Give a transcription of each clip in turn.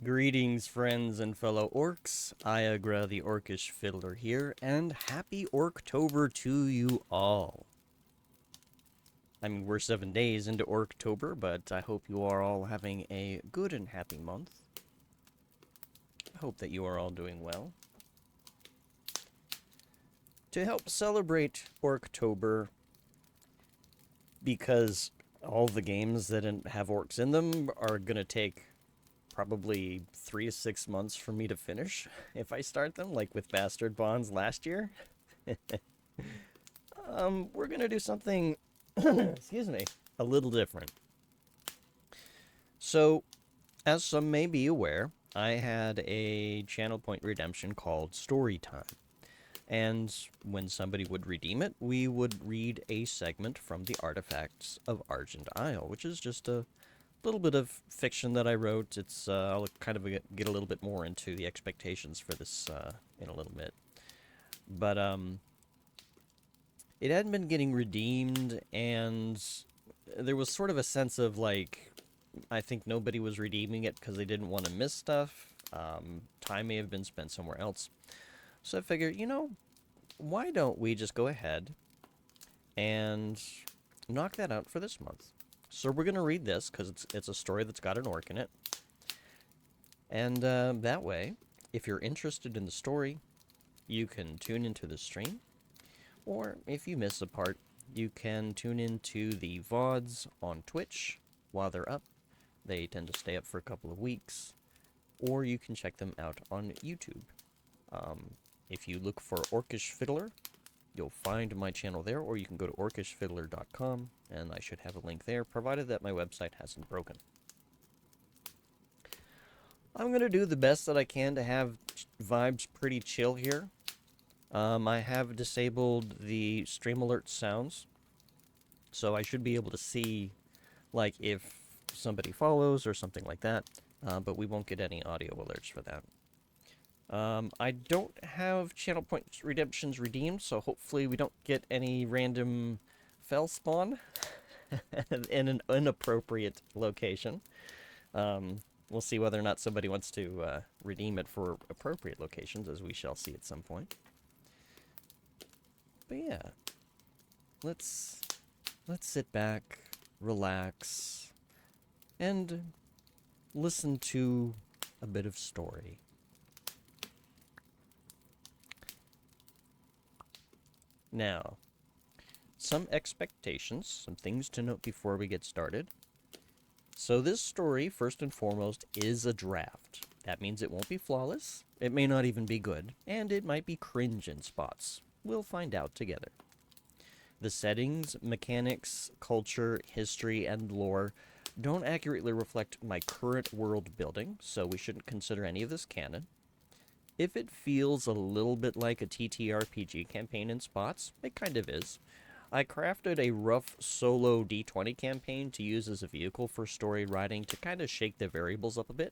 Greetings, friends and fellow orcs. Iagra the Orcish Fiddler here, and happy Orktober to you all. I mean, we're 7 days into Orktober, but I hope you are all having a good and happy month. I hope that you are all doing well. To help celebrate Orktober, because all the games that have orcs in them are going to take probably 3 to 6 months for me to finish if I start them, like with Bastard Bonds last year. We're gonna do something, excuse me, a little different. So, as some may be aware, I had a channel point redemption called Storytime. And when somebody would redeem it, we would read a segment from the Artifacts of Argent Isle, which is just a little bit of fiction that I wrote. I'll kind of get a little bit more into the expectations for this in a little bit. But it hadn't been getting redeemed, and there was sort of a sense of like, I think nobody was redeeming it because they didn't want to miss stuff. Time may have been spent somewhere else. So I figured, why don't we just go ahead and knock that out for this month? So we're going to read this because it's a story that's got an orc in it. And that way, if you're interested in the story, you can tune into the stream. Or if you miss a part, you can tune into the VODs on Twitch while they're up. They tend to stay up for a couple of weeks. Or you can check them out on YouTube. If you look for Orcish Fiddler, you'll find my channel there, or you can go to orcishfiddler.com, and I should have a link there, provided that my website hasn't broken. I'm going to do the best that I can to have vibes pretty chill here. I have disabled the stream alert sounds, so I should be able to see, like, if somebody follows or something like that, but we won't get any audio alerts for that. I don't have channel point redemptions redeemed, so hopefully we don't get any random fell spawn in an inappropriate location. We'll see whether or not somebody wants to redeem it for appropriate locations, as we shall see at some point. But yeah, let's sit back, relax, and listen to a bit of story. Now, some expectations, some things to note before we get started. So this story, first and foremost, is a draft. That means it won't be flawless, it may not even be good, and it might be cringe in spots. We'll find out together. The settings, mechanics, culture, history, and lore don't accurately reflect my current world building, so we shouldn't consider any of this canon. If it feels a little bit like a TTRPG campaign in spots, it kind of is. I crafted a rough solo D20 campaign to use as a vehicle for story writing to kind of shake the variables up a bit.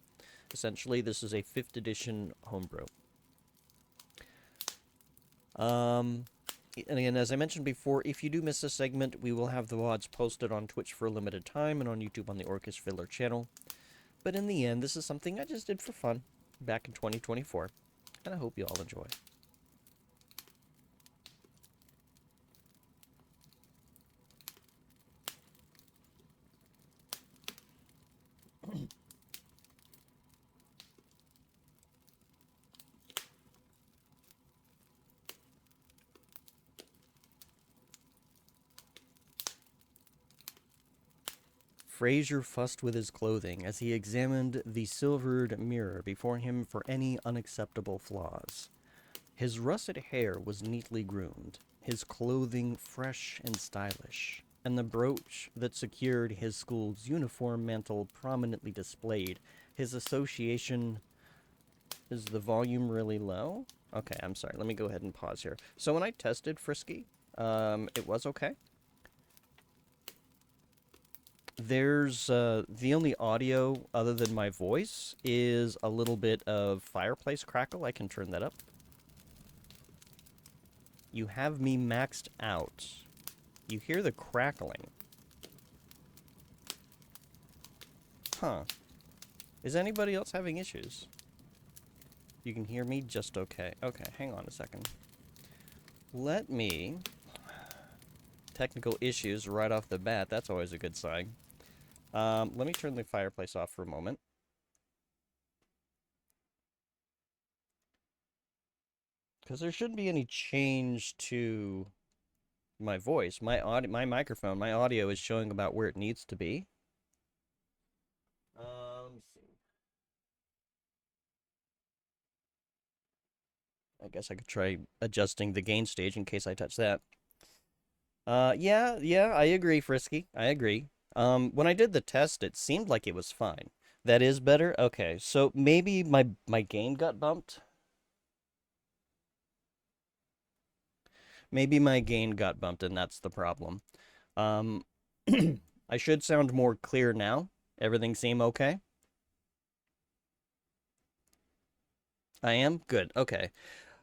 Essentially, this is a 5th edition homebrew. And again, as I mentioned before, if you do miss a segment, we will have the VODs posted on Twitch for a limited time and on YouTube on the Orcish Fiddler channel. But in the end, this is something I just did for fun back in 2024. And I hope you all enjoy. Fraser fussed with his clothing as he examined the silvered mirror before him for any unacceptable flaws. His russet hair was neatly groomed, his clothing fresh and stylish, and the brooch that secured his school's uniform mantle prominently displayed his association. Is the volume really low? Okay, I'm sorry. Let me go ahead and pause here. So when I tested Frisky, it was okay. There's the only audio other than my voice is a little bit of fireplace crackle. I can turn that up. You have me maxed out. You hear the crackling. Huh. Is anybody else having issues? You can hear me just okay. Okay, hang on a second. Let me... Technical issues right off the bat. That's always a good sign. Let me turn the fireplace off for a moment. Because there shouldn't be any change to my voice. My microphone, my audio is showing about where it needs to be. Let's see. I guess I could try adjusting the gain stage in case I touch that. Yeah, I agree, Frisky. I agree. When I did the test, it seemed like it was fine. That is better? Okay, so maybe my gain got bumped? Maybe my gain got bumped and that's the problem. Um, I should sound more clear now. Everything seem okay? I am? Good, okay.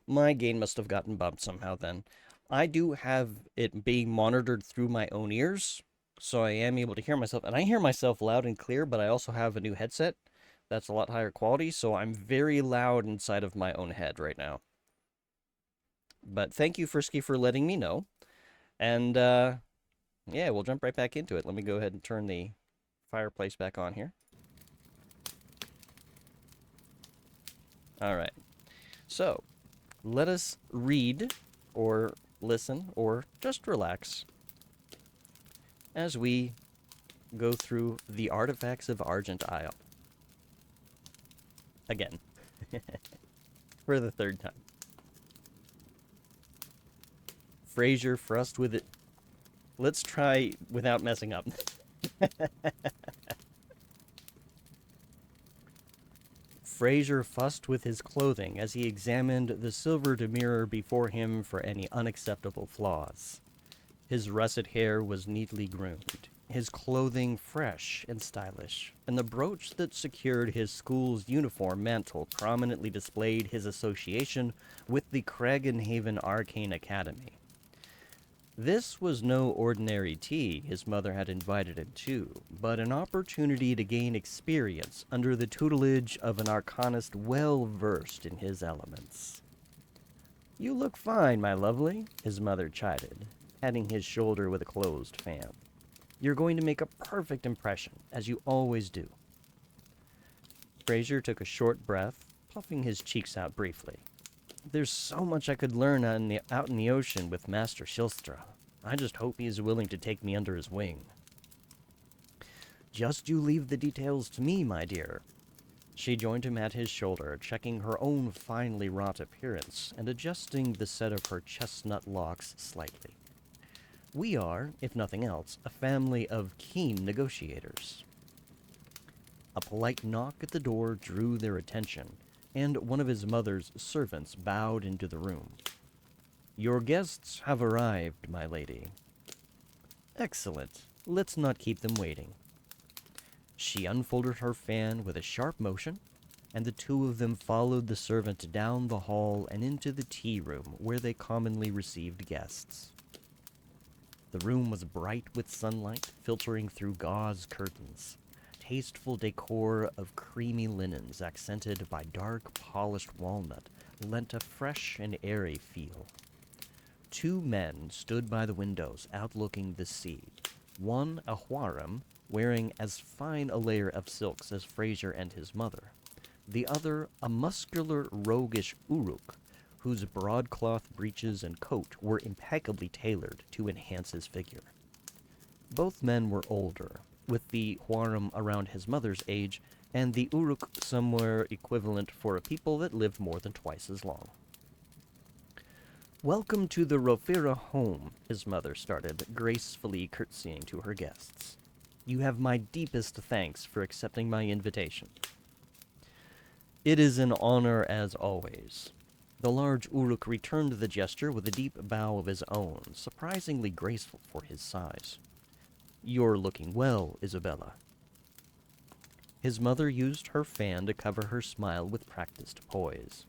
My gain must have gotten bumped somehow then. I do have it being monitored through my own ears, so I am able to hear myself. And I hear myself loud and clear, but I also have a new headset that's a lot higher quality, so I'm very loud inside of my own head right now. But thank you, Frisky, for letting me know. And yeah, we'll jump right back into it. Let me go ahead and turn the fireplace back on here. All right. So, let us read or listen or just relax as we go through the artifacts of Argent Isle. Again. For the third time. Fraser fussed with it. Let's try without messing up. Fraser fussed with his clothing as he examined the silvered mirror before him for any unacceptable flaws. His russet hair was neatly groomed, his clothing fresh and stylish, and the brooch that secured his school's uniform mantle prominently displayed his association with the Cragenhaven Arcane Academy. This was no ordinary tea his mother had invited him to, but an opportunity to gain experience under the tutelage of an arcanist well versed in his elements. "You look fine, my lovely," his mother chided, patting his shoulder with a closed fan. "You're going to make a perfect impression, as you always do." Fraser took a short breath, puffing his cheeks out briefly. "There's so much I could learn out in the ocean with Master Shilstra. I just hope he is willing to take me under his wing." "Just you leave the details to me, my dear." She joined him at his shoulder, checking her own finely wrought appearance and adjusting the set of her chestnut locks slightly. "We are, if nothing else, a family of keen negotiators." A polite knock at the door drew their attention, and one of his mother's servants bowed into the room. "Your guests have arrived, my lady." "Excellent. Let's not keep them waiting." She unfolded her fan with a sharp motion, and the two of them followed the servant down the hall and into the tea room where they commonly received guests. The room was bright with sunlight filtering through gauze curtains. Tasteful decor of creamy linens accented by dark polished walnut lent a fresh and airy feel. Two men stood by the windows outlooking the sea, one a Huaram, wearing as fine a layer of silks as Fraser and his mother, the other a muscular, roguish Uruk, whose broadcloth breeches and coat were impeccably tailored to enhance his figure. Both men were older, with the Huaram around his mother's age, and the Uruk somewhere equivalent for a people that lived more than twice as long. "Welcome to the Rofira home," his mother started, gracefully curtsying to her guests. "You have my deepest thanks for accepting my invitation." "It is an honor as always." The large Uruk returned the gesture with a deep bow of his own, surprisingly graceful for his size. "You're looking well, Isabella." His mother used her fan to cover her smile with practiced poise.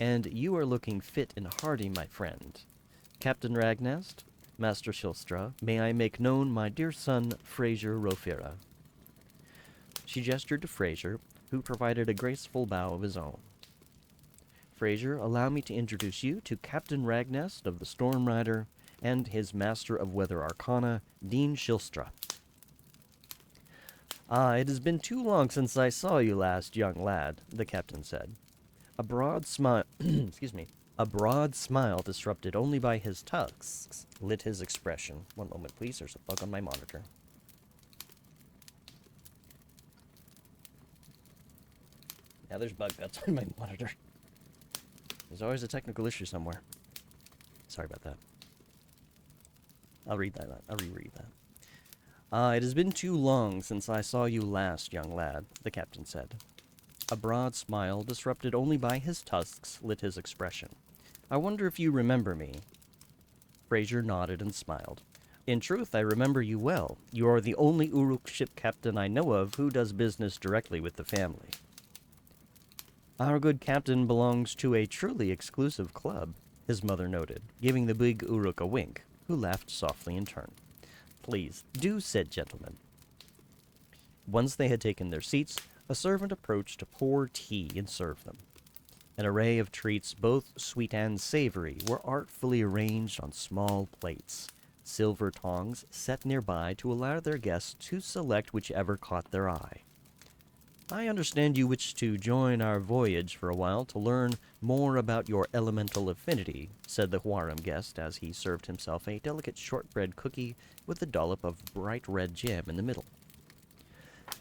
"And you are looking fit and hearty, my friend. Captain Ragnast, Master Shilstra, may I make known my dear son, Fraser Rofira." She gestured to Fraser, who provided a graceful bow of his own. Fraser, allow me to introduce you to Captain Ragnest of the Storm Rider and his Master of Weather Arcana, Dean Shilstra. Ah, it has been too long since I saw you last, young lad, the captain said. A broad smile, excuse me, a broad smile disrupted only by his tusks lit his expression. One moment, please. There's a bug on my monitor. Yeah, there's bug guts on my monitor. There's always a technical issue somewhere. Sorry about that. I'll read that. I'll reread that. It has been too long since I saw you last, young lad, the captain said. A broad smile, disrupted only by his tusks, lit his expression. I wonder if you remember me. Fraser nodded and smiled. In truth, I remember you well. You are the only Uruk ship captain I know of who does business directly with the family. Our good captain belongs to a truly exclusive club, his mother noted, giving the big Uruk a wink, who laughed softly in turn. Please, do sit, gentlemen. Once they had taken their seats, a servant approached to pour tea and serve them. An array of treats, both sweet and savory, were artfully arranged on small plates. Silver tongs set nearby to allow their guests to select whichever caught their eye. I understand you wish to join our voyage for a while to learn more about your elemental affinity, said the Huaram guest as he served himself a delicate shortbread cookie with a dollop of bright red jam in the middle.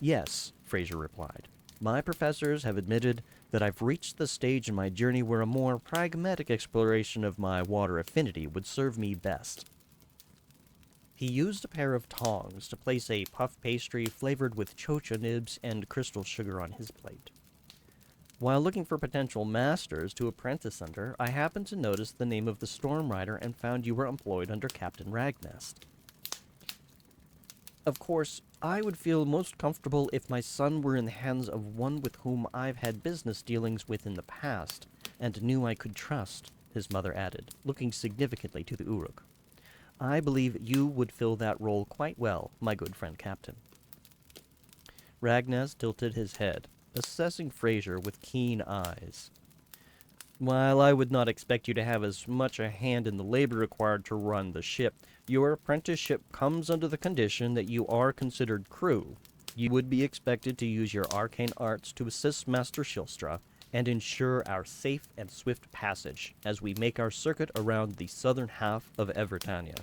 Yes, Fraser replied. My professors have admitted that I've reached the stage in my journey where a more pragmatic exploration of my water affinity would serve me best. He used a pair of tongs to place a puff pastry flavored with chocha nibs and crystal sugar on his plate. While looking for potential masters to apprentice under, I happened to notice the name of the Storm Rider and found you were employed under Captain Ragnest. Of course, I would feel most comfortable if my son were in the hands of one with whom I've had business dealings with in the past, and knew I could trust, his mother added, looking significantly to the Uruk. I believe you would fill that role quite well, my good friend Captain. Ragnest tilted his head, assessing Fraser with keen eyes. While I would not expect you to have as much a hand in the labor required to run the ship, your apprenticeship comes under the condition that you are considered crew. You would be expected to use your arcane arts to assist Master Shilstra and ensure our safe and swift passage as we make our circuit around the southern half of Evertania.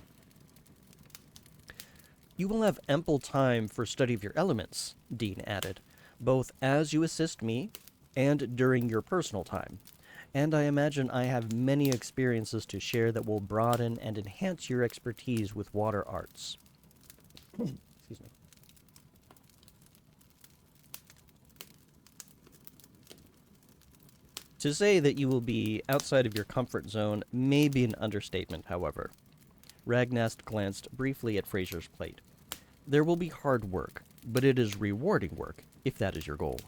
You will have ample time for study of your elements, Dean added, both as you assist me and during your personal time. And I imagine I have many experiences to share that will broaden and enhance your expertise with water arts. Excuse me. To say that you will be outside of your comfort zone may be an understatement, however. Ragnest glanced briefly at Fraser's plate. There will be hard work, but it is rewarding work, if that is your goal.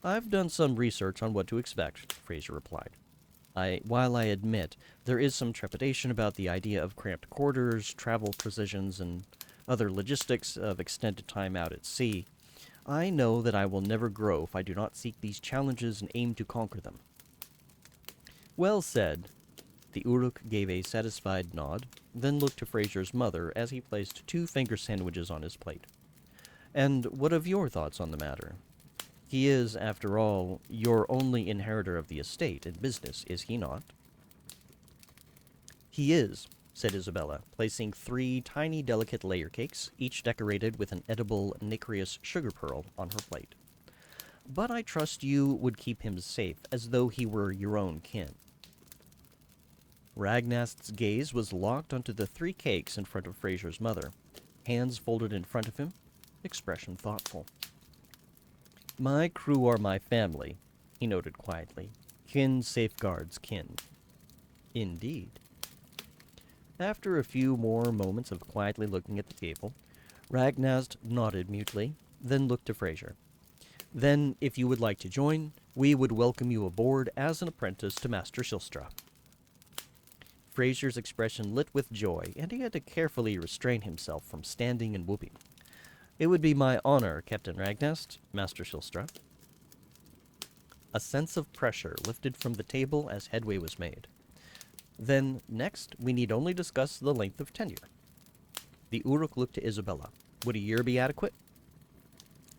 I've done some research on what to expect, Fraser replied. While I admit there is some trepidation about the idea of cramped quarters, travel precisions, and other logistics of extended time out at sea, I know that I will never grow if I do not seek these challenges and aim to conquer them. Well said. The Uruk gave a satisfied nod, then looked to Fraser's mother as he placed 2 finger sandwiches on his plate. And what of your thoughts on the matter? He is, after all, your only inheritor of the estate and business, is he not? He is, said Isabella, placing 3 tiny delicate layer cakes, each decorated with an edible nacreous sugar pearl, on her plate. But I trust you would keep him safe, as though he were your own kin. Ragnest's gaze was locked onto the 3 cakes in front of Fraser's mother, hands folded in front of him, expression thoughtful. My crew are my family, he noted quietly. Kin safeguards kin. Indeed. After a few more moments of quietly looking at the table, Ragnest nodded mutely, then looked to Fraser. Then, if you would like to join, we would welcome you aboard as an apprentice to Master Shilstra. Fraser's expression lit with joy, and he had to carefully restrain himself from standing and whooping. It would be my honor, Captain Ragnast, Master Shilstra. A sense of pressure lifted from the table as headway was made. Then, next, we need only discuss the length of tenure. The Uruk looked to Isabella. Would a year be adequate?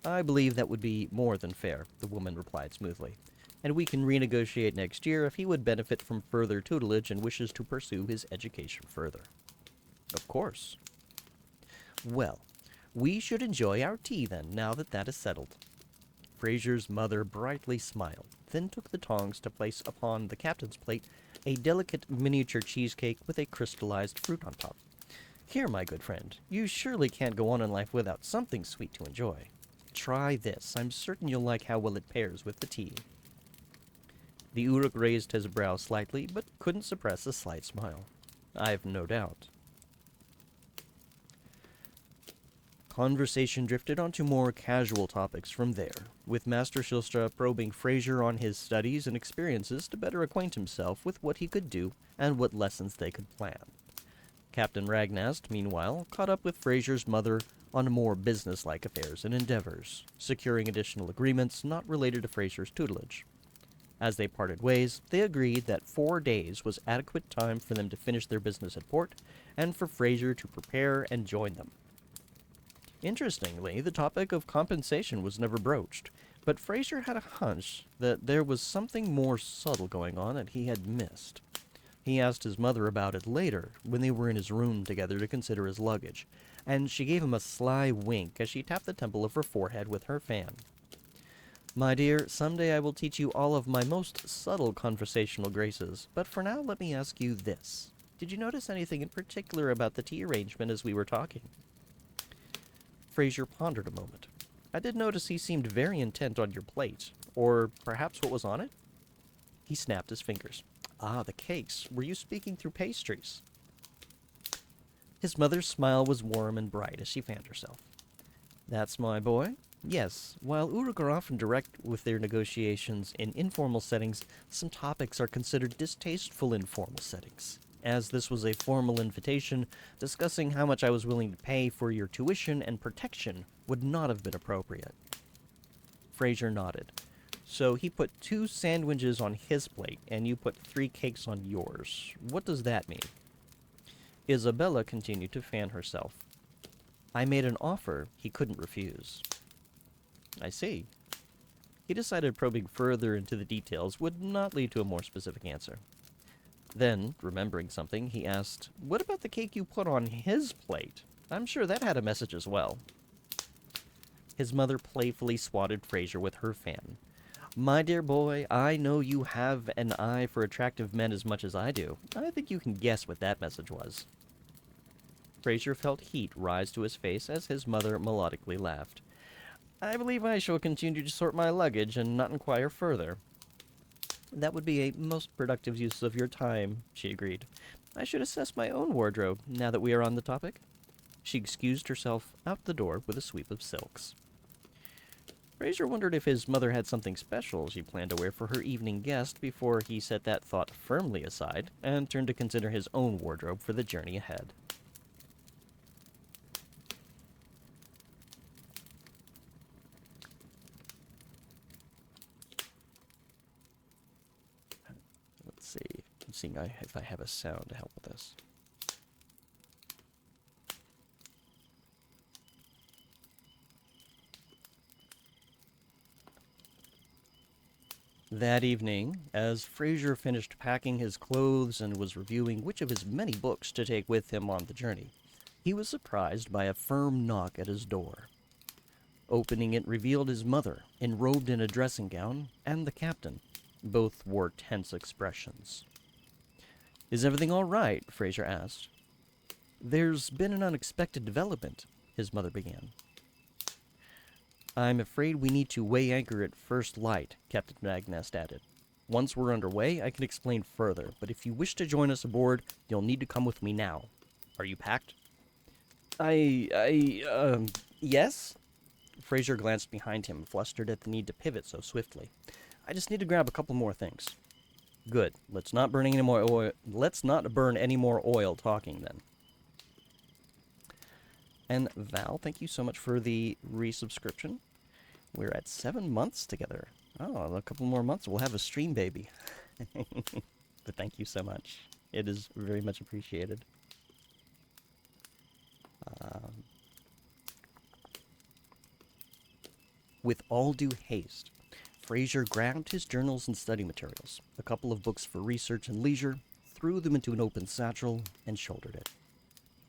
I believe that would be more than fair, the woman replied smoothly. And we can renegotiate next year if he would benefit from further tutelage and wishes to pursue his education further. Of course. Well, we should enjoy our tea then, now that that is settled. Fraser's mother brightly smiled, then took the tongs to place upon the captain's plate a delicate miniature cheesecake with a crystallized fruit on top. Here, my good friend, you surely can't go on in life without something sweet to enjoy. Try this. I'm certain you'll like how well it pairs with the tea. The Uruk raised his brow slightly, but couldn't suppress a slight smile. I've no doubt. Conversation drifted onto more casual topics from there, with Master Shilstra probing Fraser on his studies and experiences to better acquaint himself with what he could do and what lessons they could plan. Captain Ragnast, meanwhile, caught up with Fraser's mother on more business-like affairs and endeavors, securing additional agreements not related to Fraser's tutelage. As they parted ways, they agreed that 4 days was adequate time for them to finish their business at port, and for Fraser to prepare and join them. Interestingly, the topic of compensation was never broached, but Fraser had a hunch that there was something more subtle going on that he had missed. He asked his mother about it later, when they were in his room together to consider his luggage, and she gave him a sly wink as she tapped the temple of her forehead with her fan. My dear, someday I will teach you all of my most subtle conversational graces, but for now let me ask you this. Did you notice anything in particular about the tea arrangement as we were talking? Fraser pondered a moment. I did notice he seemed very intent on your plate, or perhaps what was on it? He snapped his fingers. Ah, the cakes. Were you speaking through pastries? His mother's smile was warm and bright as she fanned herself. That's my boy. Yes, while Uruk are often direct with their negotiations in informal settings, some topics are considered distasteful in formal settings. As this was a formal invitation, discussing how much I was willing to pay for your tuition and protection would not have been appropriate. Fraser nodded. So he put 2 sandwiches on his plate, and you put 3 cakes on yours. What does that mean? Isabella continued to fan herself. I made an offer he couldn't refuse. I see. He decided probing further into the details would not lead to a more specific answer. Then, remembering something, he asked, what about the cake you put on his plate? I'm sure that had a message as well. His mother playfully swatted Fraser with her fan. My dear boy, I know you have an eye for attractive men as much as I do. I think you can guess what that message was. Fraser felt heat rise to his face as his mother melodically laughed. I believe I shall continue to sort my luggage and not inquire further. That would be a most productive use of your time, she agreed. I should assess my own wardrobe, now that we are on the topic. She excused herself out the door with a sweep of silks. Fraser wondered if his mother had something special she planned to wear for her evening guest before he set that thought firmly aside and turned to consider his own wardrobe for the journey ahead. Let's see. I'm seeing if I have a sound to help with this. That evening, as Fraser finished packing his clothes and was reviewing which of his many books to take with him on the journey, he was surprised by a firm knock at his door. Opening it revealed his mother, enrobed in a dressing gown, and the captain. Both wore tense expressions. Is everything all right? Fraser asked. There's been an unexpected development, his mother began. I'm afraid we need to weigh anchor at first light, Captain Magnest added. Once we're underway, I can explain further, but if you wish to join us aboard, you'll need to come with me now. Are you packed? Yes? Fraser glanced behind him, flustered at the need to pivot so swiftly. I just need to grab a couple more things. Good. Let's not burn any more oil talking then. And Val, thank you so much for the resubscription. We're at 7 months together. Oh, a couple more months, we'll have a stream baby. But thank you so much. It is very much appreciated. Um, with all due haste, Fraser grabbed his journals and study materials, a couple of books for research and leisure, threw them into an open satchel, and shouldered it.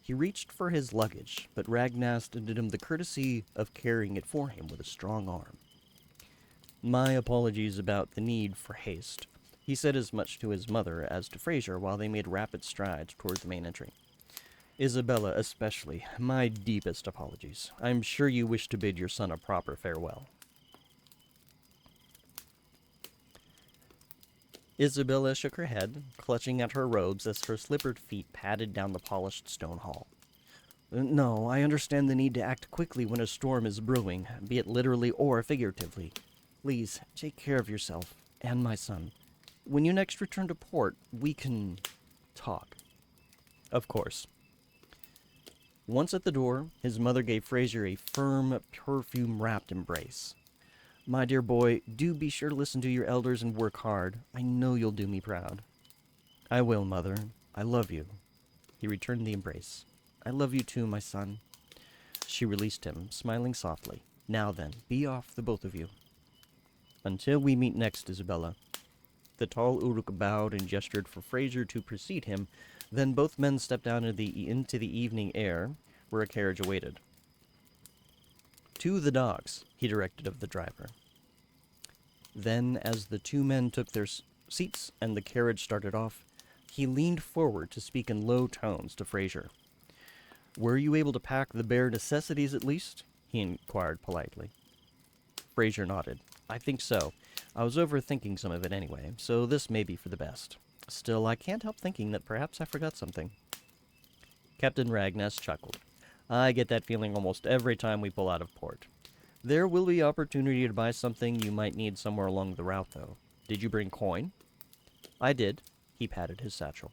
He reached for his luggage, but Ragnast did him the courtesy of carrying it for him with a strong arm. My apologies about the need for haste. He said as much to his mother as to Fraser while they made rapid strides toward the main entry. Isabella especially, my deepest apologies. I'm sure you wish to bid your son a proper farewell. Isabella shook her head, clutching at her robes as her slippered feet padded down the polished stone hall. No, I understand the need to act quickly when a storm is brewing, be it literally or figuratively. Please, take care of yourself, and my son. When you next return to port, we can talk. Of course. Once at the door, his mother gave Fraser a firm, perfume-wrapped embrace. My dear boy, do be sure to listen to your elders and work hard. I know you'll do me proud. I will, Mother. I love you. He returned the embrace. I love you too, my son. She released him, smiling softly. Now then, be off, the both of you. Until we meet next, Isabella. The tall Uruk bowed and gestured for Fraser to precede him. Then both men stepped out into the evening air, where a carriage awaited. To the docks, he directed of the driver. Then, as the two men took their seats and the carriage started off, he leaned forward to speak in low tones to Fraser. Were you able to pack the bare necessities at least? He inquired politely. Fraser nodded. I think so. I was overthinking some of it anyway, so this may be for the best. Still, I can't help thinking that perhaps I forgot something. Captain Ragness chuckled. I get that feeling almost every time we pull out of port. There will be opportunity to buy something you might need somewhere along the route, though. Did you bring coin? I did. He patted his satchel.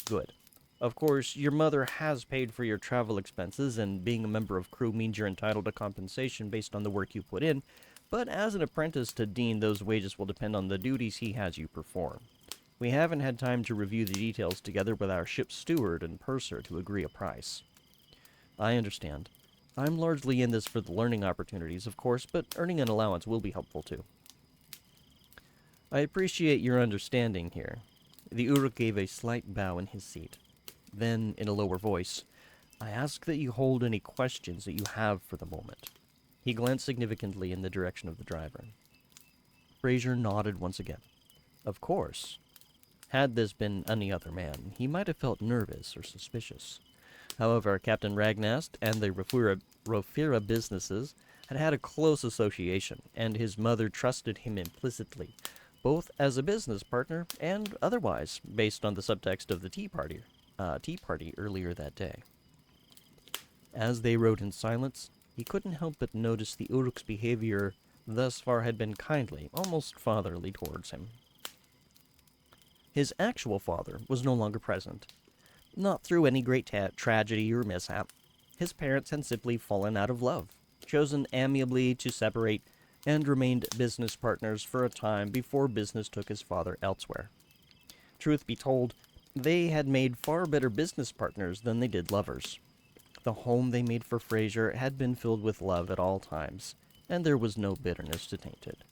Good. Of course, your mother has paid for your travel expenses, and being a member of crew means you're entitled to compensation based on the work you put in, but as an apprentice to Dean, those wages will depend on the duties he has you perform. We haven't had time to review the details together with our ship's steward and purser to agree a price. I understand. I'm largely in this for the learning opportunities, of course, but earning an allowance will be helpful too. I appreciate your understanding here. The Uruk gave a slight bow in his seat. Then, in a lower voice, I ask that you hold any questions that you have for the moment. He glanced significantly in the direction of the driver. Fraser nodded once again. Of course. Had this been any other man, he might have felt nervous or suspicious. However, Captain Ragnast and the Rofira businesses had had a close association, and his mother trusted him implicitly, both as a business partner and otherwise, based on the subtext of the tea party earlier that day. As they rode in silence, he couldn't help but notice the Uruk's behavior thus far had been kindly, almost fatherly towards him. His actual father was no longer present. Not through any great tragedy or mishap. His parents had simply fallen out of love, chosen amiably to separate, and remained business partners for a time before business took his father elsewhere. Truth be told, they had made far better business partners than they did lovers. The home they made for Fraser had been filled with love at all times, and there was no bitterness to taint it.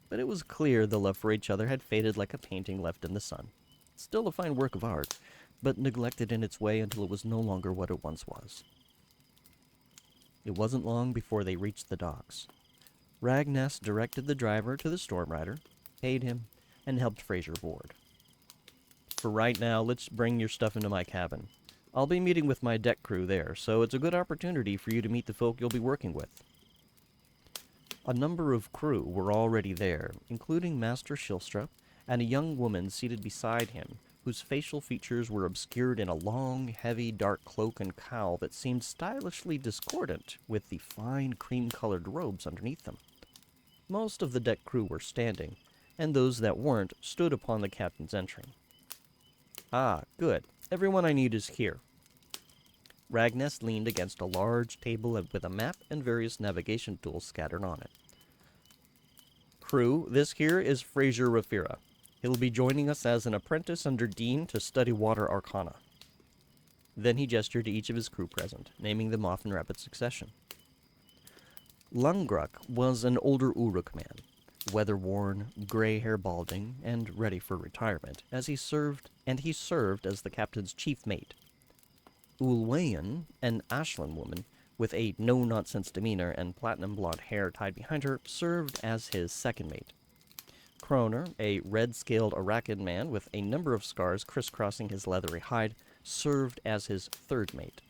But it was clear the love for each other had faded like a painting left in the sun. Still a fine work of art, but neglected in its way until it was no longer what it once was. It wasn't long before they reached the docks. Ragness directed the driver to the storm rider, paid him, and helped Fraser board. For right now, let's bring your stuff into my cabin. I'll be meeting with my deck crew there, so it's a good opportunity for you to meet the folk you'll be working with. A number of crew were already there, including Master Shilstra and a young woman seated beside him, whose facial features were obscured in a long, heavy, dark cloak and cowl that seemed stylishly discordant with the fine, cream-colored robes underneath them. Most of the deck crew were standing, and those that weren't stood upon the captain's entry. Ah, good. Everyone I need is here. Ragnest leaned against a large table with a map and various navigation tools scattered on it. Crew, this here is Fraser Rafira. He'll be joining us as an apprentice under Dean to study water arcana. Then he gestured to each of his crew present, naming them off in rapid succession. Lungruk was an older Uruk man, weather-worn, gray hair balding, and ready for retirement, as he served as the captain's chief mate. Ulwayan, an Ashland woman, with a no-nonsense demeanor and platinum blonde hair tied behind her, served as his second mate. Kroner, a red-scaled Arakan man with a number of scars crisscrossing his leathery hide, served as his third mate.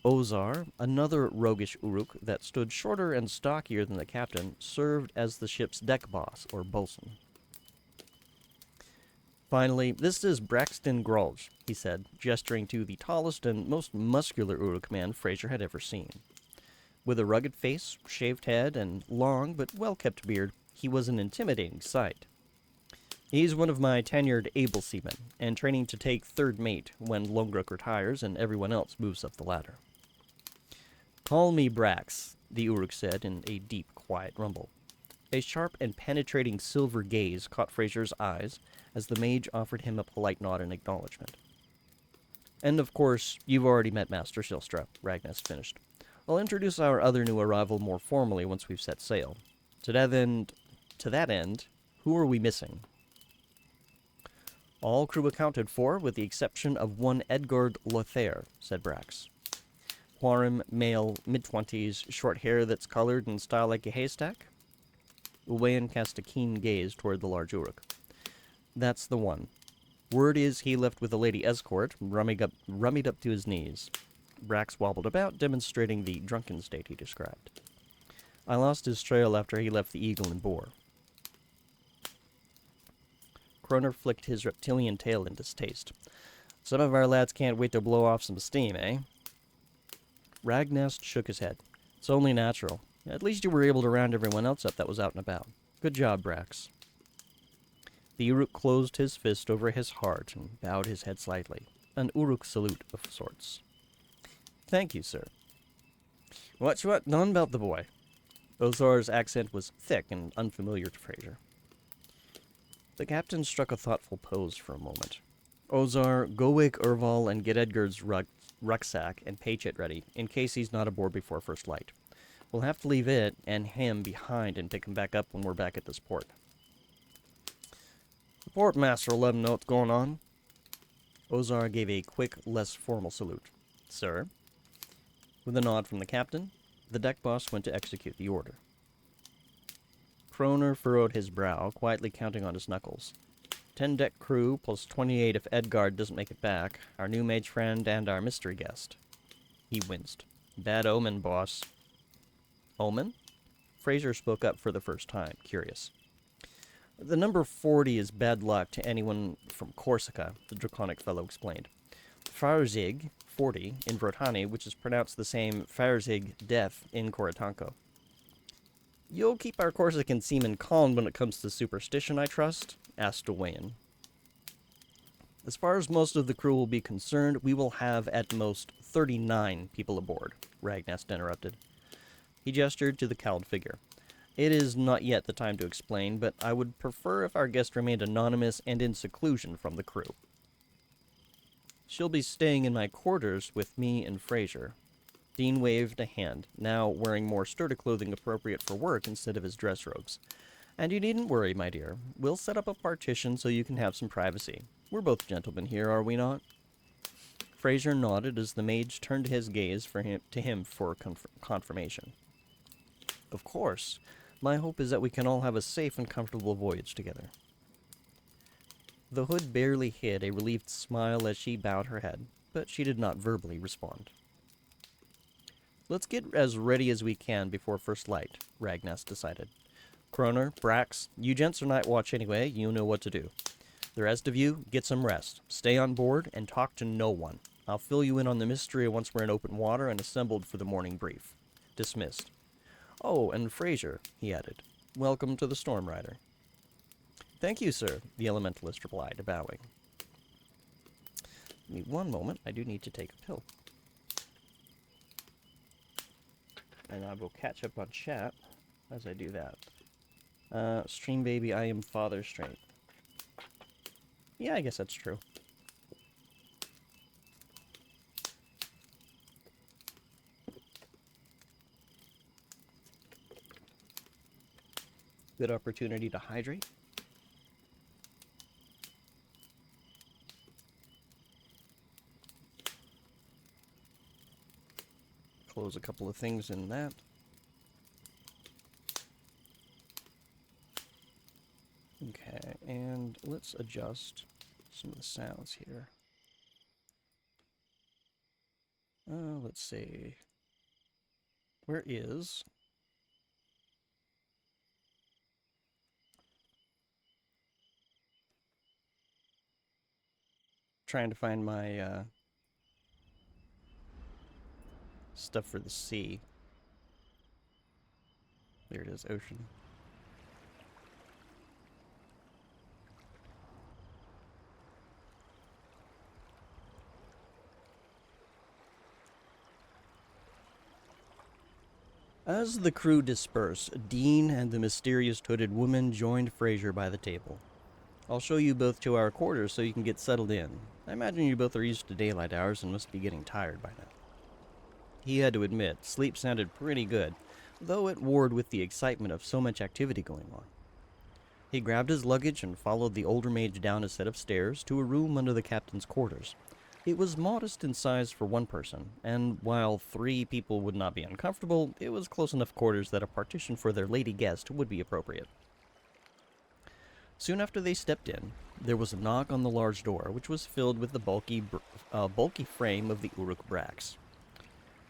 Ozar, another roguish Uruk that stood shorter and stockier than the captain, served as the ship's deck boss, or bosun. Finally, this is Braxton Grolj, he said, gesturing to the tallest and most muscular Uruk man Fraser had ever seen. With a rugged face, shaved head, and long but well-kept beard, he was an intimidating sight. He's one of my tenured able seamen, and training to take third mate when Longruk retires and everyone else moves up the ladder. Call me Brax, the Uruk said in a deep, quiet rumble. A sharp and penetrating silver gaze caught Fraser's eyes as the mage offered him a polite nod in acknowledgement. And of course, you've already met Master Silstra, Ragnest finished. I'll introduce our other new arrival more formally once we've set sail. To that end, who are we missing? All crew accounted for, with the exception of one Edgard Lothair, said Brax. Huarim, male, mid-20s, short hair that's colored and styled like a haystack? Uwayan cast a keen gaze toward the large Uruk. That's the one. Word is he left with a lady escort, rummied up to his knees. Brax wobbled about, demonstrating the drunken state he described. I lost his trail after he left the Eagle and Boar. Kroner flicked his reptilian tail in distaste. Some of our lads can't wait to blow off some steam, eh? Ragnest shook his head. It's only natural. At least you were able to round everyone else up that was out and about. Good job, Brax. The Uruk closed his fist over his heart and bowed his head slightly. An Uruk salute of sorts. Thank you, sir. What done about the boy? Ozar's accent was thick and unfamiliar to Fraser. The captain struck a thoughtful pose for a moment. Ozar, go wake Erval and get Edgar's rucksack and paychit ready, in case he's not aboard before first light. We'll have to leave it and him behind and pick him back up when we're back at this port. The port master will let him know what's going on. Ozar gave a quick, less formal salute. Sir? With a nod from the captain, the deck boss went to execute the order. Kroner furrowed his brow, quietly counting on his knuckles. 10 deck crew, plus 28 if Edgard doesn't make it back, our new mage friend, and our mystery guest. He winced. Bad omen, boss. Omen? Fraser spoke up for the first time, curious. The number 40 is bad luck to anyone from Corsica, the draconic fellow explained. Farzig, 40, in Vrotani, which is pronounced the same Farzig, death, in Coritanco. You'll keep our Corsican seamen calm when it comes to superstition, I trust? Asked Owain. As far as most of the crew will be concerned, we will have at most 39 people aboard, Ragnest interrupted. He gestured to the cowled figure. It is not yet the time to explain, but I would prefer if our guest remained anonymous and in seclusion from the crew. She'll be staying in my quarters with me and Fraser. Dean waved a hand, now wearing more sturdy clothing appropriate for work instead of his dress robes. And you needn't worry, my dear. We'll set up a partition so you can have some privacy. We're both gentlemen here, are we not? Fraser nodded as the mage turned his gaze to him for confirmation. Of course. My hope is that we can all have a safe and comfortable voyage together. The hood barely hid a relieved smile as she bowed her head, but she did not verbally respond. Let's get as ready as we can before first light, Ragnest decided. Kroner, Brax, you gents are night watch anyway, you know what to do. The rest of you, get some rest, stay on board, and talk to no one. I'll fill you in on the mystery once we're in open water and assembled for the morning brief. Dismissed. Oh, and Fraser, he added. Welcome to the Storm Rider. Thank you, sir, the elementalist replied, bowing. Give me one moment, I do need to take a pill. And I will catch up on chat as I do that. Stream baby, I am father straight. Yeah, I guess that's true. Good opportunity to hydrate. Close a couple of things in that. Okay, and let's adjust some of the sounds here. Let's see. Where is... Trying to find my, stuff for the sea. There it is, ocean. As the crew dispersed, Dean and the mysterious hooded woman joined Fraser by the table. I'll show you both to our quarters so you can get settled in. I imagine you both are used to daylight hours and must be getting tired by now. He had to admit, sleep sounded pretty good, though it warred with the excitement of so much activity going on. He grabbed his luggage and followed the older mage down a set of stairs to a room under the captain's quarters. It was modest in size for one person, and while 3 people would not be uncomfortable, it was close enough quarters that a partition for their lady guest would be appropriate. Soon after they stepped in, there was a knock on the large door, which was filled with the bulky frame of the Uruk Brax.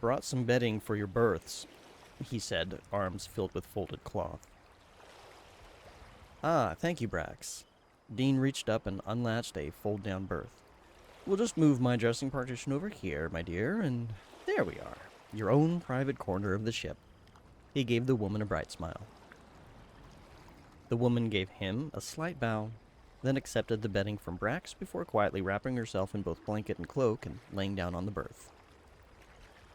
"Brought some bedding for your berths," he said, arms filled with folded cloth. "Ah, thank you, Brax." Dean reached up and unlatched a fold-down berth. "We'll just move my dressing partition over here, my dear, and there we are. Your own private corner of the ship." He gave the woman a bright smile. The woman gave him a slight bow, then accepted the bedding from Brax before quietly wrapping herself in both blanket and cloak and laying down on the berth.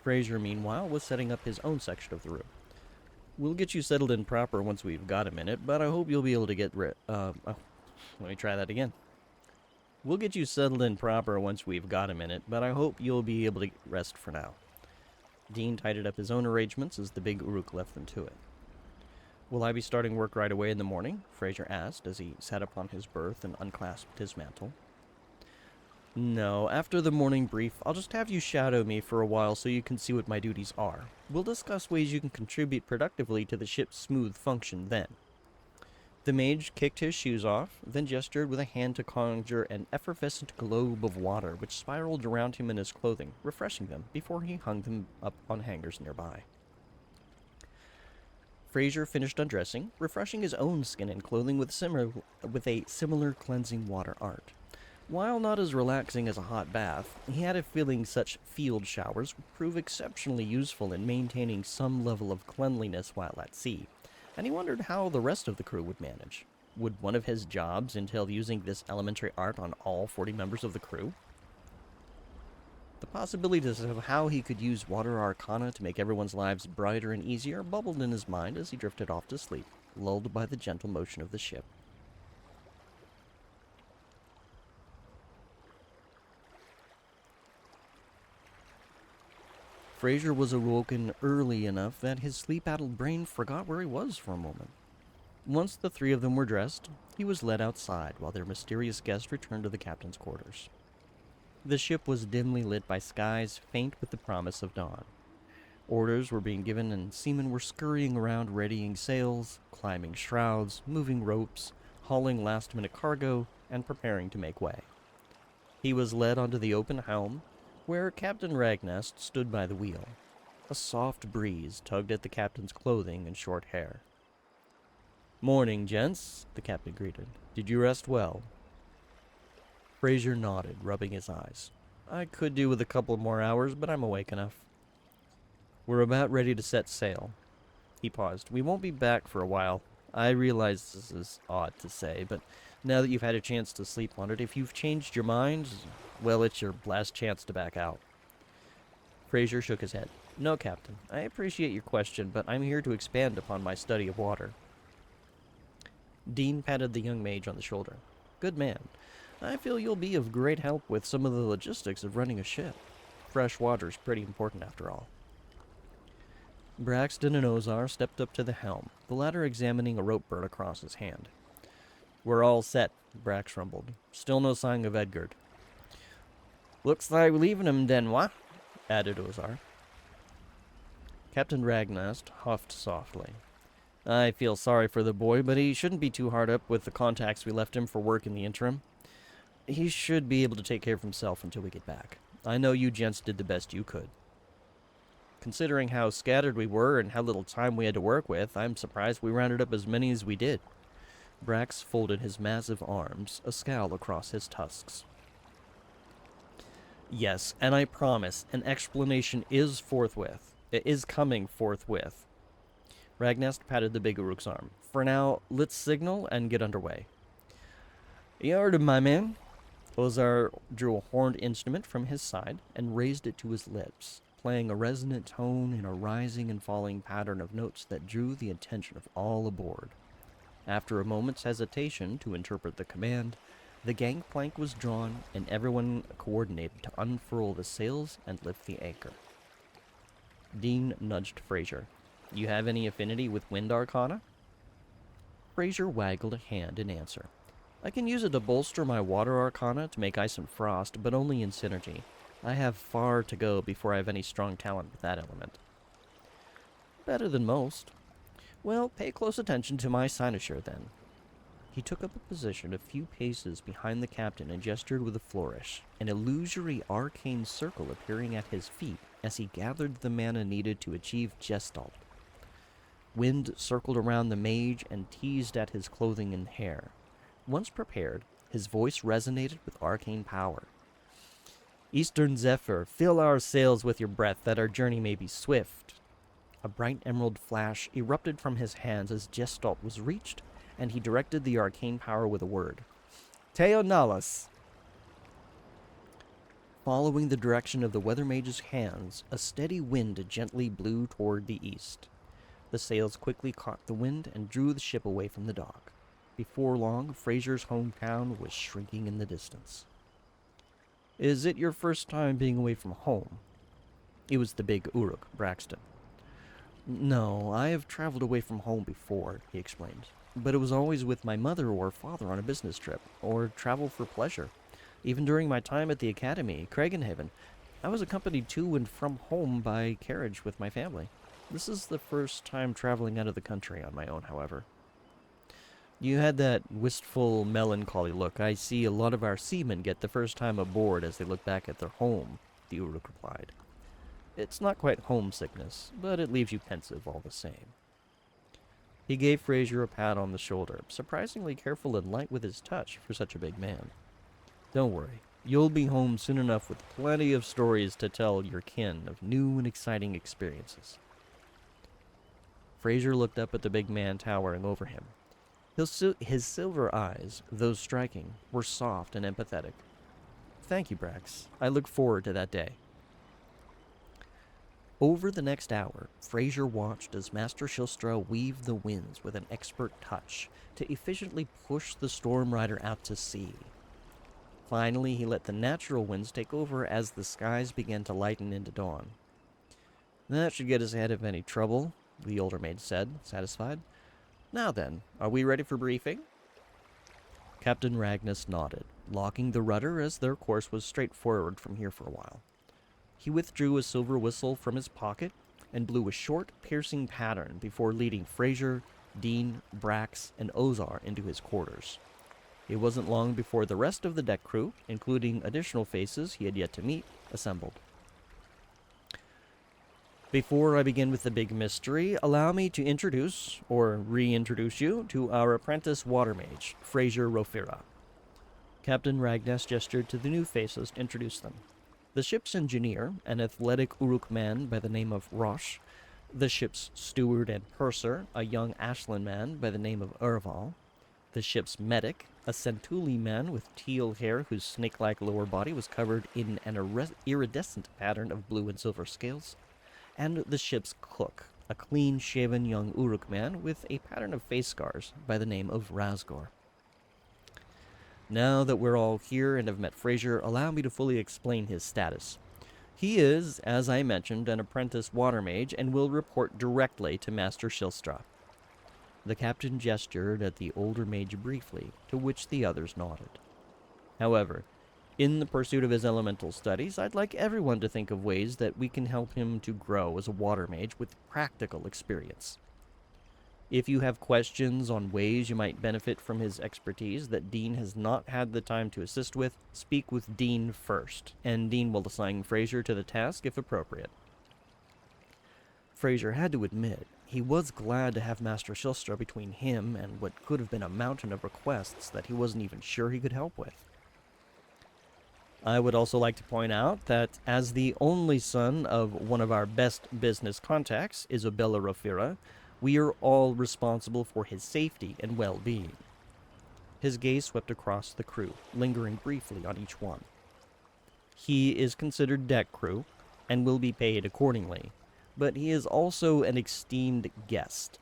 Fraser, meanwhile, was setting up his own section of the room. "We'll get you settled in proper once we've got a minute, but I hope you'll be able to get let me try that again. We'll get you settled in proper once we've got a minute, but I hope you'll be able to rest for now." Dean tidied up his own arrangements as the big Uruk left them to it. "Will I be starting work right away in the morning?" Fraser asked as he sat upon his berth and unclasped his mantle. "No, after the morning brief, I'll just have you shadow me for a while so you can see what my duties are. We'll discuss ways you can contribute productively to the ship's smooth function then." The mage kicked his shoes off, then gestured with a hand to conjure an effervescent globe of water which spiraled around him and his clothing, refreshing them before he hung them up on hangers nearby. Fraser finished undressing, refreshing his own skin and clothing with a similar cleansing water art. While not as relaxing as a hot bath, he had a feeling such field showers would prove exceptionally useful in maintaining some level of cleanliness while at sea, and he wondered how the rest of the crew would manage. Would one of his jobs entail using this elementary art on all 40 members of the crew? The possibilities of how he could use water arcana to make everyone's lives brighter and easier bubbled in his mind as he drifted off to sleep, lulled by the gentle motion of the ship. Fraser was awoken early enough that his sleep-addled brain forgot where he was for a moment. Once the 3 of them were dressed, he was led outside while their mysterious guest returned to the captain's quarters. The ship was dimly lit by skies faint with the promise of dawn. Orders were being given and seamen were scurrying around readying sails, climbing shrouds, moving ropes, hauling last-minute cargo, and preparing to make way. He was led onto the open helm, where Captain Ragnast stood by the wheel. A soft breeze tugged at the captain's clothing and short hair. "Morning, gents," the captain greeted. "Did you rest well?" Fraser nodded, rubbing his eyes. "I could do with a couple more hours, but I'm awake enough." "We're about ready to set sail." He paused. "We won't be back for a while. I realize this is odd to say, but now that you've had a chance to sleep on it, if you've changed your mind, well, it's your last chance to back out." Fraser shook his head. No, Captain. I appreciate your question, but I'm here to expand upon my study of water. Dean patted the young mage on the shoulder. Good man. I feel you'll be of great help with some of the logistics of running a ship. Fresh water's pretty important after all. Braxton and Ozar stepped up to the helm, the latter examining a rope burn across his hand. We're all set, Brax rumbled. Still no sign of Edgard. Looks like we're leaving him then, what? Added Ozar. Captain Ragnast huffed softly. I feel sorry for the boy, but he shouldn't be too hard up with the contacts we left him for work in the interim. He should be able to take care of himself until we get back. I know you gents did the best you could. Considering how scattered we were and how little time we had to work with, I'm surprised we rounded up as many as we did. Brax folded his massive arms, a scowl across his tusks. Yes, and I promise, an explanation is forthwith. It is coming forthwith. Ragnast patted the big Uruk's arm. For now, let's signal and get underway. You heard him, my man. Ozar drew a horned instrument from his side and raised it to his lips, playing a resonant tone in a rising and falling pattern of notes that drew the attention of all aboard. After a moment's hesitation to interpret the command, the gangplank was drawn and everyone coordinated to unfurl the sails and lift the anchor. Dean nudged Fraser. You have any affinity with wind arcana? Fraser waggled a hand in answer. I can use it to bolster my water arcana to make ice and frost, but only in synergy. I have far to go before I have any strong talent with that element. Better than most. Well, pay close attention to my cynosure, then. He took up a position a few paces behind the captain and gestured with a flourish, an illusory arcane circle appearing at his feet as he gathered the mana needed to achieve Gestalt. Wind circled around the mage and teased at his clothing and hair. Once prepared, his voice resonated with arcane power. Eastern Zephyr, fill our sails with your breath that our journey may be swift. A bright emerald flash erupted from his hands as Gestalt was reached, and he directed the arcane power with a word. Teo Nalas. Following the direction of the weather mage's hands, a steady wind gently blew toward the east. The sails quickly caught the wind and drew the ship away from the dock. Before long, Fraser's hometown was shrinking in the distance. Is it your first time being away from home? It was the big Uruk, Braxton. No, I have traveled away from home before, he explained. But it was always with my mother or father on a business trip, or travel for pleasure. Even during my time at the academy, Cragenhaven, I was accompanied to and from home by carriage with my family. This is the first time traveling out of the country on my own, however. You had that wistful, melancholy look I see a lot of our seamen get the first time aboard as they look back at their home, the Uruk replied. It's not quite homesickness, but it leaves you pensive all the same. He gave Fraser a pat on the shoulder, surprisingly careful and light with his touch for such a big man. Don't worry, you'll be home soon enough with plenty of stories to tell your kin of new and exciting experiences. Fraser looked up at the big man towering over him. His silver eyes, though striking, were soft and empathetic. Thank you, Brax. I look forward to that day. Over the next hour, Fraser watched as Master Shilstra weaved the winds with an expert touch to efficiently push the Storm Rider out to sea. Finally, he let the natural winds take over as the skies began to lighten into dawn. That should get us ahead of any trouble, the older maid said, satisfied. Now then, are we ready for briefing? Captain Ragnus nodded, locking the rudder as their course was straightforward from here for a while. He withdrew a silver whistle from his pocket and blew a short, piercing pattern before leading Fraser, Dean, Brax, and Ozar into his quarters. It wasn't long before the rest of the deck crew, including additional faces he had yet to meet, assembled. Before I begin with the big mystery, allow me to introduce, or reintroduce you, to our apprentice water mage, Fraser Rofira. Captain Ragnas gestured to the new faces to introduce them. The ship's engineer, an athletic Uruk man by the name of Rosh, the ship's steward and purser, a young Ashland man by the name of Urval, the ship's medic, a Centuli man with teal hair whose snake-like lower body was covered in an iridescent pattern of blue and silver scales, and the ship's cook, a clean-shaven young Uruk man with a pattern of face scars by the name of Razgor. Now that we're all here and have met Fraser, allow me to fully explain his status. He is, as I mentioned, an apprentice water mage and will report directly to Master Shilstra. The captain gestured at the older mage briefly, to which the others nodded. However, in the pursuit of his elemental studies, I'd like everyone to think of ways that we can help him to grow as a water mage with practical experience. If you have questions on ways you might benefit from his expertise that Dean has not had the time to assist with, speak with Dean first, and Dean will assign Fraser to the task if appropriate. Fraser had to admit he was glad to have Master Shilstra between him and what could have been a mountain of requests that he wasn't even sure he could help with. I would also like to point out that as the only son of one of our best business contacts, Isabella Rafira, we are all responsible for his safety and well-being. His gaze swept across the crew, lingering briefly on each one. He is considered deck crew and will be paid accordingly, but he is also an esteemed guest.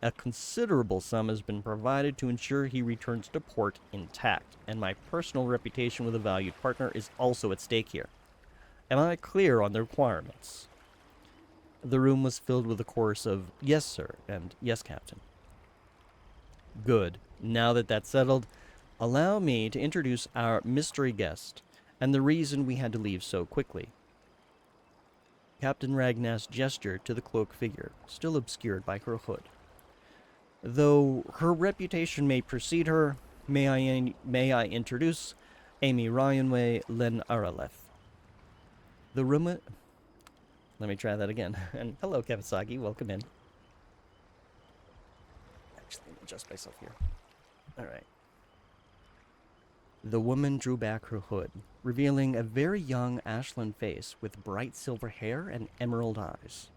A considerable sum has been provided to ensure he returns to port intact, and my personal reputation with a valued partner is also at stake here. Am I clear on the requirements? The room was filled with a chorus of "Yes, sir," and "Yes, Captain." Good. Now that that's settled, allow me to introduce our mystery guest, and the reason we had to leave so quickly. Captain Ragnas gestured to the cloaked figure, still obscured by her hood. Though her reputation may precede her, may I introduce Amy Ryanway Len Araleth. The room... Let me try that again. And hello, Kawasaki. Welcome in. Actually, let me adjust myself here. All right. The woman drew back her hood, revealing a very young Ashland face with bright silver hair and emerald eyes.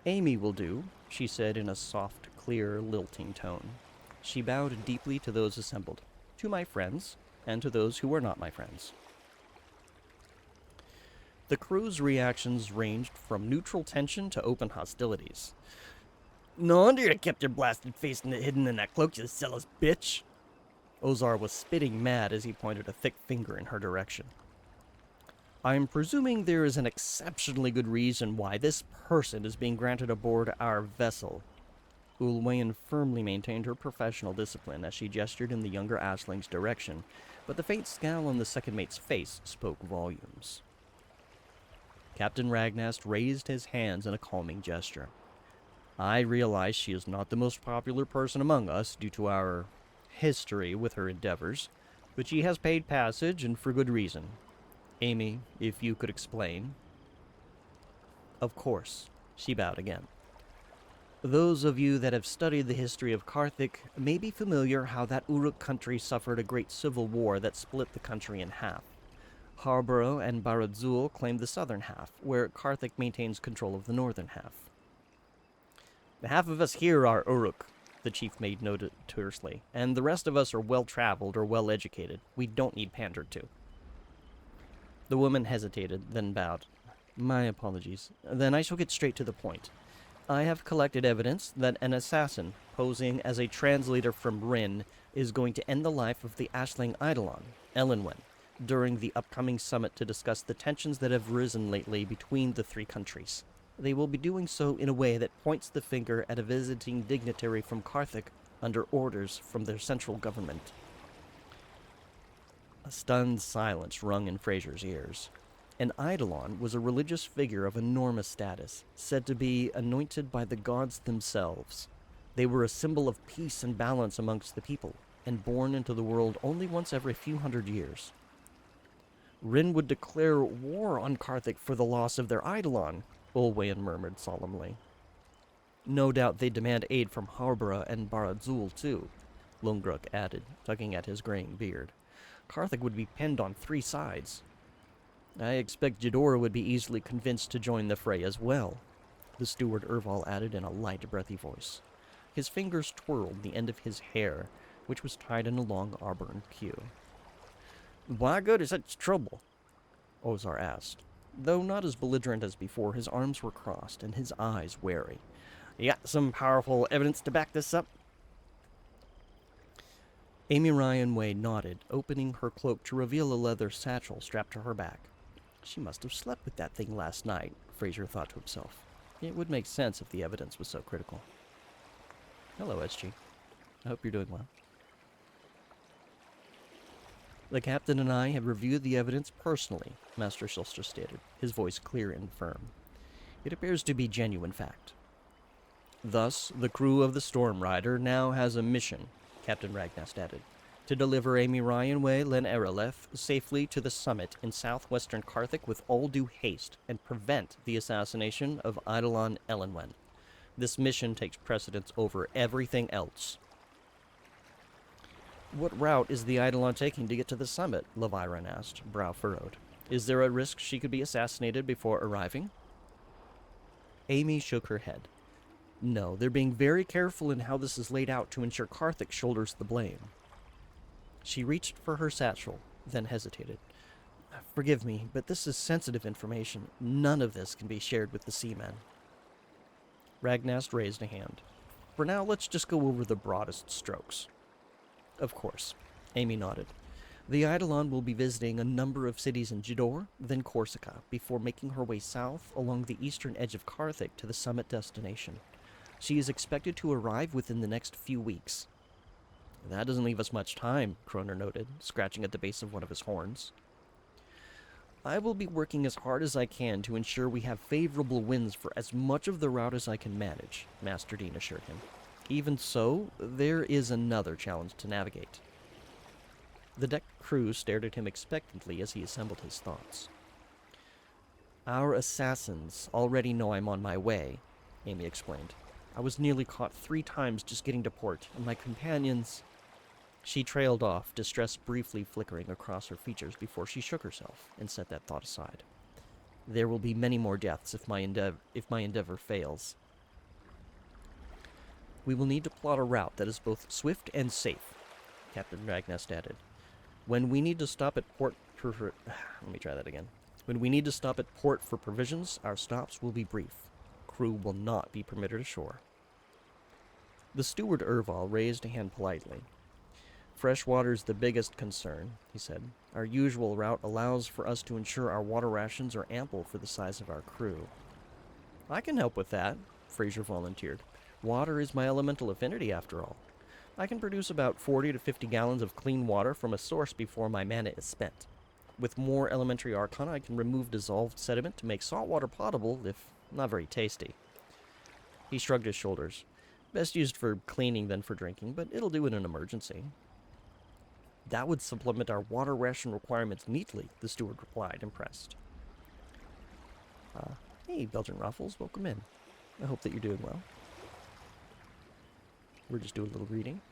Amy will do, she said in a soft, clear, lilting tone. She bowed deeply to those assembled, to my friends, and to those who were not my friends. The crew's reactions ranged from neutral tension to open hostilities. "No wonder you kept your blasted face hidden in that cloak, you zealous bitch!" Ozar was spitting mad as he pointed a thick finger in her direction. "I'm presuming there is an exceptionally good reason why this person is being granted aboard our vessel." Ulwayan firmly maintained her professional discipline as she gestured in the younger Ashling's direction, but the faint scowl on the second mate's face spoke volumes. Captain Ragnast raised his hands in a calming gesture. "I realize she is not the most popular person among us due to our history with her endeavors, but she has paid passage, and for good reason. Amy, if you could explain." "Of course." She bowed again. "Those of you that have studied the history of Karthik may be familiar how that Uruk country suffered a great civil war that split the country in half. Harborough and Baradzul claimed the southern half, where Karthik maintains control of the northern half. The half of us here are Uruk," the chief made note tersely, "and the rest of us are well-traveled or well-educated. We don't need pandered to." The woman hesitated, then bowed. "My apologies. Then I shall get straight to the point. I have collected evidence that an assassin, posing as a translator from Rin, is going to end the life of the Ashling Eidolon, Elenwen, during the upcoming summit to discuss the tensions that have risen lately between the three countries. They will be doing so in a way that points the finger at a visiting dignitary from Karthik under orders from their central government." A stunned silence rung in Fraser's ears. An Eidolon was a religious figure of enormous status, said to be anointed by the gods themselves. They were a symbol of peace and balance amongst the people, and born into the world only once every few hundred years. "Rin would declare war on Karthik for the loss of their Eidolon," Ulwayan murmured solemnly. "No doubt they demand aid from Harborough and Baradzul, too," Lungruk added, tugging at his graying beard. "Karthik would be pinned on three sides. I expect Jadora would be easily convinced to join the fray as well," the steward Erval added in a light, breathy voice. His fingers twirled the end of his hair, which was tied in a long auburn queue. "Why go to such trouble?" Ozar asked. Though not as belligerent as before, his arms were crossed and his eyes wary. You got some powerful evidence to back this up? Amy Ryan Way nodded, opening her cloak to reveal a leather satchel strapped to her back. She must have slept with that thing last night, Fraser thought to himself. It would make sense if the evidence was so critical. Hello, SG. I hope you're doing well. The captain and I have reviewed the evidence personally, Master Shilstra stated, his voice clear and firm. It appears to be genuine fact. Thus, the crew of the Storm Rider now has a mission, Captain Ragnast added, to deliver Amy Ryan Way Len Ereleth safely to the summit in southwestern Karthik with all due haste and prevent the assassination of Eidolon Elenwen. This mission takes precedence over everything else. What route is the Eidolon taking to get to the summit? Leviron asked, brow furrowed. Is there a risk she could be assassinated before arriving? Amy shook her head. No, they're being very careful in how this is laid out to ensure Karthik shoulders the blame. She reached for her satchel, then hesitated. Forgive me, but this is sensitive information. None of this can be shared with the seamen. Ragnast raised a hand. For now, let's just go over the broadest strokes. Of course. Amy nodded. The Eidolon will be visiting a number of cities in Jador, then Corsica, before making her way south along the eastern edge of Karthik to the summit destination. She is expected to arrive within the next few weeks. That doesn't leave us much time, Kroner noted, scratching at the base of one of his horns. I will be working as hard as I can to ensure we have favorable winds for as much of the route as I can manage, Master Dean assured him. Even so, there is another challenge to navigate. The deck crew stared at him expectantly as he assembled his thoughts. Our assassins already know I'm on my way, Amy explained. I was nearly caught 3 times just getting to port, and my companions... She trailed off, distress briefly flickering across her features before she shook herself and set that thought aside. There will be many more deaths if my endeavor fails. We will need to plot a route that is both swift and safe, Captain Ragnast added. When we need to stop at port When we need to stop at port for provisions, our stops will be brief. Crew will not be permitted ashore. The steward Erval raised a hand politely. Fresh water's the biggest concern, he said. Our usual route allows for us to ensure our water rations are ample for the size of our crew. I can help with that, Fraser volunteered. Water is my elemental affinity, after all. I can produce about 40 to 50 gallons of clean water from a source before my mana is spent. With more elementary arcana, I can remove dissolved sediment to make salt water potable, if not very tasty. He shrugged his shoulders. Best used for cleaning than for drinking, but it'll do in an emergency. That would supplement our water ration requirements neatly, the steward replied, impressed. Hey, Belgian Ruffles, welcome in. I hope that you're doing well. We're just doing a little reading.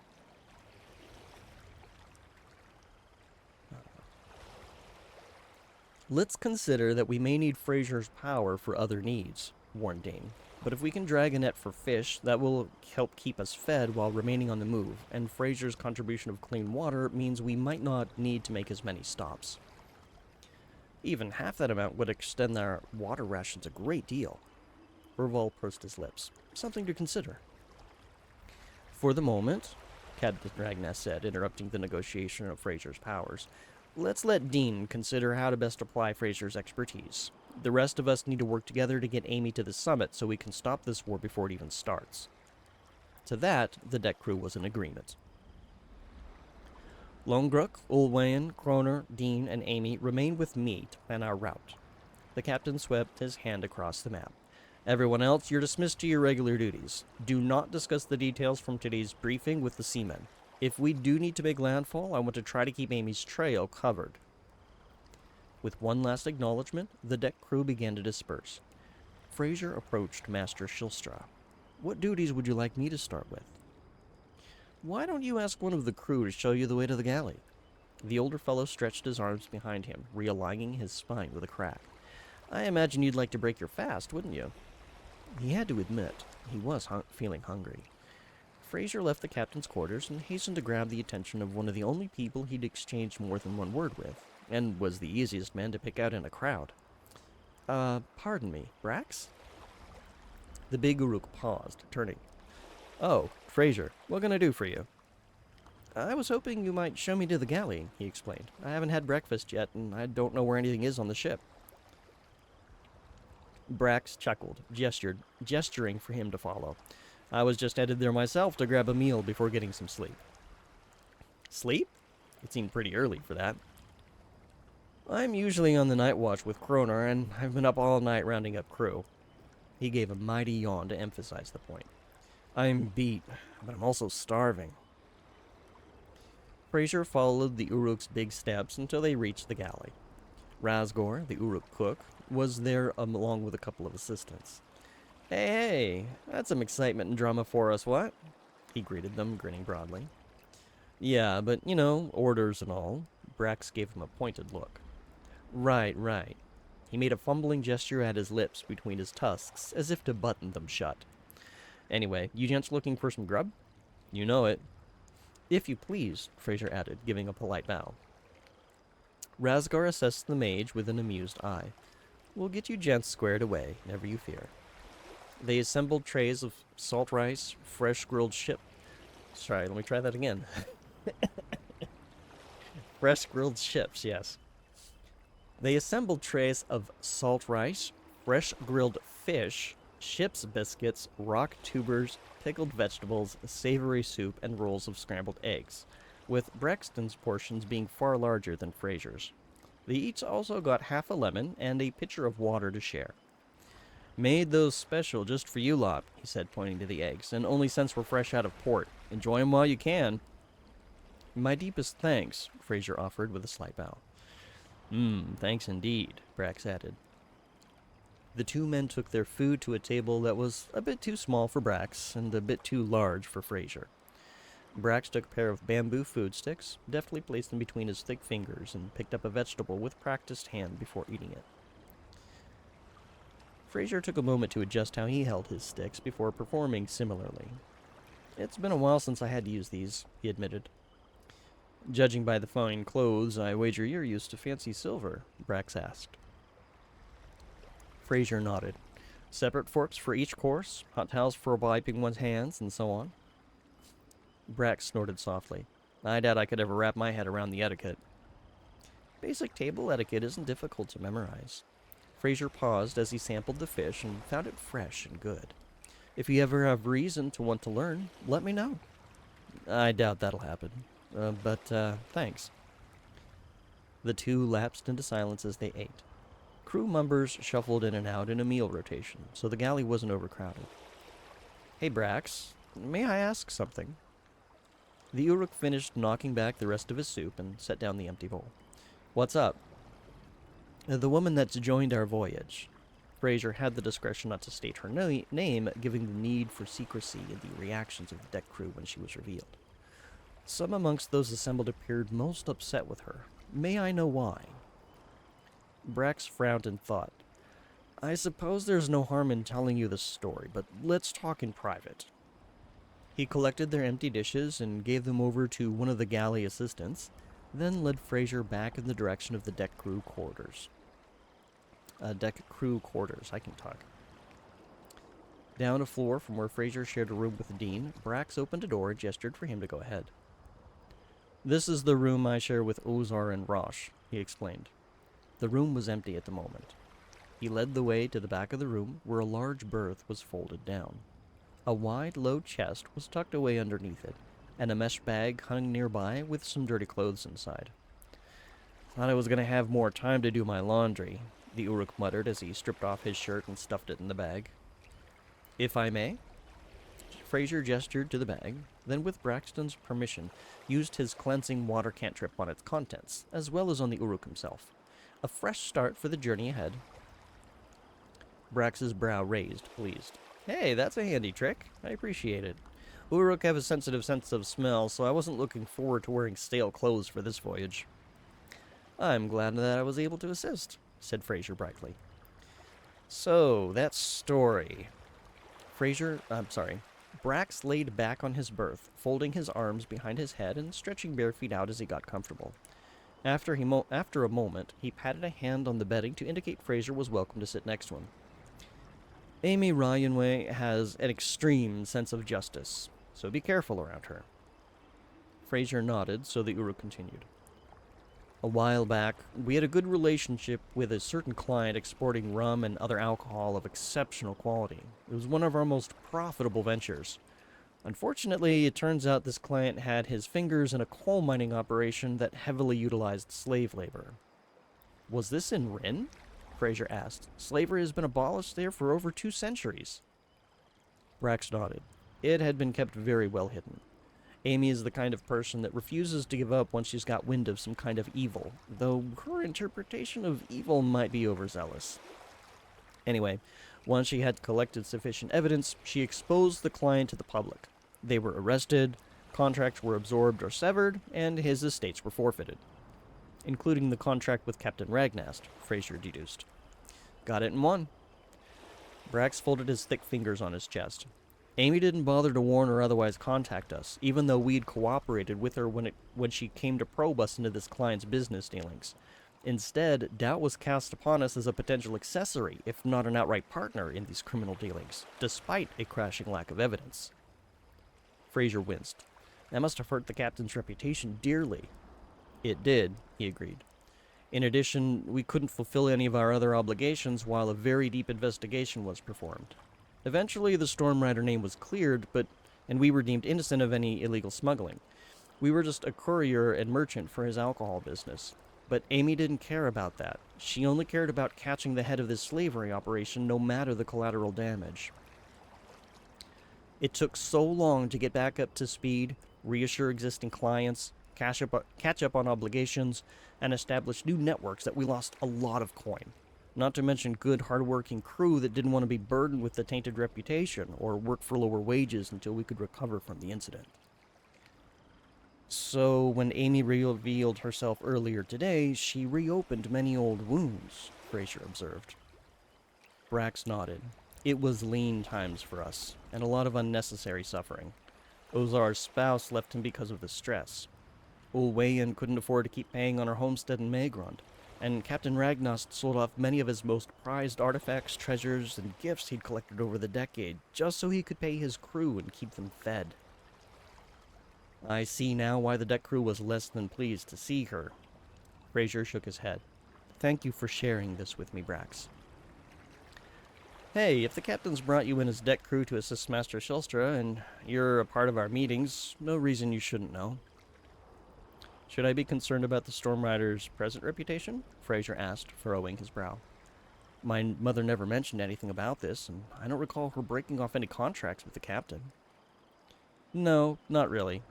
Let's consider that we may need Fraser's power for other needs, warned Dane. But if we can drag a net for fish, that will help keep us fed while remaining on the move, and Fraser's contribution of clean water means we might not need to make as many stops. Even half that amount would extend our water rations a great deal. Erval pursed his lips. Something to consider. For the moment, Captain Ragnast said, interrupting the negotiation of Fraser's powers, let's let Dean consider how to best apply Fraser's expertise. The rest of us need to work together to get Amy to the summit so we can stop this war before it even starts. To that, the deck crew was in agreement. Longruk, Ulwain, Kroner, Dean, and Amy remain with me to plan our route. The captain swept his hand across the map. Everyone else, you're dismissed to your regular duties. Do not discuss the details from today's briefing with the seamen. If we do need to make landfall, I want to try to keep Amy's trail covered. With one last acknowledgement, the deck crew began to disperse. Fraser approached Master Shilstra. What duties would you like me to start with? Why don't you ask one of the crew to show you the way to the galley? The older fellow stretched his arms behind him, realigning his spine with a crack. I imagine you'd like to break your fast, wouldn't you? He had to admit, he was feeling hungry. Fraser left the captain's quarters and hastened to grab the attention of one of the only people he'd exchanged more than one word with, and was the easiest man to pick out in a crowd. Pardon me, Brax? The big Uruk paused, turning. Oh, Fraser, what can I do for you? I was hoping you might show me to the galley, he explained. I haven't had breakfast yet, and I don't know where anything is on the ship. Brax chuckled, gesturing for him to follow. I was just headed there myself to grab a meal before getting some sleep. Sleep? It seemed pretty early for that. I'm usually on the night watch with Kroner, and I've been up all night rounding up crew. He gave a mighty yawn to emphasize the point. I'm beat, but I'm also starving. Fraser followed the Uruk's big steps until they reached the galley. Razgor, the Uruk cook, was there along with a couple of assistants. Hey, that's some excitement and drama for us, what? He greeted them, grinning broadly. Yeah, but, orders and all. Brax gave him a pointed look. Right. He made a fumbling gesture at his lips between his tusks, as if to button them shut. Anyway, you gents looking for some grub? You know it. If you please, Fraser added, giving a polite bow. Razgar assessed the mage with an amused eye. We'll get you gents squared away, never you fear. They assembled trays of salt rice, fresh grilled ship. Sorry, let me try that again. Fresh grilled chips, yes. They assembled trays of salt rice, fresh grilled fish, ship's biscuits, rock tubers, pickled vegetables, savory soup, and rolls of scrambled eggs, with Brexton's portions being far larger than Fraser's. They each also got half a lemon and a pitcher of water to share. Made those special just for you lot, he said, pointing to the eggs, and only since we're fresh out of port. Enjoy 'em while you can. My deepest thanks, Fraser offered with a slight bow. Thanks indeed, Brax added. The two men took their food to a table that was a bit too small for Brax and a bit too large for Fraser. Brax took a pair of bamboo food sticks, deftly placed them between his thick fingers, and picked up a vegetable with practiced hand before eating it. Fraser took a moment to adjust how he held his sticks before performing similarly. It's been a while since I had to use these, he admitted. Judging by the fine clothes, I wager you're used to fancy silver, Brax asked. Fraser nodded. Separate forks for each course, hot towels for wiping one's hands, and so on. Brax snorted softly. I doubt I could ever wrap my head around the etiquette. Basic table etiquette isn't difficult to memorize. Fraser paused as he sampled the fish and found it fresh and good. If you ever have reason to want to learn, let me know. I doubt that'll happen. But thanks. The two lapsed into silence as they ate. Crew members shuffled in and out in a meal rotation, so the galley wasn't overcrowded. Hey, Brax, may I ask something? The Uruk finished knocking back the rest of his soup and set down the empty bowl. What's up? The woman that's joined our voyage. Fraser had the discretion not to state her name, given the need for secrecy in the reactions of the deck crew when she was revealed. Some amongst those assembled appeared most upset with her. May I know why? Brax frowned in thought. I suppose there's no harm in telling you the story, but let's talk in private. He collected their empty dishes and gave them over to one of the galley assistants, then led Fraser back in the direction of the deck crew quarters. I can talk. Down a floor from where Fraser shared a room with Dean, Brax opened a door and gestured for him to go ahead. This is the room I share with Ozar and Rosh, he explained. The room was empty at the moment. He led the way to the back of the room, where a large berth was folded down. A wide, low chest was tucked away underneath it, and a mesh bag hung nearby with some dirty clothes inside. Thought I was going to have more time to do my laundry, the Uruk muttered as he stripped off his shirt and stuffed it in the bag. If I may? Fraser gestured to the bag, then with Braxton's permission, used his cleansing water cantrip on its contents, as well as on the Uruk himself. A fresh start for the journey ahead. Brax's brow raised, pleased. Hey, that's a handy trick. I appreciate it. Uruk have a sensitive sense of smell, so I wasn't looking forward to wearing stale clothes for this voyage. I'm glad that I was able to assist, said Fraser brightly. So, that story. Brax laid back on his berth, folding his arms behind his head and stretching bare feet out as he got comfortable. After a moment, he patted a hand on the bedding to indicate Fraser was welcome to sit next to him. Amy Ryanway has an extreme sense of justice, so be careful around her. Fraser nodded, so the Uruk continued. A while back, we had a good relationship with a certain client exporting rum and other alcohol of exceptional quality. It was one of our most profitable ventures. Unfortunately, it turns out this client had his fingers in a coal mining operation that heavily utilized slave labor. Was this in Rin? Fraser asked. Slavery has been abolished there for over 2 centuries. Brax nodded. It had been kept very well hidden. Amy is the kind of person that refuses to give up once she's got wind of some kind of evil, though her interpretation of evil might be overzealous. Anyway, once she had collected sufficient evidence, she exposed the client to the public. They were arrested, contracts were absorbed or severed, and his estates were forfeited. Including the contract with Captain Ragnast, Fraser deduced. Got it in one. Brax folded his thick fingers on his chest. Amy didn't bother to warn or otherwise contact us, even though we'd cooperated with her when she came to probe us into this client's business dealings. Instead, doubt was cast upon us as a potential accessory, if not an outright partner, in these criminal dealings, despite a crashing lack of evidence. Fraser winced. That must have hurt the captain's reputation dearly. It did, he agreed. In addition, we couldn't fulfill any of our other obligations while a very deep investigation was performed. Eventually, the Stormrider name was cleared, and we were deemed innocent of any illegal smuggling. We were just a courier and merchant for his alcohol business. But Amy didn't care about that. She only cared about catching the head of this slavery operation, no matter the collateral damage. It took so long to get back up to speed, reassure existing clients, catch up on obligations, and establish new networks that we lost a lot of coin. Not to mention good, hard-working crew that didn't want to be burdened with the tainted reputation or work for lower wages until we could recover from the incident. So, when Amy revealed herself earlier today, she reopened many old wounds, Fraser observed. Brax nodded. It was lean times for us, and a lot of unnecessary suffering. Ozar's spouse left him because of the stress. Ulwayan couldn't afford to keep paying on her homestead in Magrund, and Captain Ragnost sold off many of his most prized artifacts, treasures, and gifts he'd collected over the decade, just so he could pay his crew and keep them fed. I see now why the deck crew was less than pleased to see her. Fraser shook his head. Thank you for sharing this with me, Brax. Hey, if the captain's brought you in as deck crew to assist Master Shelstra, and you're a part of our meetings, no reason you shouldn't know. Should I be concerned about the Stormrider's present reputation? Fraser asked, furrowing his brow. My mother never mentioned anything about this, and I don't recall her breaking off any contracts with the captain. No, not really.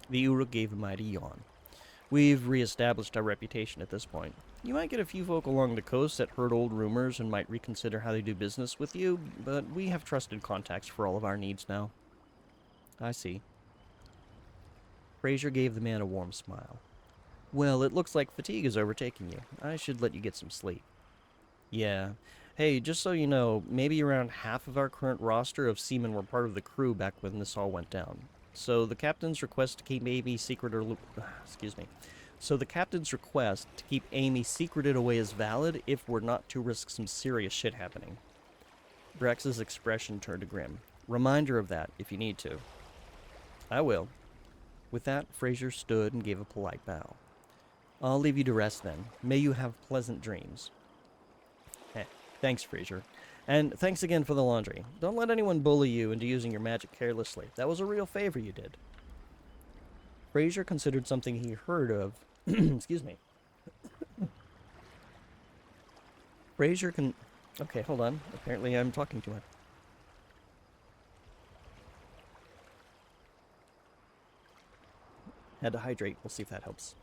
The Uruk gave a mighty yawn. We've re-established our reputation at this point. You might get a few folk along the coast that heard old rumors and might reconsider how they do business with you, but we have trusted contacts for all of our needs now. I see. Fraser gave the man a warm smile. Well, it looks like fatigue is overtaking you. I should let you get some sleep. Yeah. Hey, just so you know, maybe around half of our current roster of seamen were part of the crew back when this all went down. So the captain's request to keep Amy secreted away is valid if we're not to risk some serious shit happening. Brax's expression turned grim. Reminder of that, if you need to. I will. With that, Fraser stood and gave a polite bow. I'll leave you to rest then. May you have pleasant dreams. Thanks, Fraser. And thanks again for the laundry. Don't let anyone bully you into using your magic carelessly. That was a real favor you did. Fraser considered something he heard of... Excuse me. Okay, hold on. Apparently I'm talking too much. Had to hydrate. We'll see if that helps.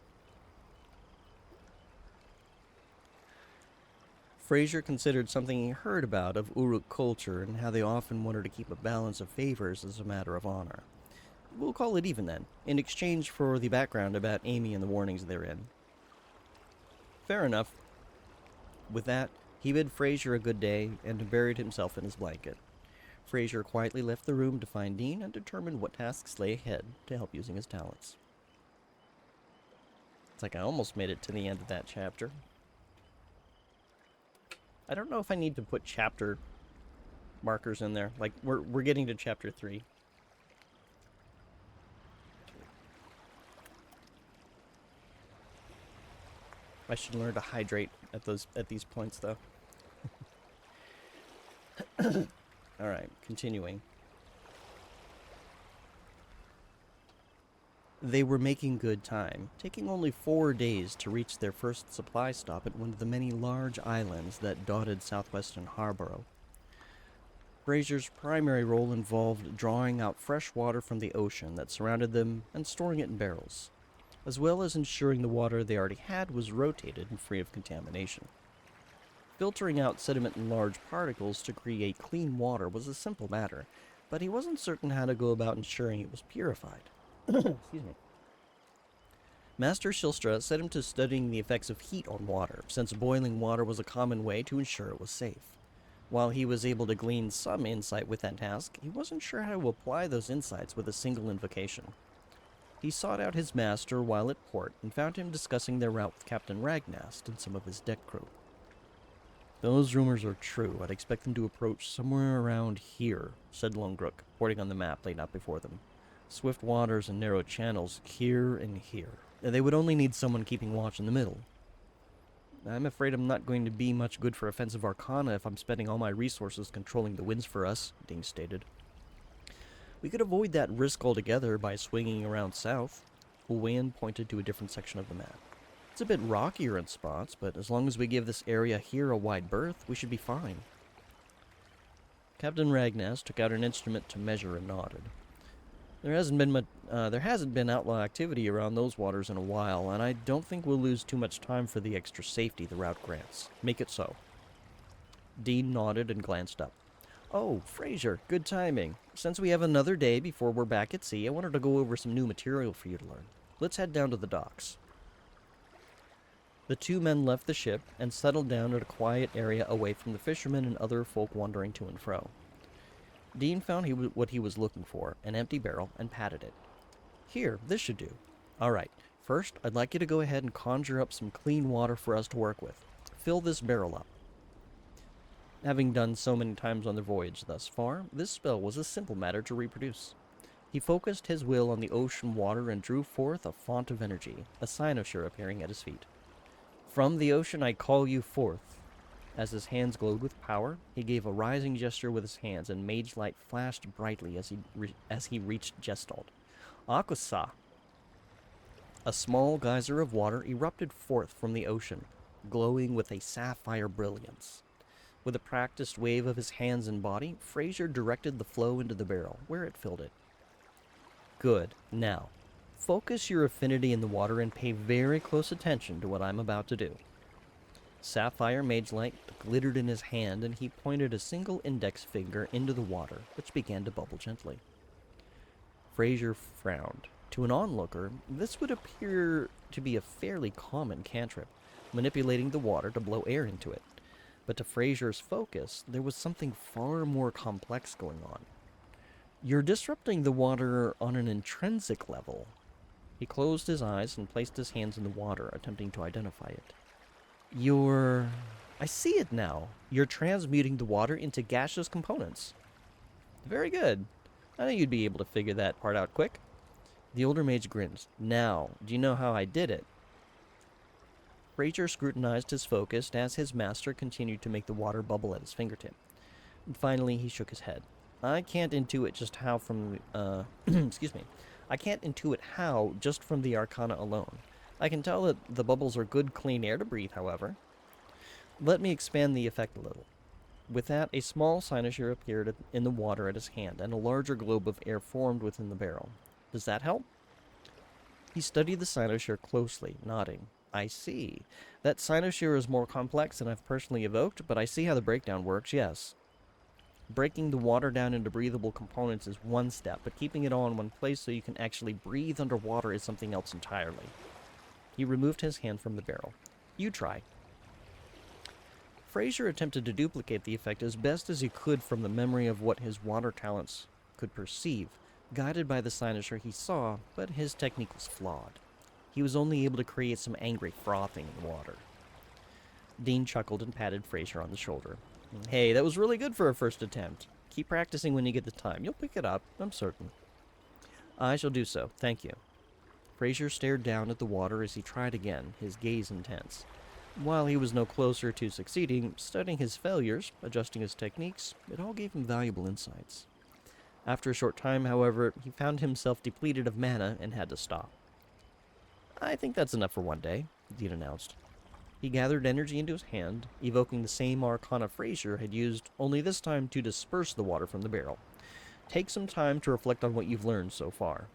Fraser considered something he heard about of Uruk culture and how they often wanted to keep a balance of favors as a matter of honor. We'll call it even then, in exchange for the background about Amy and the warnings therein. Fair enough. With that, he bid Fraser a good day and buried himself in his blanket. Fraser quietly left the room to find Dean and determine what tasks lay ahead to help using his talents. It's like I almost made it to the end of that chapter. I don't know if I need to put chapter markers in there. Like, we're getting to chapter 3. I should learn to hydrate at these points, though. Alright, continuing. They were making good time, taking only 4 days to reach their first supply stop at one of the many large islands that dotted southwestern Harborough. Fraser's primary role involved drawing out fresh water from the ocean that surrounded them and storing it in barrels, as well as ensuring the water they already had was rotated and free of contamination. Filtering out sediment in large particles to create clean water was a simple matter, but he wasn't certain how to go about ensuring it was purified. Excuse me. Master Shilstra set him to studying the effects of heat on water, since boiling water was a common way to ensure it was safe. While he was able to glean some insight with that task, he wasn't sure how to apply those insights with a single invocation. He sought out his master while at port and found him discussing their route with Captain Ragnast and some of his deck crew. Those rumors are true. I'd expect them to approach somewhere around here, said Longrook, pointing on the map laid out before them. Swift waters and narrow channels here and here. They would only need someone keeping watch in the middle. I'm afraid I'm not going to be much good for offensive arcana if I'm spending all my resources controlling the winds for us, Ding stated. We could avoid that risk altogether by swinging around south. Uwayan pointed to a different section of the map. It's a bit rockier in spots, but as long as we give this area here a wide berth, we should be fine. Captain Ragnast took out an instrument to measure and nodded. There hasn't been outlaw activity around those waters in a while, and I don't think we'll lose too much time for the extra safety the route grants. Make it so. Dean nodded and glanced up. Oh, Fraser, good timing. Since we have another day before we're back at sea, I wanted to go over some new material for you to learn. Let's head down to the docks. The two men left the ship and settled down at a quiet area away from the fishermen and other folk wandering to and fro. Dean found what he was looking for, an empty barrel, and patted it. Here, this should do. All right, first, I'd like you to go ahead and conjure up some clean water for us to work with. Fill this barrel up. Having done so many times on the voyage thus far, this spell was a simple matter to reproduce. He focused his will on the ocean water and drew forth a font of energy, a cynosure appearing at his feet. From the ocean I call you forth. As his hands glowed with power, he gave a rising gesture with his hands, and mage light flashed brightly as he reached Gestalt. Aquasa! A small geyser of water erupted forth from the ocean, glowing with a sapphire brilliance. With a practiced wave of his hands and body, Fraser directed the flow into the barrel, where it filled it. Good. Now, focus your affinity in the water and pay very close attention to what I'm about to do. Sapphire mage light glittered in his hand, and he pointed a single index finger into the water, which began to bubble gently. Fraser frowned. To an onlooker, this would appear to be a fairly common cantrip, manipulating the water to blow air into it. But to Fraser's focus, there was something far more complex going on. You're disrupting the water on an intrinsic level. He closed his eyes and placed his hands in the water, attempting to identify it. I see it now. You're transmuting the water into gaseous components. Very good. I knew you'd be able to figure that part out quick. The older mage grinned. Now, do you know how I did it? Fraser scrutinized his focus as his master continued to make the water bubble at his fingertip. And finally, he shook his head. I can't intuit just how from excuse me. I can't intuit how just from the arcana alone. I can tell that the bubbles are good, clean air to breathe, however. Let me expand the effect a little. With that, a small cynosure appeared in the water at his hand, and a larger globe of air formed within the barrel. Does that help? He studied the cynosure closely, nodding. I see. That cynosure is more complex than I've personally evoked, but I see how the breakdown works, yes. Breaking the water down into breathable components is one step, but keeping it all in one place so you can actually breathe underwater is something else entirely. He removed his hand from the barrel. You try. Fraser attempted to duplicate the effect as best as he could from the memory of what his water talents could perceive, guided by the cynosure he saw, but his technique was flawed. he was only able to create some angry frothing in the water. Dean chuckled and patted Fraser on the shoulder. Hey, that was really good for a first attempt. Keep practicing when you get the time. You'll pick it up, I'm certain. I shall do so, thank you. Fraser stared down at the water as he tried again, his gaze intense. While he was no closer to succeeding, studying his failures, adjusting his techniques, it all gave him valuable insights. After a short time, however, he found himself depleted of mana and had to stop. I think that's enough for one day, Dean announced. He gathered energy into his hand, evoking the same arcana Fraser had used, only this time to disperse the water from the barrel. Take some time to reflect on what you've learned so far.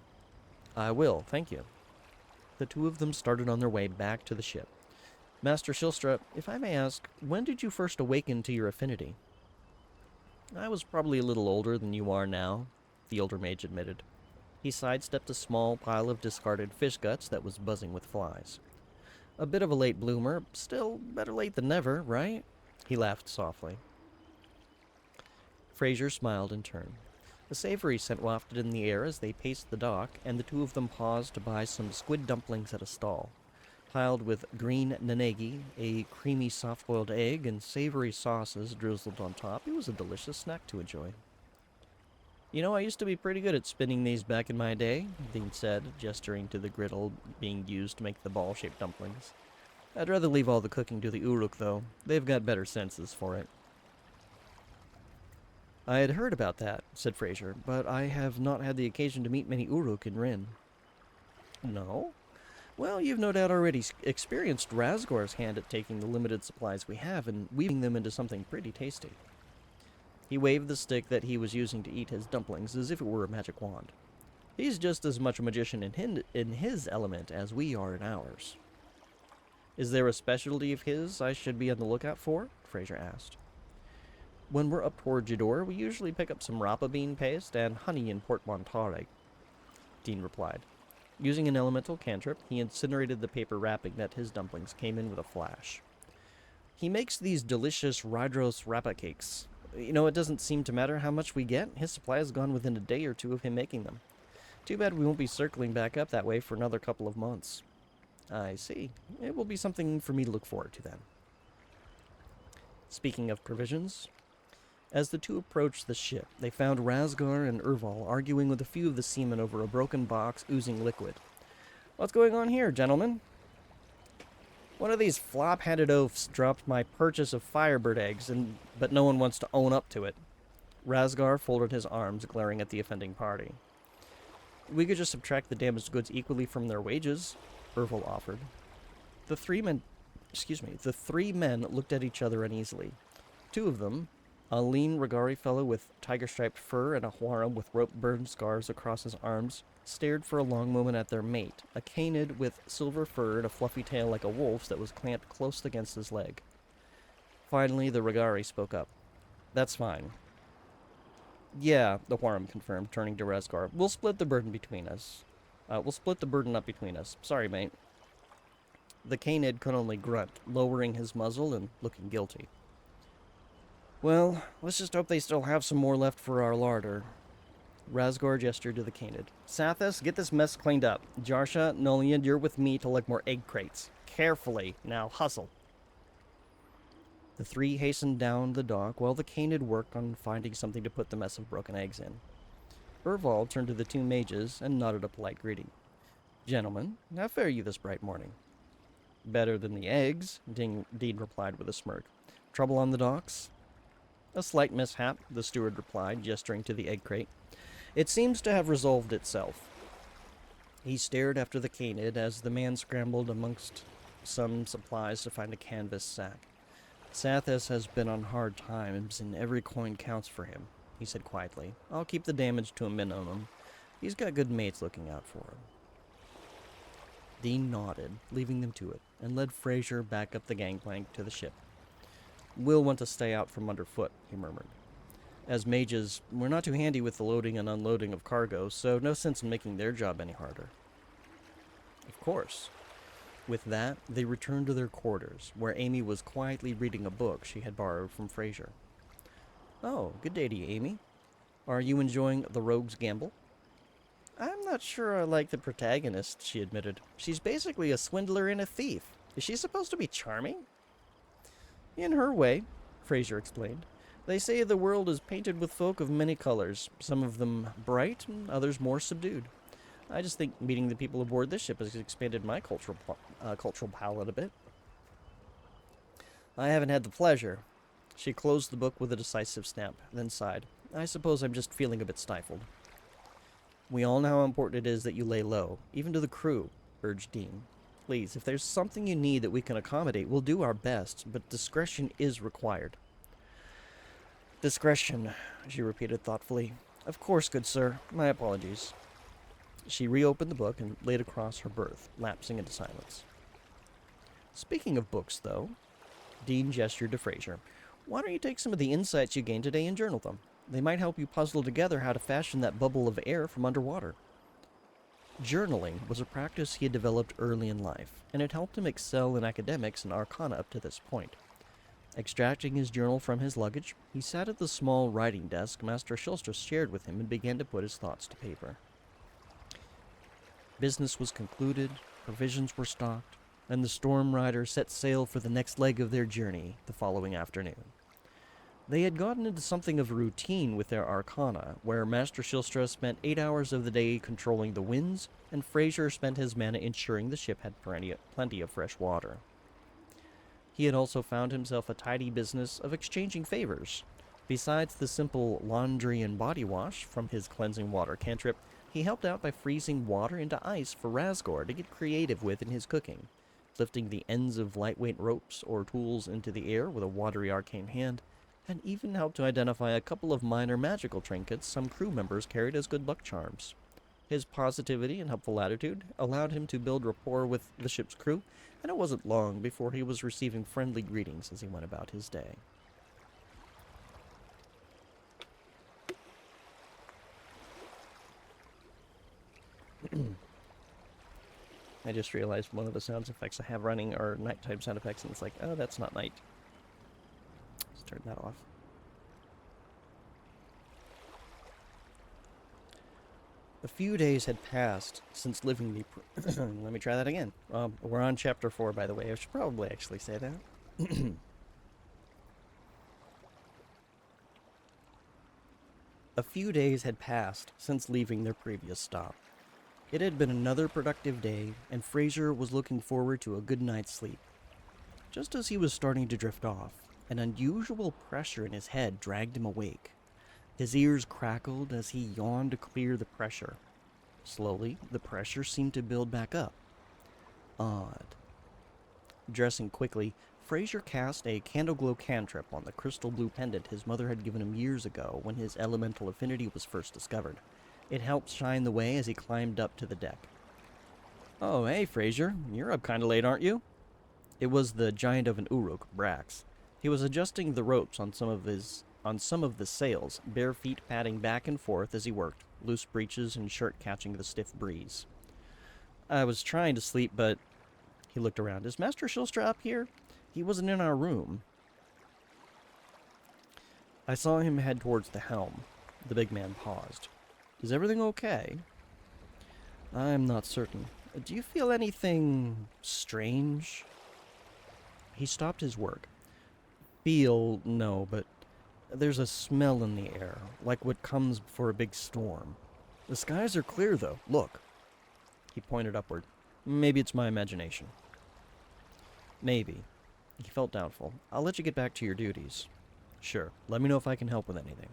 I will, thank you. The two of them started on their way back to the ship. Master Shilstra, if I may ask, when did you first awaken to your affinity? I was probably a little older than you are now, the older mage admitted. He sidestepped a small pile of discarded fish guts that was buzzing with flies. A bit of a late bloomer, still better late than never, right? He laughed softly. Fraser smiled in turn. A savory scent wafted in the air as they paced the dock, and the two of them paused to buy some squid dumplings at a stall. Piled with green nanegi, a creamy soft-boiled egg, and savory sauces drizzled on top, it was a delicious snack to enjoy. You know, I used to be pretty good at spinning these back in my day, Dean said, gesturing to the griddle being used to make the ball-shaped dumplings. I'd rather leave all the cooking to the Uruk, though. They've got better senses for it. I had heard about that, said Fraser, but I have not had the occasion to meet many Uruk in Rin. No? Well, you've no doubt already experienced Razgor's hand at taking the limited supplies we have and weaving them into something pretty tasty. He waved the stick that he was using to eat his dumplings as if it were a magic wand. He's just as much a magician in his element as we are in ours. Is there a specialty of his I should be on the lookout for? Fraser asked. When we're up toward Jador, we usually pick up some rapa bean paste and honey in Port Montareg, Dean replied. Using an elemental cantrip, he incinerated the paper wrapping that his dumplings came in with a flash. He makes these delicious Rydros rapa cakes. You know, it doesn't seem to matter how much we get. His supply is gone within a day or two of him making them. Too bad we won't be circling back up that way for another couple of months. I see. It will be something for me to look forward to then. Speaking of provisions, as the two approached the ship, they found Razgar and Urval arguing with a few of the seamen over a broken box oozing liquid. What's going on here, gentlemen? One of these flop-headed oafs dropped my purchase of Firebird eggs, but no one wants to own up to it. Razgar folded his arms, glaring at the offending party. We could just subtract the damaged goods equally from their wages, Urval offered. The three men looked at each other uneasily. Two of them, a lean Regari fellow with tiger-striped fur and a Huaram with rope-burned scars across his arms, stared for a long moment at their mate, a canid with silver fur and a fluffy tail like a wolf's that was clamped close against his leg. Finally, the Regari spoke up. That's fine. Yeah, the Huaram confirmed, turning to Razgar. We'll split the burden between us. We'll split the burden up between us. Sorry, mate. The canid could only grunt, lowering his muzzle and looking guilty. Well, let's just hope they still have some more left for our larder. Razgar gestured to the canid. Sathas, get this mess cleaned up. Jarsha, Nolian, you're with me to lug more egg crates. Carefully. Now, hustle. The three hastened down the dock while the canid worked on finding something to put the mess of broken eggs in. Urval turned to the two mages and nodded a polite greeting. Gentlemen, how fare you this bright morning? Better than the eggs, Dean replied with a smirk. Trouble on the docks? A slight mishap, the steward replied, gesturing to the egg crate. It seems to have resolved itself. He stared after the canid as the man scrambled amongst some supplies to find a canvas sack. Sathas has been on hard times, and every coin counts for him, he said quietly. I'll keep the damage to a minimum. He's got good mates looking out for him. Dean nodded, leaving them to it, and led Fraser back up the gangplank to the ship. We'll want to stay out from underfoot, he murmured. As mages, we're not too handy with the loading and unloading of cargo, so no sense in making their job any harder. Of course. With that, they returned to their quarters, where Amy was quietly reading a book she had borrowed from Fraser. Oh, good day to you, Amy. Are you enjoying the Rogue's Gamble? I'm not sure I like the protagonist, she admitted. She's basically a swindler and a thief. Is she supposed to be charming? In her way, Fraser explained. They say the world is painted with folk of many colors, some of them bright and others more subdued. I just think meeting the people aboard this ship has expanded my cultural palette a bit. I haven't had the pleasure. She closed the book with a decisive snap, then sighed. I suppose I'm just feeling a bit stifled. We all know how important it is that you lay low, even to the crew, urged Dean. Please, if there's something you need that we can accommodate, we'll do our best, but discretion is required. Discretion, she repeated thoughtfully. Of course, good sir. My apologies. She reopened the book and laid across her berth, lapsing into silence. Speaking of books, though, Dean gestured to Fraser. Why don't you take some of the insights you gained today and journal them? They might help you puzzle together how to fashion that bubble of air from underwater. Journaling was a practice he had developed early in life, and it helped him excel in academics and arcana up to this point. Extracting his journal from his luggage, he sat at the small writing desk Master Shilstra shared with him and began to put his thoughts to paper. Business was concluded, provisions were stocked, and the Storm Riders set sail for the next leg of their journey the following afternoon. They had gotten into something of a routine with their arcana, where Master Shilstra spent 8 hours of the day controlling the winds, and Fraser spent his mana ensuring the ship had plenty of fresh water. He had also found himself a tidy business of exchanging favors. Besides the simple laundry and body wash from his cleansing water cantrip, he helped out by freezing water into ice for Razgor to get creative with in his cooking, lifting the ends of lightweight ropes or tools into the air with a watery arcane hand, and even helped to identify a couple of minor magical trinkets some crew members carried as good luck charms. His positivity and helpful attitude allowed him to build rapport with the ship's crew, and it wasn't long before he was receiving friendly greetings as he went about his day. I just realized one of the sound effects I have running are nighttime sound effects, and it's like, oh, that's not night. Let's turn that off. A few days had passed since living the... Let me try that again. We're on chapter 4, by the way. I should probably actually say that. A few days had passed since leaving their previous stop. It had been another productive day, and Fraser was looking forward to a good night's sleep. Just as he was starting to drift off, an unusual pressure in his head dragged him awake. His ears crackled as he yawned to clear the pressure. Slowly, the pressure seemed to build back up. Odd. Dressing quickly, Fraser cast a candle-glow cantrip on the crystal blue pendant his mother had given him years ago when his elemental affinity was first discovered. It helped shine the way as he climbed up to the deck. Oh, hey, Fraser. You're up kinda late, aren't you? It was the giant of an Uruk, Brax. He was adjusting the ropes on some of the sails, bare feet padding back and forth as he worked, loose breeches and shirt catching the stiff breeze. I was trying to sleep, but... He looked around. Is Master Shilstra up here? He wasn't in our room. I saw him head towards the helm. The big man paused. Is everything okay? I'm not certain. Do you feel anything strange? He stopped his work. Feel, no, but there's a smell in the air, like what comes before a big storm. The skies are clear, though. Look. He pointed upward. Maybe it's my imagination. Maybe. He felt doubtful. I'll let you get back to your duties. Sure. Let me know if I can help with anything.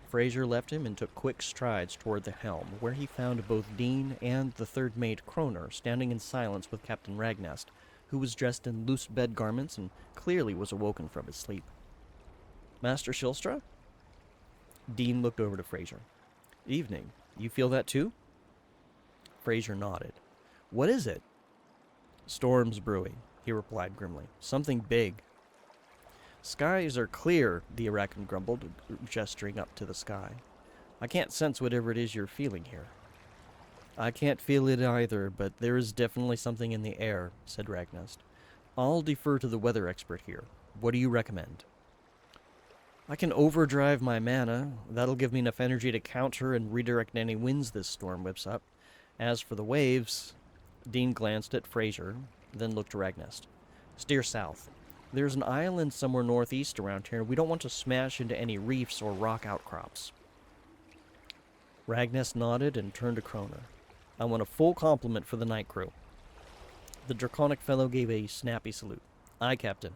Fraser left him and took quick strides toward the helm, where he found both Dean and the third mate Kroner standing in silence with Captain Ragnast, who was dressed in loose bed garments and clearly was awoken from his sleep. Master Shilstra? Dean looked over to Fraser. Evening. You feel that too? Fraser nodded. What is it? Storm's brewing, he replied grimly. Something big. Skies are clear, the Arakan grumbled, gesturing up to the sky. I can't sense whatever it is you're feeling here. I can't feel it either, but there is definitely something in the air, said Ragnast. I'll defer to the weather expert here. What do you recommend? I can overdrive my mana. That'll give me enough energy to counter and redirect any winds this storm whips up. As for the waves, Dean glanced at Fraser, then looked to Ragnest. Steer south. There's an island somewhere northeast around here. We don't want to smash into any reefs or rock outcrops. Ragnest nodded and turned to Kroner. I want a full complement for the night crew. The draconic fellow gave a snappy salute. Aye, Captain.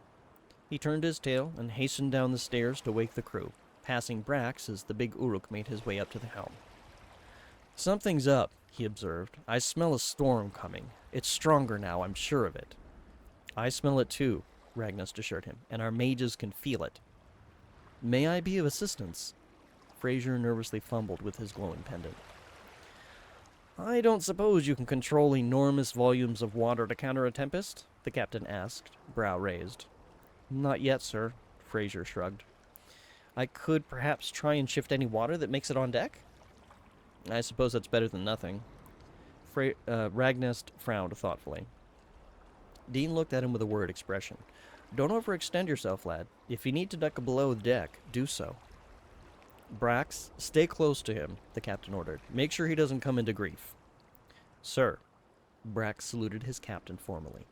He turned his tail and hastened down the stairs to wake the crew, passing Brax as the big Uruk made his way up to the helm. Something's up, he observed. I smell a storm coming. It's stronger now, I'm sure of it. I smell it too, Ragnest assured him, and our mages can feel it. May I be of assistance? Fraser nervously fumbled with his glowing pendant. I don't suppose you can control enormous volumes of water to counter a tempest? The captain asked, brow raised. Not yet, sir, Fraser shrugged. I could perhaps try and shift any water that makes it on deck? I suppose that's better than nothing. Ragnest frowned thoughtfully. Dean looked at him with a worried expression. Don't overextend yourself, lad. If you need to duck below the deck, do so. Brax, stay close to him, the captain ordered. Make sure he doesn't come into grief. Sir. Brax saluted his captain formally.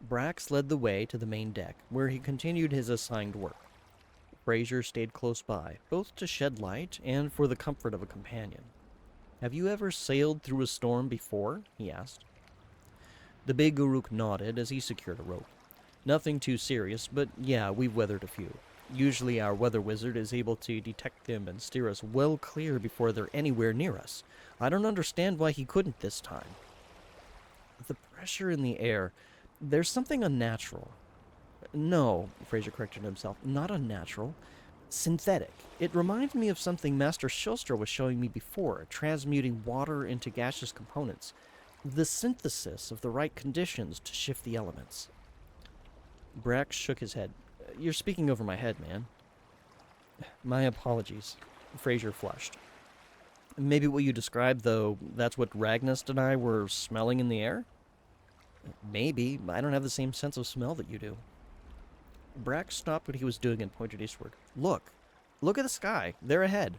Brax led the way to the main deck, where he continued his assigned work. Fraser stayed close by, both to shed light and for the comfort of a companion. Have you ever sailed through a storm before? He asked. The big Uruk nodded as he secured a rope. Nothing too serious, but yeah, we've weathered a few. Usually our weather wizard is able to detect them and steer us well clear before they're anywhere near us. I don't understand why he couldn't this time. The pressure in the air, there's something unnatural. No, Fraser corrected himself, not unnatural. Synthetic. It reminds me of something Master Shostra was showing me before, transmuting water into gaseous components. The synthesis of the right conditions to shift the elements. Brax shook his head. You're speaking over my head, man. My apologies. Fraser flushed. Maybe what you described, though, that's what Ragnest and I were smelling in the air? Maybe. I don't have the same sense of smell that you do. Brax stopped what he was doing and pointed eastward. Look. Look at the sky. They're ahead.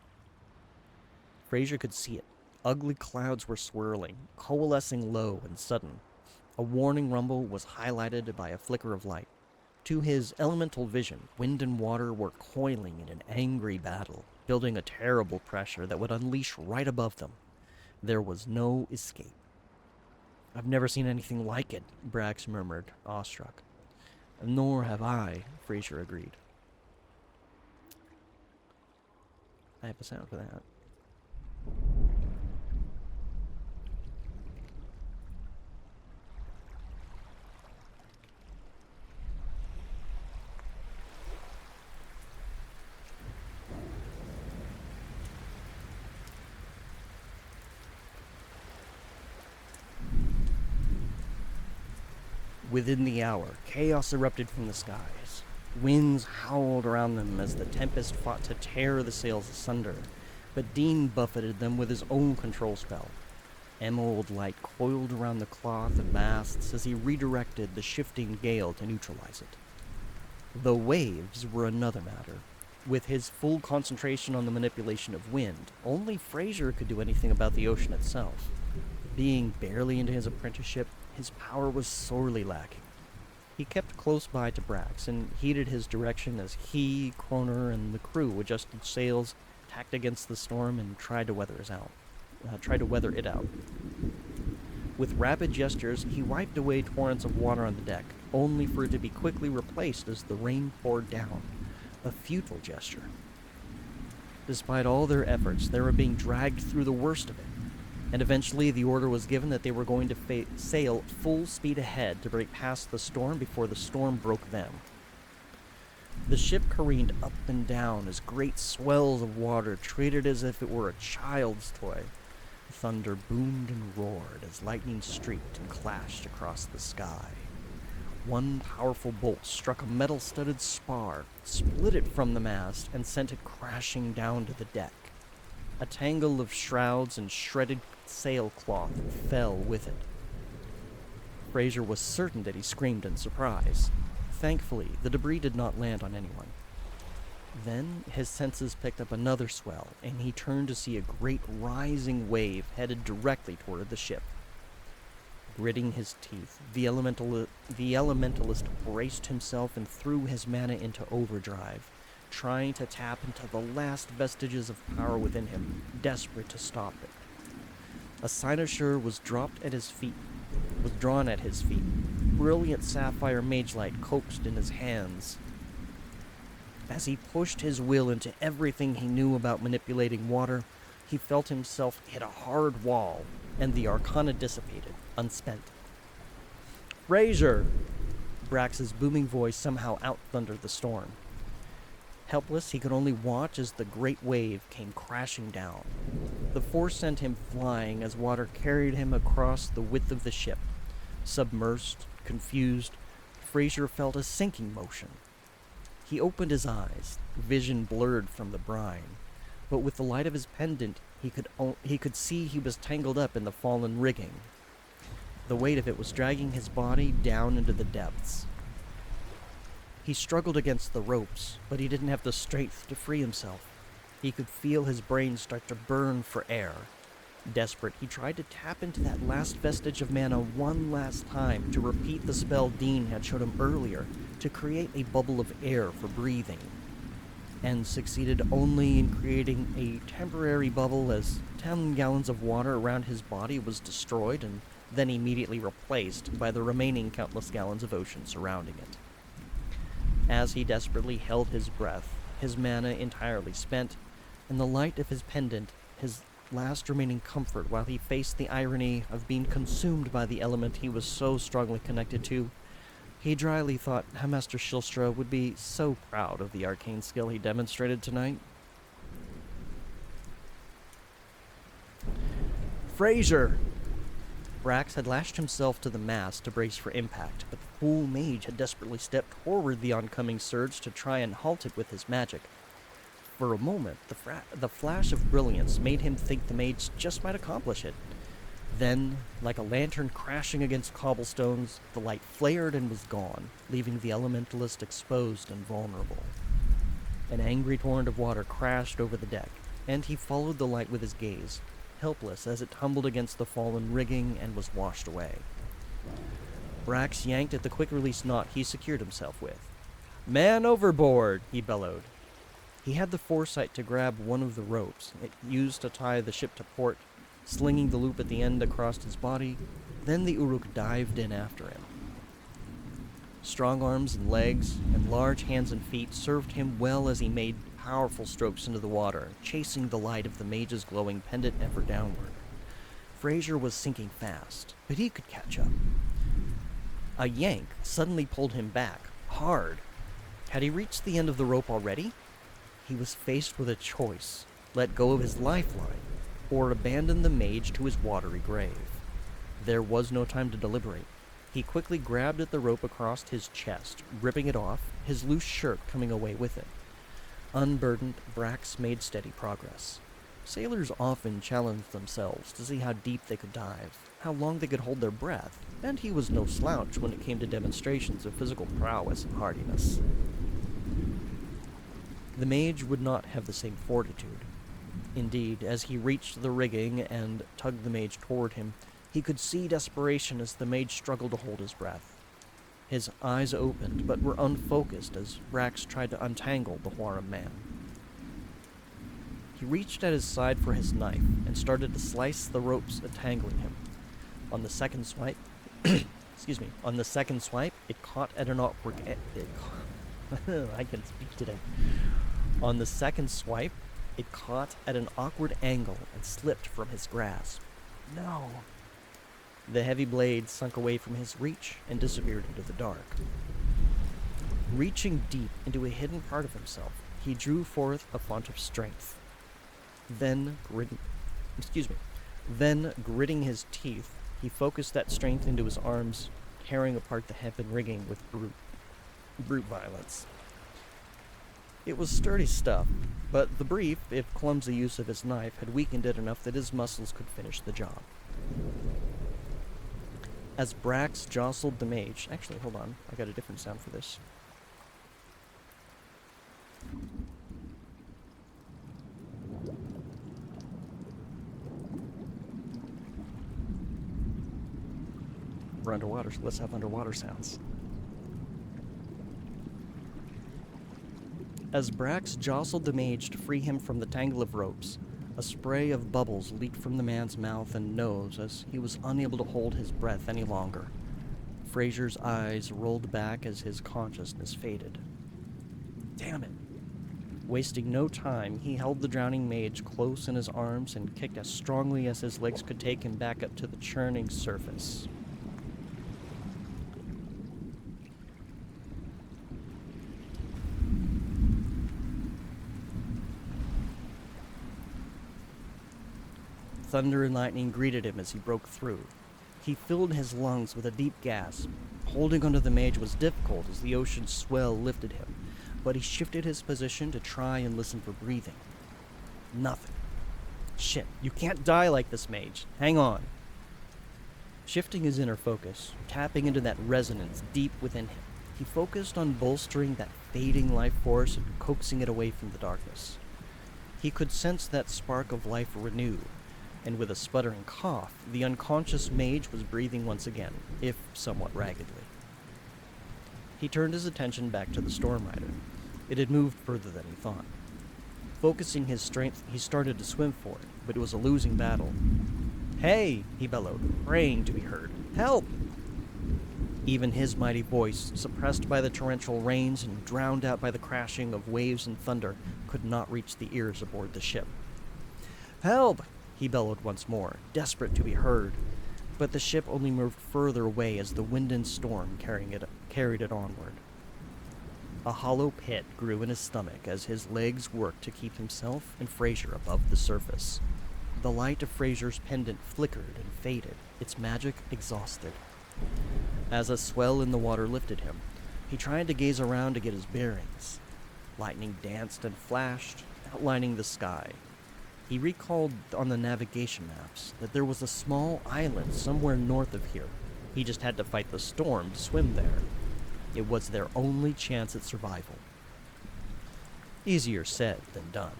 Fraser could see it. Ugly clouds were swirling, coalescing low and sudden. A warning rumble was highlighted by a flicker of light. To his elemental vision, wind and water were coiling in an angry battle, building a terrible pressure that would unleash right above them. There was no escape. I've never seen anything like it, Brax murmured, awestruck. Nor have I, Fraser agreed. I have a sound for that. Within the hour, chaos erupted from the skies. Winds howled around them as the tempest fought to tear the sails asunder, but Dean buffeted them with his own control spell. Emerald light coiled around the cloth and masts as he redirected the shifting gale to neutralize it. The waves were another matter. With his full concentration on the manipulation of wind, only Fraser could do anything about the ocean itself. Being barely into his apprenticeship, his power was sorely lacking. He kept close by to Brax and heeded his direction as he, Kroner, and the crew adjusted sails, tacked against the storm, and tried to weather it out. With rapid gestures, he wiped away torrents of water on the deck, only for it to be quickly replaced as the rain poured down. A futile gesture. Despite all their efforts, they were being dragged through the worst of it, and eventually the order was given that they were going to sail full speed ahead to break past the storm before the storm broke them. The ship careened up and down as great swells of water treated as if it were a child's toy. Thunder boomed and roared as lightning streaked and clashed across the sky. One powerful bolt struck a metal-studded spar, split it from the mast, and sent it crashing down to the deck. A tangle of shrouds and shredded sailcloth fell with it. Fraser was certain that he screamed in surprise. Thankfully, the debris did not land on anyone. Then his senses picked up another swell, and he turned to see a great rising wave headed directly toward the ship. Gritting his teeth, the elementalist braced himself and threw his mana into overdrive, trying to tap into the last vestiges of power within him, desperate to stop it. A cynosure was drawn at his feet. Brilliant sapphire magelight coaxed in his hands. As he pushed his will into everything he knew about manipulating water, he felt himself hit a hard wall, and the arcana dissipated, unspent. "Fraser!" Brax's booming voice somehow out-thundered the storm. Helpless, he could only watch as the great wave came crashing down. The force sent him flying as water carried him across the width of the ship. Submersed, confused, Fraser felt a sinking motion. He opened his eyes, vision blurred from the brine, but with the light of his pendant, he could see he was tangled up in the fallen rigging. The weight of it was dragging his body down into the depths. He struggled against the ropes, but he didn't have the strength to free himself. He could feel his brain start to burn for air. Desperate, he tried to tap into that last vestige of mana one last time to repeat the spell Dean had showed him earlier, to create a bubble of air for breathing, and succeeded only in creating a temporary bubble as 10 gallons of water around his body was destroyed and then immediately replaced by the remaining countless gallons of ocean surrounding it. As he desperately held his breath, his mana entirely spent, and the light of his pendant, his last remaining comfort while he faced the irony of being consumed by the element he was so strongly connected to, he dryly thought how Master Shilstra would be so proud of the arcane skill he demonstrated tonight. "Fraser!" Brax had lashed himself to the mast to brace for impact, but the fool mage had desperately stepped toward the oncoming surge to try and halt it with his magic. For a moment, the flash of brilliance made him think the mage just might accomplish it. Then, like a lantern crashing against cobblestones, the light flared and was gone, leaving the elementalist exposed and vulnerable. An angry torrent of water crashed over the deck, and he followed the light with his gaze, helpless as it tumbled against the fallen rigging and was washed away. Brax yanked at the quick-release knot he secured himself with. "Man overboard!" he bellowed. He had the foresight to grab one of the ropes it used to tie the ship to port, slinging the loop at the end across his body. Then the Uruk dived in after him. Strong arms and legs and large hands and feet served him well as he made powerful strokes into the water, chasing the light of the mage's glowing pendant ever downward. Fraser was sinking fast, but he could catch up. A yank suddenly pulled him back, hard. Had he reached the end of the rope already? He was faced with a choice: let go of his lifeline, or abandon the mage to his watery grave. There was no time to deliberate. He quickly grabbed at the rope across his chest, ripping it off, his loose shirt coming away with it. Unburdened, Brax made steady progress. Sailors often challenged themselves to see how deep they could dive, how long they could hold their breath, and he was no slouch when it came to demonstrations of physical prowess and hardiness. The mage would not have the same fortitude. Indeed, as he reached the rigging and tugged the mage toward him, he could see desperation as the mage struggled to hold his breath. His eyes opened, but were unfocused as Brax tried to untangle the Huaram man. He reached at his side for his knife and started to slice the ropes entangling him. On the second swipe, it caught at an awkward I can speak today. On the second swipe, it caught at an awkward angle and slipped from his grasp. No. The heavy blade sunk away from his reach and disappeared into the dark. Reaching deep into a hidden part of himself, he drew forth a font of strength. Then, gritting his teeth, he focused that strength into his arms, tearing apart the hempen rigging with brute violence. It was sturdy stuff, but the brief, if clumsy use of his knife had weakened it enough that his muscles could finish the job. As Brax jostled the mage... Actually, hold on. I got a different sound for this. We're underwater, so let's have underwater sounds. As Brax jostled the mage to free him from the tangle of ropes, a spray of bubbles leaked from the man's mouth and nose as he was unable to hold his breath any longer. Fraser's eyes rolled back as his consciousness faded. Damn it. Wasting no time, he held the drowning mage close in his arms and kicked as strongly as his legs could take him back up to the churning surface. Thunder and lightning greeted him as he broke through. He filled his lungs with a deep gasp. Holding onto the mage was difficult as the ocean's swell lifted him, but he shifted his position to try and listen for breathing. Nothing. Shit, you can't die like this, mage. Hang on. Shifting his inner focus, tapping into that resonance deep within him, he focused on bolstering that fading life force and coaxing it away from the darkness. He could sense that spark of life renew, and with a sputtering cough, the unconscious mage was breathing once again, if somewhat raggedly. He turned his attention back to the Storm Rider. It had moved further than he thought. Focusing his strength, he started to swim for it, but it was a losing battle. "Hey!" he bellowed, praying to be heard. "Help!" Even his mighty voice, suppressed by the torrential rains and drowned out by the crashing of waves and thunder, could not reach the ears aboard the ship. "Help!" he bellowed once more, desperate to be heard, but the ship only moved further away as the wind and storm carried it onward. A hollow pit grew in his stomach as his legs worked to keep himself and Fraser above the surface. The light of Fraser's pendant flickered and faded, its magic exhausted. As a swell in the water lifted him, he tried to gaze around to get his bearings. Lightning danced and flashed, outlining the sky. He recalled on the navigation maps that there was a small island somewhere north of here. He just had to fight the storm to swim there. It was their only chance at survival. Easier said than done.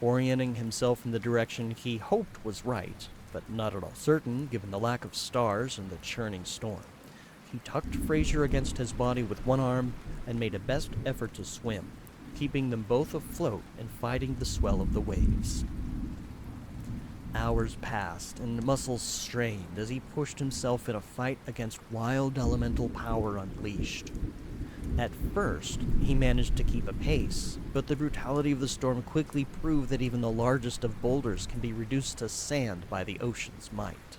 Orienting himself in the direction he hoped was right, but not at all certain given the lack of stars and the churning storm, he tucked Fraser against his body with one arm and made a best effort to swim, keeping them both afloat and fighting the swell of the waves. Hours passed, and muscles strained as he pushed himself in a fight against wild elemental power unleashed. At first, he managed to keep a pace, but the brutality of the storm quickly proved that even the largest of boulders can be reduced to sand by the ocean's might.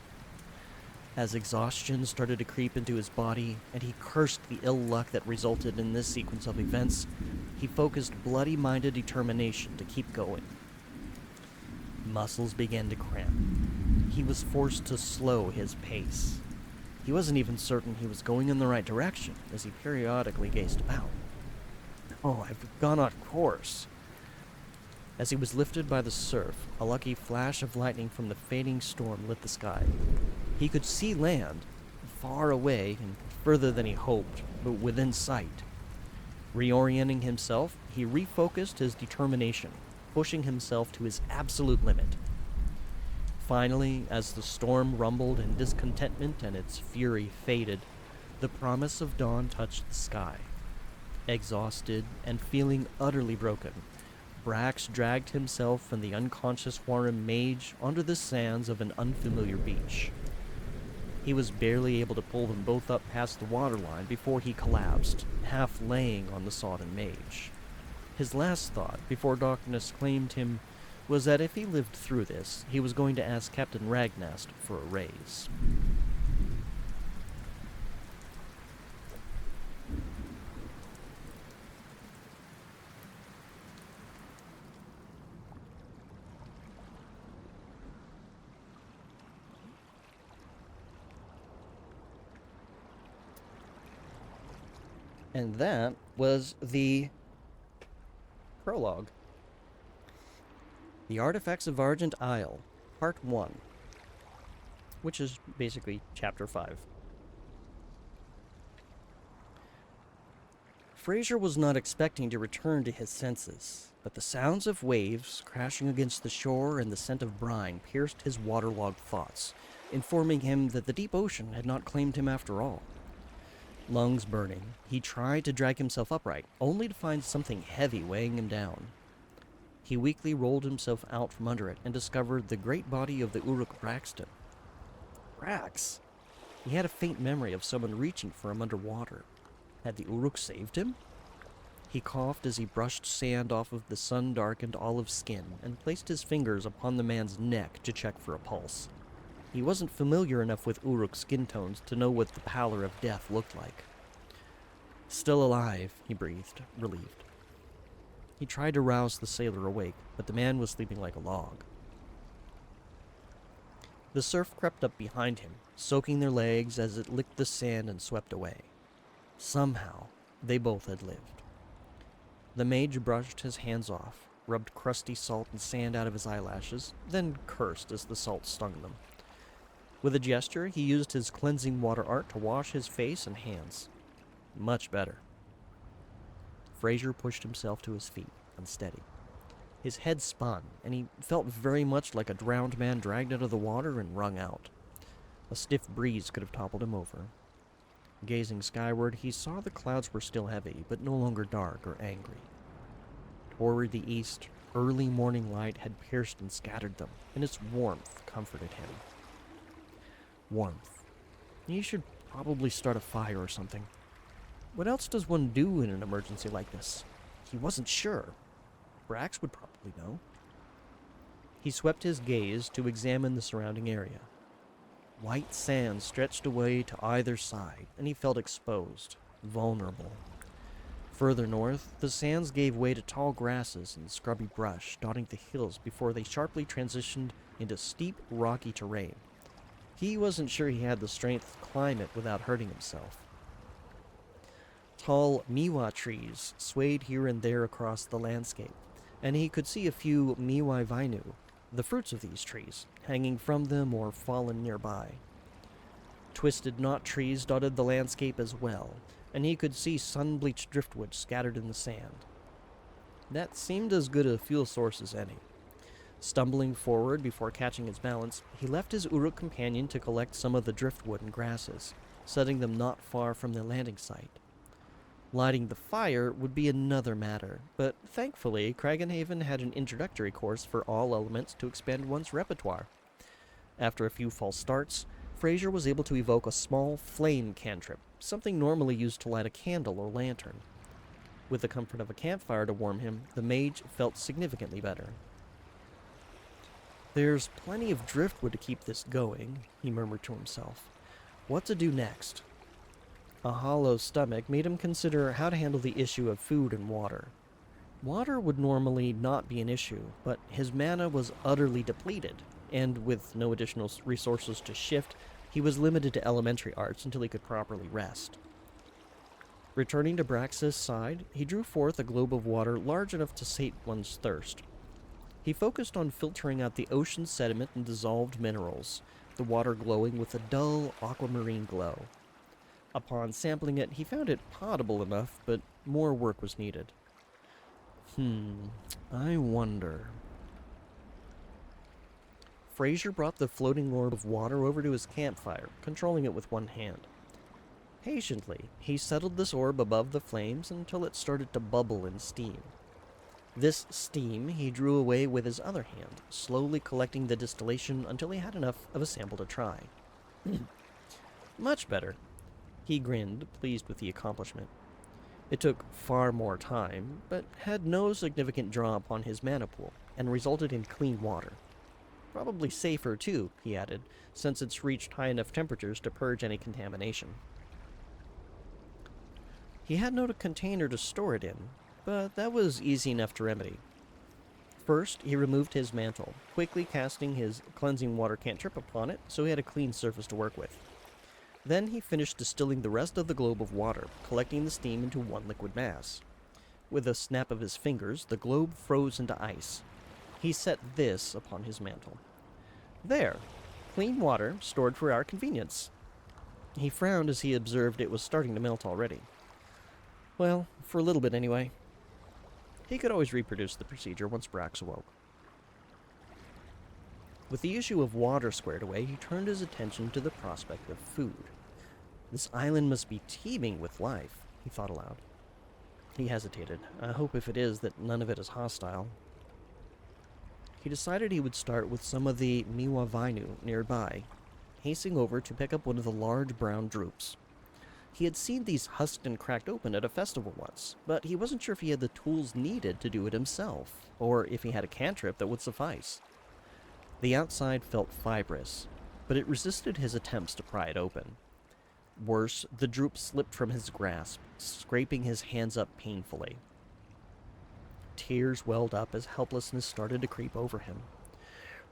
As exhaustion started to creep into his body, and he cursed the ill luck that resulted in this sequence of events, he focused bloody-minded determination to keep going. Muscles began to cramp. He was forced to slow his pace. He wasn't even certain he was going in the right direction as he periodically gazed about. "Oh, I've gone off course." As he was lifted by the surf, a lucky flash of lightning from the fading storm lit the sky. He could see land, far away and further than he hoped, but within sight. Reorienting himself, he refocused his determination, pushing himself to his absolute limit. Finally, as the storm rumbled in discontentment and its fury faded, the promise of dawn touched the sky. Exhausted and feeling utterly broken, Brax dragged himself and the unconscious Warren mage onto the sands of an unfamiliar beach. He was barely able to pull them both up past the waterline before he collapsed, half laying on the sodden mage. His last thought, before darkness claimed him, was that if he lived through this, he was going to ask Captain Ragnast for a raise. And that was the prologue. The Artifacts of Argent Isle, Part 1, which is basically Chapter 5. Fraser was not expecting to return to his senses, but the sounds of waves crashing against the shore and the scent of brine pierced his waterlogged thoughts, informing him that the deep ocean had not claimed him after all. Lungs burning, he tried to drag himself upright, only to find something heavy weighing him down. He weakly rolled himself out from under it and discovered the great body of the Uruk Braxton. Brax! He had a faint memory of someone reaching for him underwater. Had the Uruk saved him? He coughed as he brushed sand off of the sun-darkened olive skin and placed his fingers upon the man's neck to check for a pulse. He wasn't familiar enough with Uruk skin tones to know what the pallor of death looked like. Still alive, he breathed, relieved. He tried to rouse the sailor awake, but the man was sleeping like a log. The surf crept up behind him, soaking their legs as it licked the sand and swept away. Somehow, they both had lived. The mage brushed his hands off, rubbed crusty salt and sand out of his eyelashes, then cursed as the salt stung them. With a gesture, he used his cleansing water art to wash his face and hands. Much better. Fraser pushed himself to his feet, unsteady. His head spun, and he felt very much like a drowned man dragged out of the water and wrung out. A stiff breeze could have toppled him over. Gazing skyward, he saw the clouds were still heavy, but no longer dark or angry. Toward the east, early morning light had pierced and scattered them, and its warmth comforted him. Warmth. He should probably start a fire or something. What else does one do in an emergency like this? He wasn't sure. Brax would probably know. He swept his gaze to examine the surrounding area. White sand stretched away to either side, and he felt exposed, vulnerable. Further north, the sands gave way to tall grasses and scrubby brush dotting the hills before they sharply transitioned into steep, rocky terrain. He wasn't sure he had the strength to climb it without hurting himself. Tall miwa trees swayed here and there across the landscape, and he could see a few miwai vainu, the fruits of these trees, hanging from them or fallen nearby. Twisted knot trees dotted the landscape as well, and he could see sun-bleached driftwood scattered in the sand. That seemed as good a fuel source as any. Stumbling forward before catching his balance, he left his Uruk companion to collect some of the driftwood and grasses, setting them not far from the landing site. Lighting the fire would be another matter, but thankfully, Cragenhaven had an introductory course for all elements to expand one's repertoire. After a few false starts, Fraser was able to evoke a small flame cantrip, something normally used to light a candle or lantern. With the comfort of a campfire to warm him, the mage felt significantly better. There's plenty of driftwood to keep this going, he murmured to himself. What to do next? A hollow stomach made him consider how to handle the issue of food and water. Water would normally not be an issue, but his mana was utterly depleted, and with no additional resources to shift, he was limited to elementary arts until he could properly rest. Returning to Brax's side, he drew forth a globe of water large enough to sate one's thirst. He focused on filtering out the ocean sediment and dissolved minerals, the water glowing with a dull aquamarine glow. Upon sampling it, he found it potable enough, but more work was needed. I wonder. Fraser brought the floating orb of water over to his campfire, controlling it with one hand. Patiently, he settled this orb above the flames until it started to bubble in steam. This steam he drew away with his other hand, slowly collecting the distillation until he had enough of a sample to try. Much better. He grinned, pleased with the accomplishment. It took far more time, but had no significant draw upon his mana pool, and resulted in clean water. Probably safer, too, he added, since it's reached high enough temperatures to purge any contamination. He had no container to store it in, but that was easy enough to remedy. First, he removed his mantle, quickly casting his cleansing water cantrip upon it so he had a clean surface to work with. Then he finished distilling the rest of the globe of water, collecting the steam into one liquid mass. With a snap of his fingers, the globe froze into ice. He set this upon his mantle. There, clean water stored for our convenience. He frowned as he observed it was starting to melt already. Well, For a little bit, anyway. He could always reproduce the procedure once Brax awoke. With the issue of water squared away, he turned his attention to the prospect of food. This island must be teeming with life, he thought aloud. He hesitated. I hope if it is that none of it is hostile. He decided he would start with some of the miwa vainu nearby, hastening over to pick up one of the large brown drupes. He had seen these husked and cracked open at a festival once, but he wasn't sure if he had the tools needed to do it himself, or if he had a cantrip that would suffice. The outside felt fibrous, but it resisted his attempts to pry it open. Worse, the drupe slipped from his grasp, scraping his hands up painfully. Tears welled up as helplessness started to creep over him.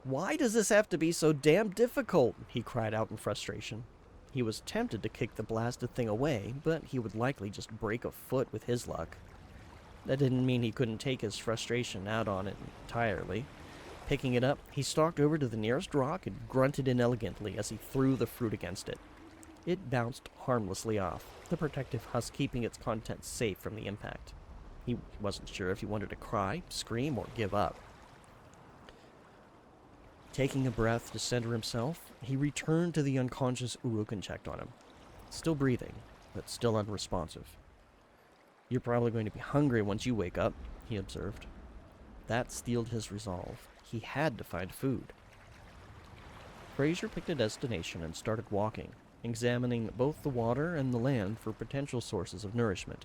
"Why does this have to be so damn difficult?" he cried out in frustration. He was tempted to kick the blasted thing away, but he would likely just break a foot with his luck. That didn't mean he couldn't take his frustration out on it entirely. Picking it up, he stalked over to the nearest rock and grunted inelegantly as he threw the fruit against it. It bounced harmlessly off, the protective husk keeping its contents safe from the impact. He wasn't sure if he wanted to cry, scream, or give up. Taking a breath to center himself, he returned to the unconscious Uruk and checked on him. Still breathing, but still unresponsive. "You're probably going to be hungry once you wake up," he observed. That steeled his resolve. He had to find food. Fraser picked a destination and started walking, examining both the water and the land for potential sources of nourishment.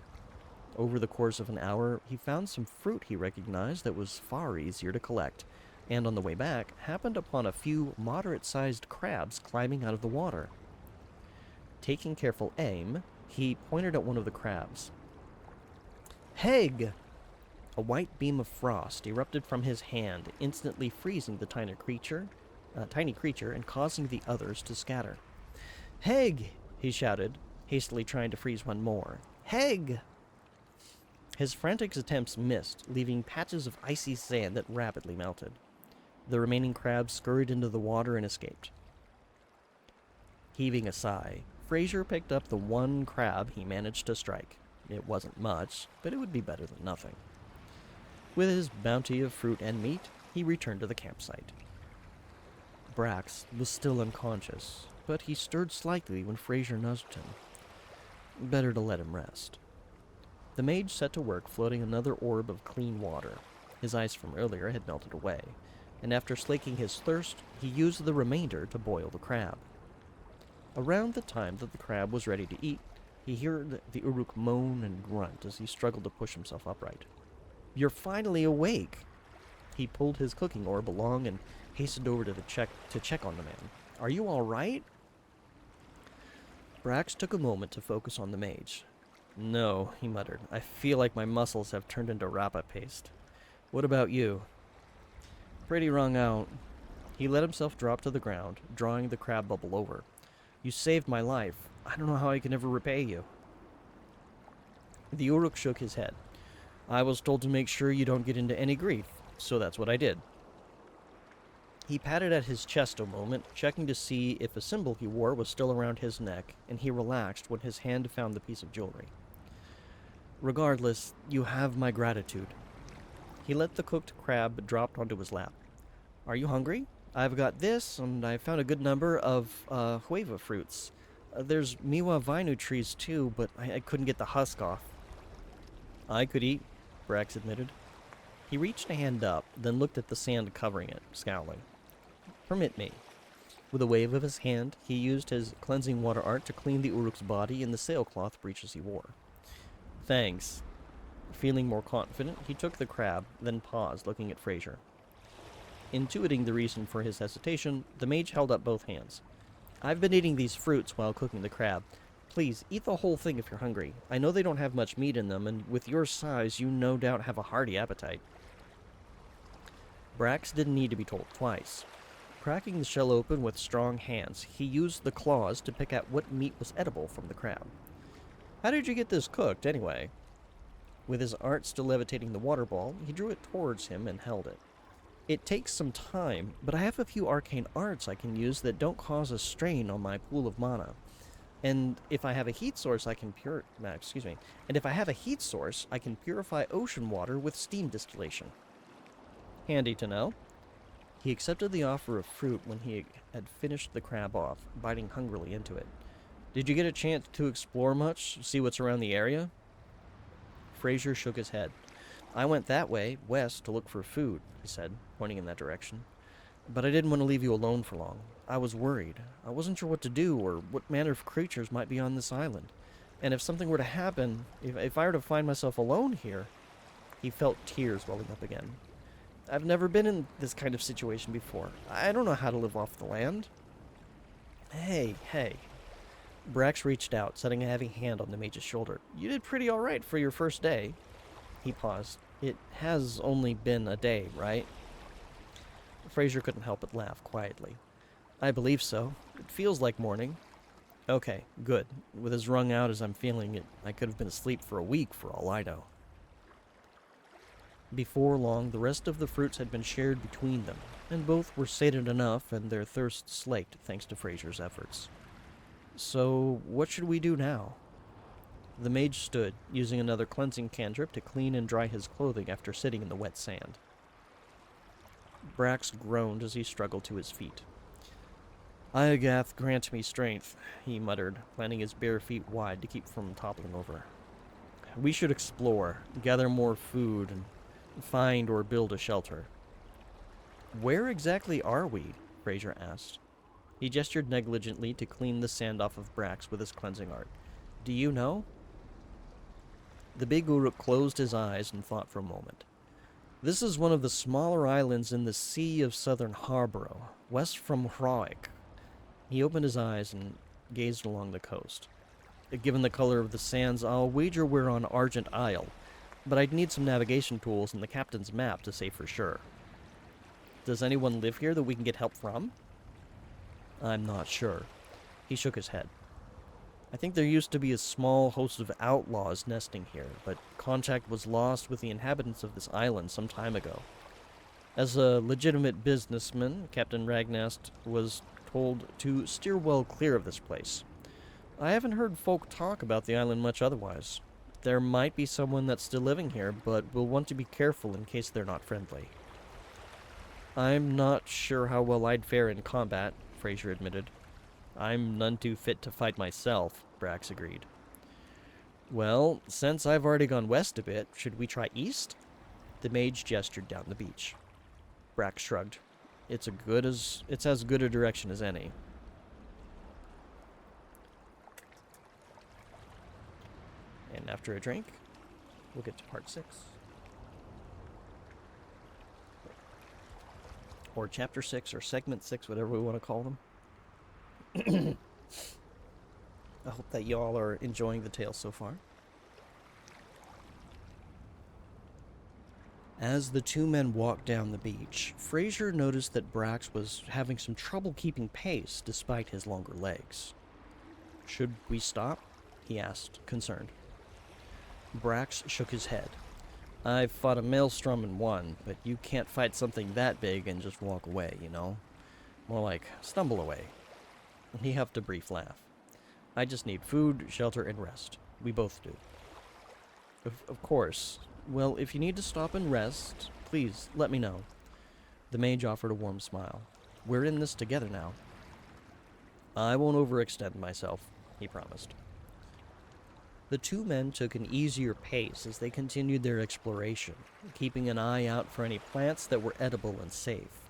Over the course of an hour, he found some fruit he recognized that was far easier to collect, and on the way back, happened upon a few moderate-sized crabs climbing out of the water. Taking careful aim, he pointed at one of the crabs. "Heg!" A white beam of frost erupted from his hand, instantly freezing the tiny creature and causing the others to scatter. "Heg!" he shouted, hastily trying to freeze one more. "Heg!" His frantic attempts missed, leaving patches of icy sand that rapidly melted. The remaining crabs scurried into the water and escaped. Heaving a sigh, Fraser picked up the one crab he managed to strike. It wasn't much, but it would be better than nothing. With his bounty of fruit and meat, he returned to the campsite. Brax was still unconscious, but he stirred slightly when Fraser nudged him. Better to let him rest. The mage set to work floating another orb of clean water. His ice from earlier had melted away, and after slaking his thirst, he used the remainder to boil the crab. Around the time that the crab was ready to eat, he heard the Uruk moan and grunt as he struggled to push himself upright. "You're finally awake!" He pulled his cooking orb along and hastened over to check on the man. "Are you all right?" Brax took a moment to focus on the mage. "No," he muttered. "I feel like my muscles have turned into rabbit paste. What about you?" "Pretty wrung out." He let himself drop to the ground, drawing the crab bubble over. "You saved my life. I don't know how I can ever repay you." The Uruk shook his head. "I was told to make sure you don't get into any grief, so that's what I did." He patted at his chest a moment, checking to see if a symbol he wore was still around his neck, and he relaxed when his hand found the piece of jewelry. "Regardless, you have my gratitude." He let the cooked crab drop onto his lap. "Are you hungry? I've got this, and I found a good number of hueva fruits. There's miwa vainu trees too, but I couldn't get the husk off." "I could eat," Brax admitted. He reached a hand up, then looked at the sand covering it, scowling. "Permit me." With a wave of his hand, he used his cleansing water art to clean the Uruk's body and the sailcloth breeches he wore. "Thanks." Feeling more confident, he took the crab, then paused, looking at Fraser. Intuiting the reason for his hesitation, the mage held up both hands. "I've been eating these fruits while cooking the crab. Please, eat the whole thing if you're hungry. I know they don't have much meat in them, and with your size, you no doubt have a hearty appetite." Brax didn't need to be told twice. Cracking the shell open with strong hands, he used the claws to pick out what meat was edible from the crab. "How did you get this cooked, anyway?" With his art still levitating the water ball, he drew it towards him and held it. "It takes some time, but I have a few arcane arts I can use that don't cause a strain on my pool of mana. And if I have a heat source, I can excuse me. And if I have a heat source, I can purify ocean water with steam distillation. Handy to know. He accepted the offer of fruit when he had finished the crab off, biting hungrily into it. Did you get a chance to explore much? See what's around the area? Fraser shook his head. I went that way, west, to look for food, he said, pointing in that direction. But I didn't want to leave you alone for long. I was worried. I wasn't sure what to do or what manner of creatures might be on this island. And if something were to happen, if I were to find myself alone here... He felt tears welling up again. I've never been in this kind of situation before. I don't know how to live off the land. Hey. Brax reached out, setting a heavy hand on the mage's shoulder. You did pretty all right for your first day. He paused. It has only been a day, right? Fraser couldn't help but laugh quietly. I believe so. It feels like morning. Okay, good. With as wrung out as I'm feeling it, I could have been asleep for a week for all I know. Before long, the rest of the fruits had been shared between them, and both were sated enough and their thirst slaked thanks to Fraser's efforts. So, what should we do now? The mage stood, using another cleansing cantrip to clean and dry his clothing after sitting in the wet sand. Brax groaned as he struggled to his feet. Iagath grant me strength, he muttered, planting his bare feet wide to keep from toppling over. We should explore, gather more food, and find or build a shelter. Where exactly are we? Fraser asked. He gestured negligently to clean the sand off of Brax with his cleansing art. Do you know? The big Uruk closed his eyes and thought for a moment. This is one of the smaller islands in the Sea of Southern Harborough, west from Hroik. He opened his eyes and gazed along the coast. Given the color of the sands, I'll wager we're on Argent Isle, but I'd need some navigation tools and the captain's map to say for sure. Does anyone live here that we can get help from? I'm not sure. He shook his head. I think there used to be a small host of outlaws nesting here, but contact was lost with the inhabitants of this island some time ago. As a legitimate businessman, Captain Ragnast was told to steer well clear of this place. I haven't heard folk talk about the island much otherwise. There might be someone that's still living here, but we'll want to be careful in case they're not friendly. I'm not sure how well I'd fare in combat, Fraser admitted. I'm none too fit to fight myself, Brax agreed. Well, since I've already gone west a bit, should we try east? The mage gestured down the beach. Brax shrugged. It's as good a direction as any. And after a drink, we'll get to part 6. Or chapter 6, or segment 6, whatever we want to call them. I hope that y'all are enjoying the tale so far. As the two men walked down the beach, Fraser noticed that Brax was having some trouble keeping pace despite his longer legs. Should we stop? He asked, concerned. Brax shook his head. I've fought a maelstrom and won, but you can't fight something that big and just walk away, you know? More like stumble away. He huffed a brief laugh. I just need food, shelter, and rest. We both do. Of course. Well, if you need to stop and rest, please let me know. The mage offered a warm smile. We're in this together now. I won't overextend myself, he promised. The two men took an easier pace as they continued their exploration, keeping an eye out for any plants that were edible and safe,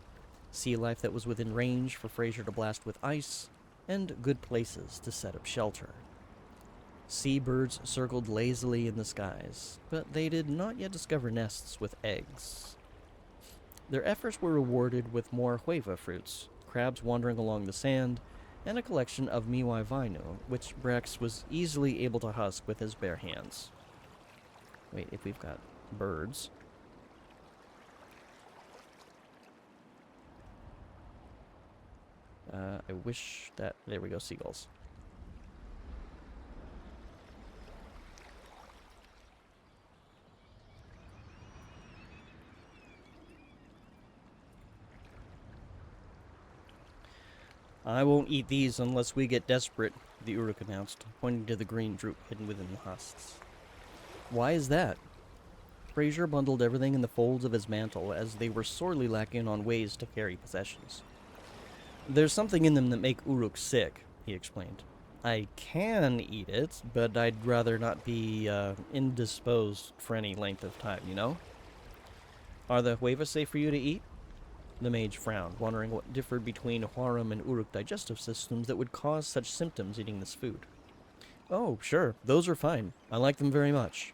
sea life that was within range for Fraser to blast with ice, and good places to set up shelter. Seabirds circled lazily in the skies, but they did not yet discover nests with eggs. Their efforts were rewarded with more hueva fruits, crabs wandering along the sand, and a collection of miwai vainu, which Brax was easily able to husk with his bare hands. Wait, if we've got birds... I wish that... There we go, seagulls. I won't eat these unless we get desperate, the Uruk announced, pointing to the green droop hidden within the husks. Why is that? Fraser bundled everything in the folds of his mantle, as they were sorely lacking on ways to carry possessions. There's something in them that make Uruk sick, he explained. I can eat it, but I'd rather not be indisposed for any length of time, you know? Are the huevas safe for you to eat? The mage frowned, wondering what differed between Huaram and Uruk digestive systems that would cause such symptoms eating this food. Oh, sure, those are fine. I like them very much.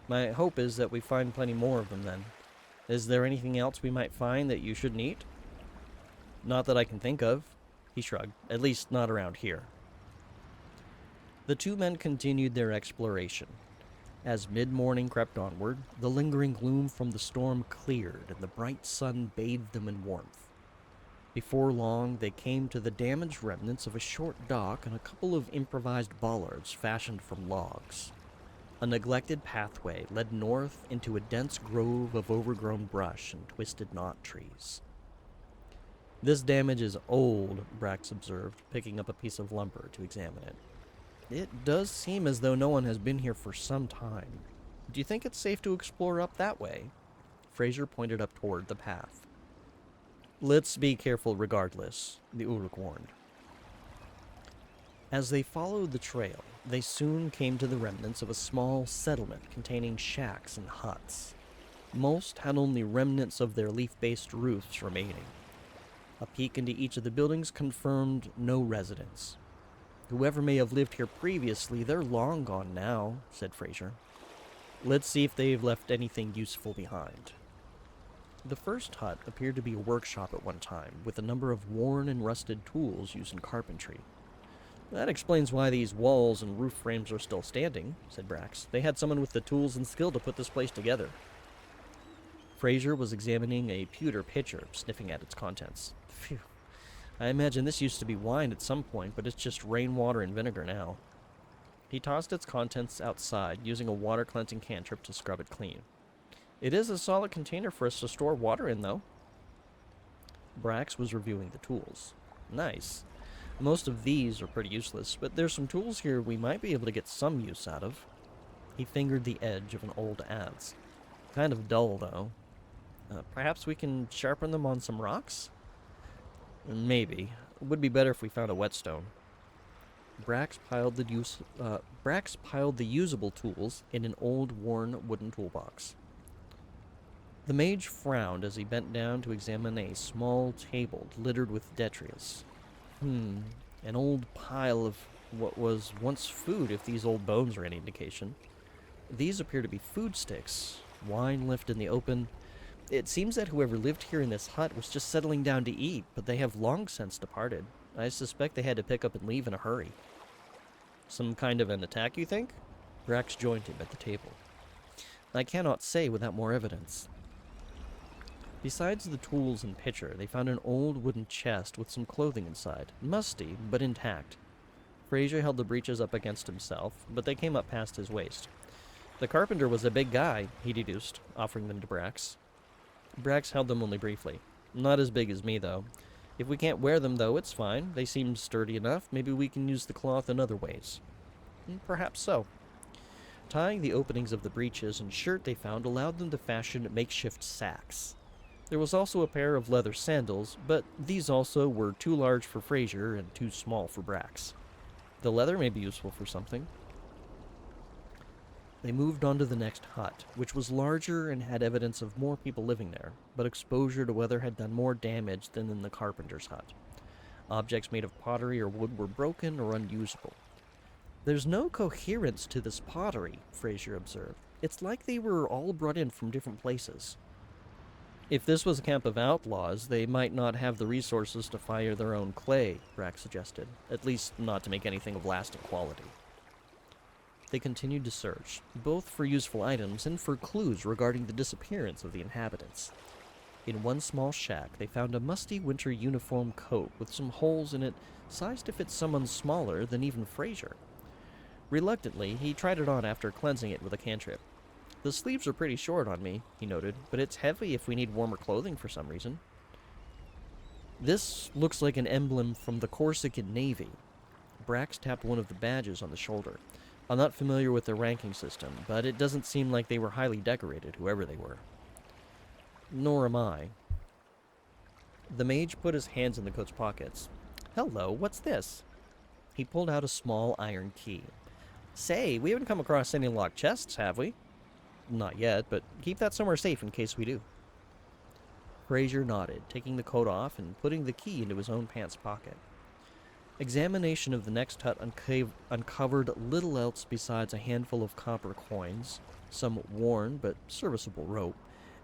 My hope is that we find plenty more of them then. Is there anything else we might find that you shouldn't eat? Not that I can think of, he shrugged. At least not around here. The two men continued their exploration. As mid-morning crept onward, the lingering gloom from the storm cleared and the bright sun bathed them in warmth. Before long, they came to the damaged remnants of a short dock and a couple of improvised bollards fashioned from logs. A neglected pathway led north into a dense grove of overgrown brush and twisted knot trees. This damage is old, Brax observed, picking up a piece of lumber to examine it. It does seem as though no one has been here for some time. Do you think it's safe to explore up that way? Fraser pointed up toward the path. Let's be careful regardless, the Uruk warned. As they followed the trail, they soon came to the remnants of a small settlement containing shacks and huts. Most had only remnants of their leaf-based roofs remaining. A peek into each of the buildings confirmed no residents. Whoever may have lived here previously, they're long gone now, said Fraser. Let's see if they've left anything useful behind. The first hut appeared to be a workshop at one time, with a number of worn and rusted tools used in carpentry. That explains why these walls and roof frames are still standing, said Brax. They had someone with the tools and skill to put this place together. Fraser was examining a pewter pitcher, sniffing at its contents. Phew. I imagine this used to be wine at some point, but it's just rainwater and vinegar now. He tossed its contents outside, using a water-cleansing cantrip to scrub it clean. It is a solid container for us to store water in, though. Brax was reviewing the tools. Nice. Most of these are pretty useless, but there's some tools here we might be able to get some use out of. He fingered the edge of an old adze. Kind of dull, though. Perhaps we can sharpen them on some rocks? Maybe. It would be better if we found a whetstone. Brax piled the usable tools in an old, worn wooden toolbox. The mage frowned as he bent down to examine a small table littered with detritus. An old pile of what was once food, if these old bones are any indication. These appear to be food sticks, wine left in the open. It seems that whoever lived here in this hut was just settling down to eat, but they have long since departed. I suspect they had to pick up and leave in a hurry. Some kind of an attack, you think? Brax joined him at the table. I cannot say without more evidence. Besides the tools and pitcher, they found an old wooden chest with some clothing inside. Musty, but intact. Fraser held the breeches up against himself, but they came up past his waist. The carpenter was a big guy, he deduced, offering them to Brax. Brax held them only briefly. Not as big as me, though. If we can't wear them, though, it's fine. They seem sturdy enough. Maybe we can use the cloth in other ways. Perhaps so. Tying the openings of the breeches and shirt they found allowed them to fashion makeshift sacks. There was also a pair of leather sandals, but these also were too large for Fraser and too small for Brax. The leather may be useful for something. They moved on to the next hut, which was larger and had evidence of more people living there, but exposure to weather had done more damage than in the carpenter's hut. Objects made of pottery or wood were broken or unusable. There's no coherence to this pottery, Fraser observed. It's like they were all brought in from different places. If this was a camp of outlaws, they might not have the resources to fire their own clay, Brax suggested, at least not to make anything of lasting quality. They continued to search, both for useful items and for clues regarding the disappearance of the inhabitants. In one small shack, they found a musty winter uniform coat with some holes in it, sized to fit someone smaller than even Fraser. Reluctantly, he tried it on after cleansing it with a cantrip. The sleeves are pretty short on me, he noted, but it's heavy if we need warmer clothing for some reason. This looks like an emblem from the Corsican Navy. Brax tapped one of the badges on the shoulder. I'm not familiar with their ranking system, but it doesn't seem like they were highly decorated, whoever they were. Nor am I. The mage put his hands in the coat's pockets. Hello, what's this? He pulled out a small iron key. Say, we haven't come across any locked chests, have we? Not yet, but keep that somewhere safe in case we do. Fraser nodded, taking the coat off and putting the key into his own pants pocket. Examination of the next hut uncovered little else besides a handful of copper coins, some worn but serviceable rope,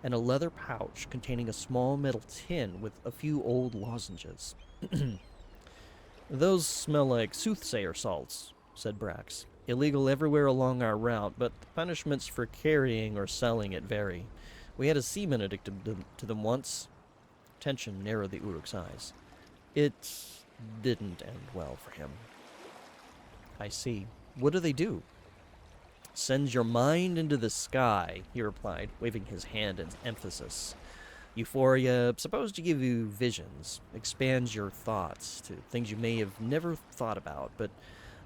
and a leather pouch containing a small metal tin with a few old lozenges. Those smell like soothsayer salts, said Brax. Illegal everywhere along our route, but the punishments for carrying or selling it vary. We had a seaman addicted to them once. Tension narrowed the Uruk's eyes. It didn't end well for him. I see. What do they do? Sends your mind into the sky, he replied, waving his hand in emphasis. Euphoria, supposed to give you visions, expands your thoughts to things you may have never thought about, but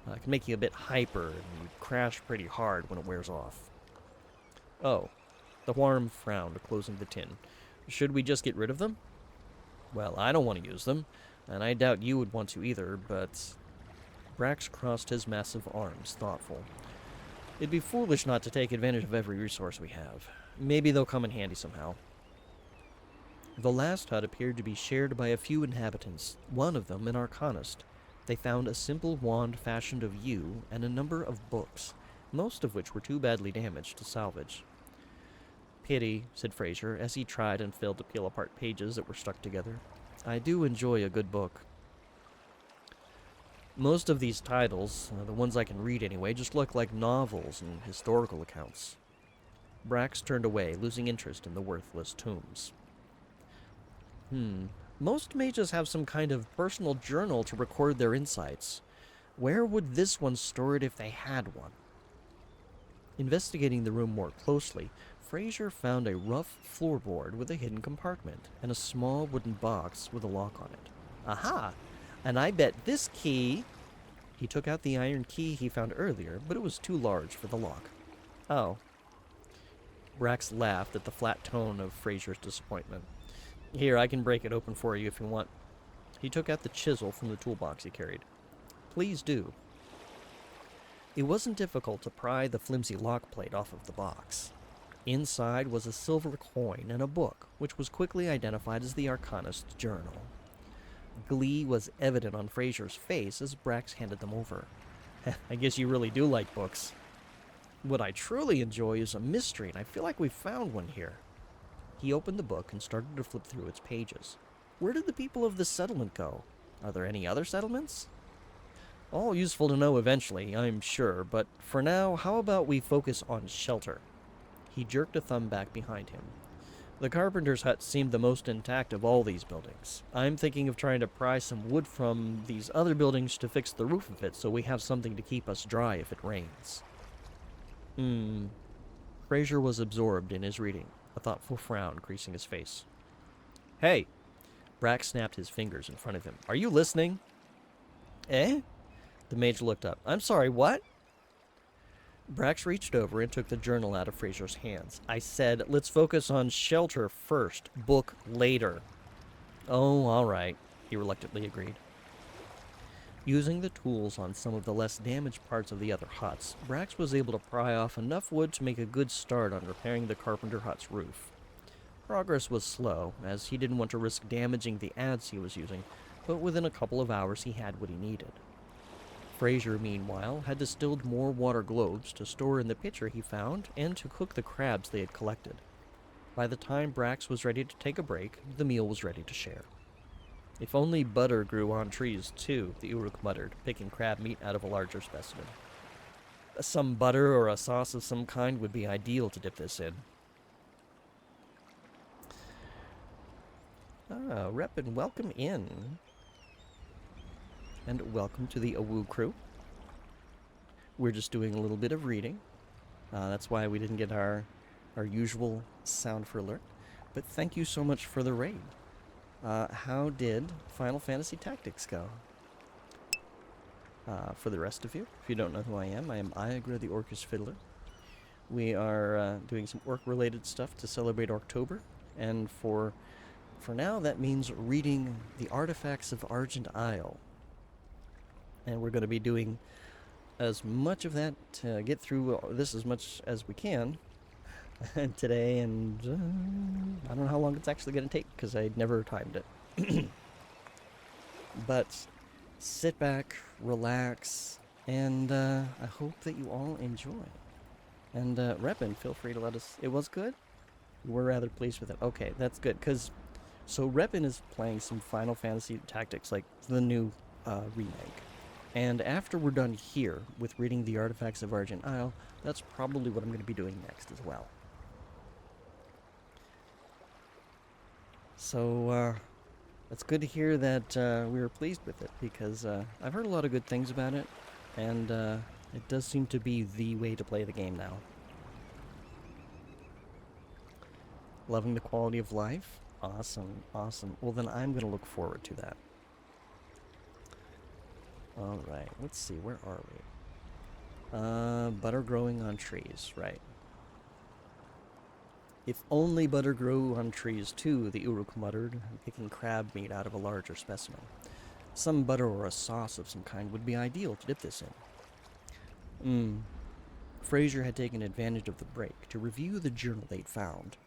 can make you a bit hyper, and you crash pretty hard when it wears off. Oh. The Wharm frowned, closing the tin. Should we just get rid of them? Well, I don't want to use them, and I doubt you would want to either, but... Brax crossed his massive arms, thoughtful. It'd be foolish not to take advantage of every resource we have. Maybe they'll come in handy somehow. The last hut appeared to be shared by a few inhabitants, one of them an arcanist. They found a simple wand fashioned of yew and a number of books, most of which were too badly damaged to salvage. Pity, said Fraser, as he tried and failed to peel apart pages that were stuck together. I do enjoy a good book. Most of these titles, the ones I can read anyway, just look like novels and historical accounts. Brax turned away, losing interest in the worthless tomes. Most mages have some kind of personal journal to record their insights. Where would this one store it if they had one? Investigating the room more closely, Fraser found a rough floorboard with a hidden compartment and a small wooden box with a lock on it. Aha! And I bet this key... He took out the iron key he found earlier, but it was too large for the lock. Oh. Brax laughed at the flat tone of Fraser's disappointment. Here, I can break it open for you if you want. He took out the chisel from the toolbox he carried. Please do. It wasn't difficult to pry the flimsy lock plate off of the box. Inside was a silver coin and a book, which was quickly identified as the Arcanist's journal. Glee was evident on Fraser's face as Brax handed them over. I guess you really do like books. What I truly enjoy is a mystery, and I feel like we found one here. He opened the book and started to flip through its pages. Where did the people of this settlement go? Are there any other settlements? All useful to know eventually, I'm sure, but for now, how about we focus on shelter? He jerked a thumb back behind him. The carpenter's hut seemed the most intact of all these buildings. I'm thinking of trying to pry some wood from these other buildings to fix the roof of it so we have something to keep us dry if it rains. Fraser was absorbed in his reading, a thoughtful frown creasing his face. Hey! Brax snapped his fingers in front of him. Are you listening? Eh? The mage looked up. I'm sorry, what? Brax reached over and took the journal out of Fraser's hands. I said, let's focus on shelter first, book later. Oh, all right, he reluctantly agreed. Using the tools on some of the less damaged parts of the other huts, Brax was able to pry off enough wood to make a good start on repairing the carpenter hut's roof. Progress was slow, as he didn't want to risk damaging the adze he was using, but within a couple of hours he had what he needed. Fraser, meanwhile, had distilled more water globes to store in the pitcher he found and to cook the crabs they had collected. By the time Brax was ready to take a break, the meal was ready to share. If only butter grew on trees, too, the Uruk muttered, picking crab meat out of a larger specimen. Some butter or a sauce of some kind would be ideal to dip this in. Rep and welcome in. And welcome to the Awu crew. We're just doing a little bit of reading. That's why we didn't get our usual sound for alert. But thank you so much for the raid. How did Final Fantasy Tactics go? For the rest of you, if you don't know who I am Iagra the Orcish Fiddler. We are doing some orc-related stuff to celebrate October, and for now that means reading the Artifacts of Argent Isle. And we're going to be doing as much of that to get through this as much as we can today, and I don't know how long it's actually going to take because I never timed it. But sit back, relax, and I hope that you all enjoy. And Reppin, feel free to let us... It was good? We're rather pleased with it. Okay, that's good, because... So Reppin is playing some Final Fantasy Tactics, like the new remake. And after we're done here with reading the Artifacts of Argent Isle, that's probably what I'm going to be doing next as well. So, it's good to hear that we were pleased with it, because I've heard a lot of good things about it, and it does seem to be the way to play the game now. Loving the quality of life? Awesome, awesome. Well, then I'm going to look forward to that. Alright, let's see, where are we? Butter growing on trees, right. If only butter grew on trees too, the Uruk muttered, picking crab meat out of a larger specimen. Some butter or a sauce of some kind would be ideal to dip this in. Fraser had taken advantage of the break to review the journal they'd found.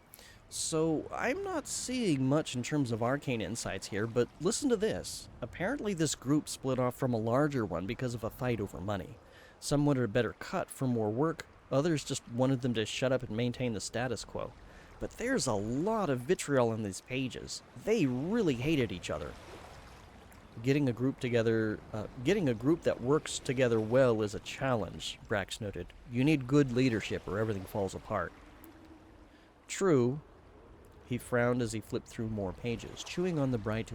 So, I'm not seeing much in terms of arcane insights here, but listen to this. Apparently this group split off from a larger one because of a fight over money. Some wanted a better cut for more work, others just wanted them to shut up and maintain the status quo. But there's a lot of vitriol in these pages. They really hated each other. Getting a group that works together well is a challenge, Brax noted. You need good leadership or everything falls apart. True. He frowned as he flipped through more pages, chewing on the bright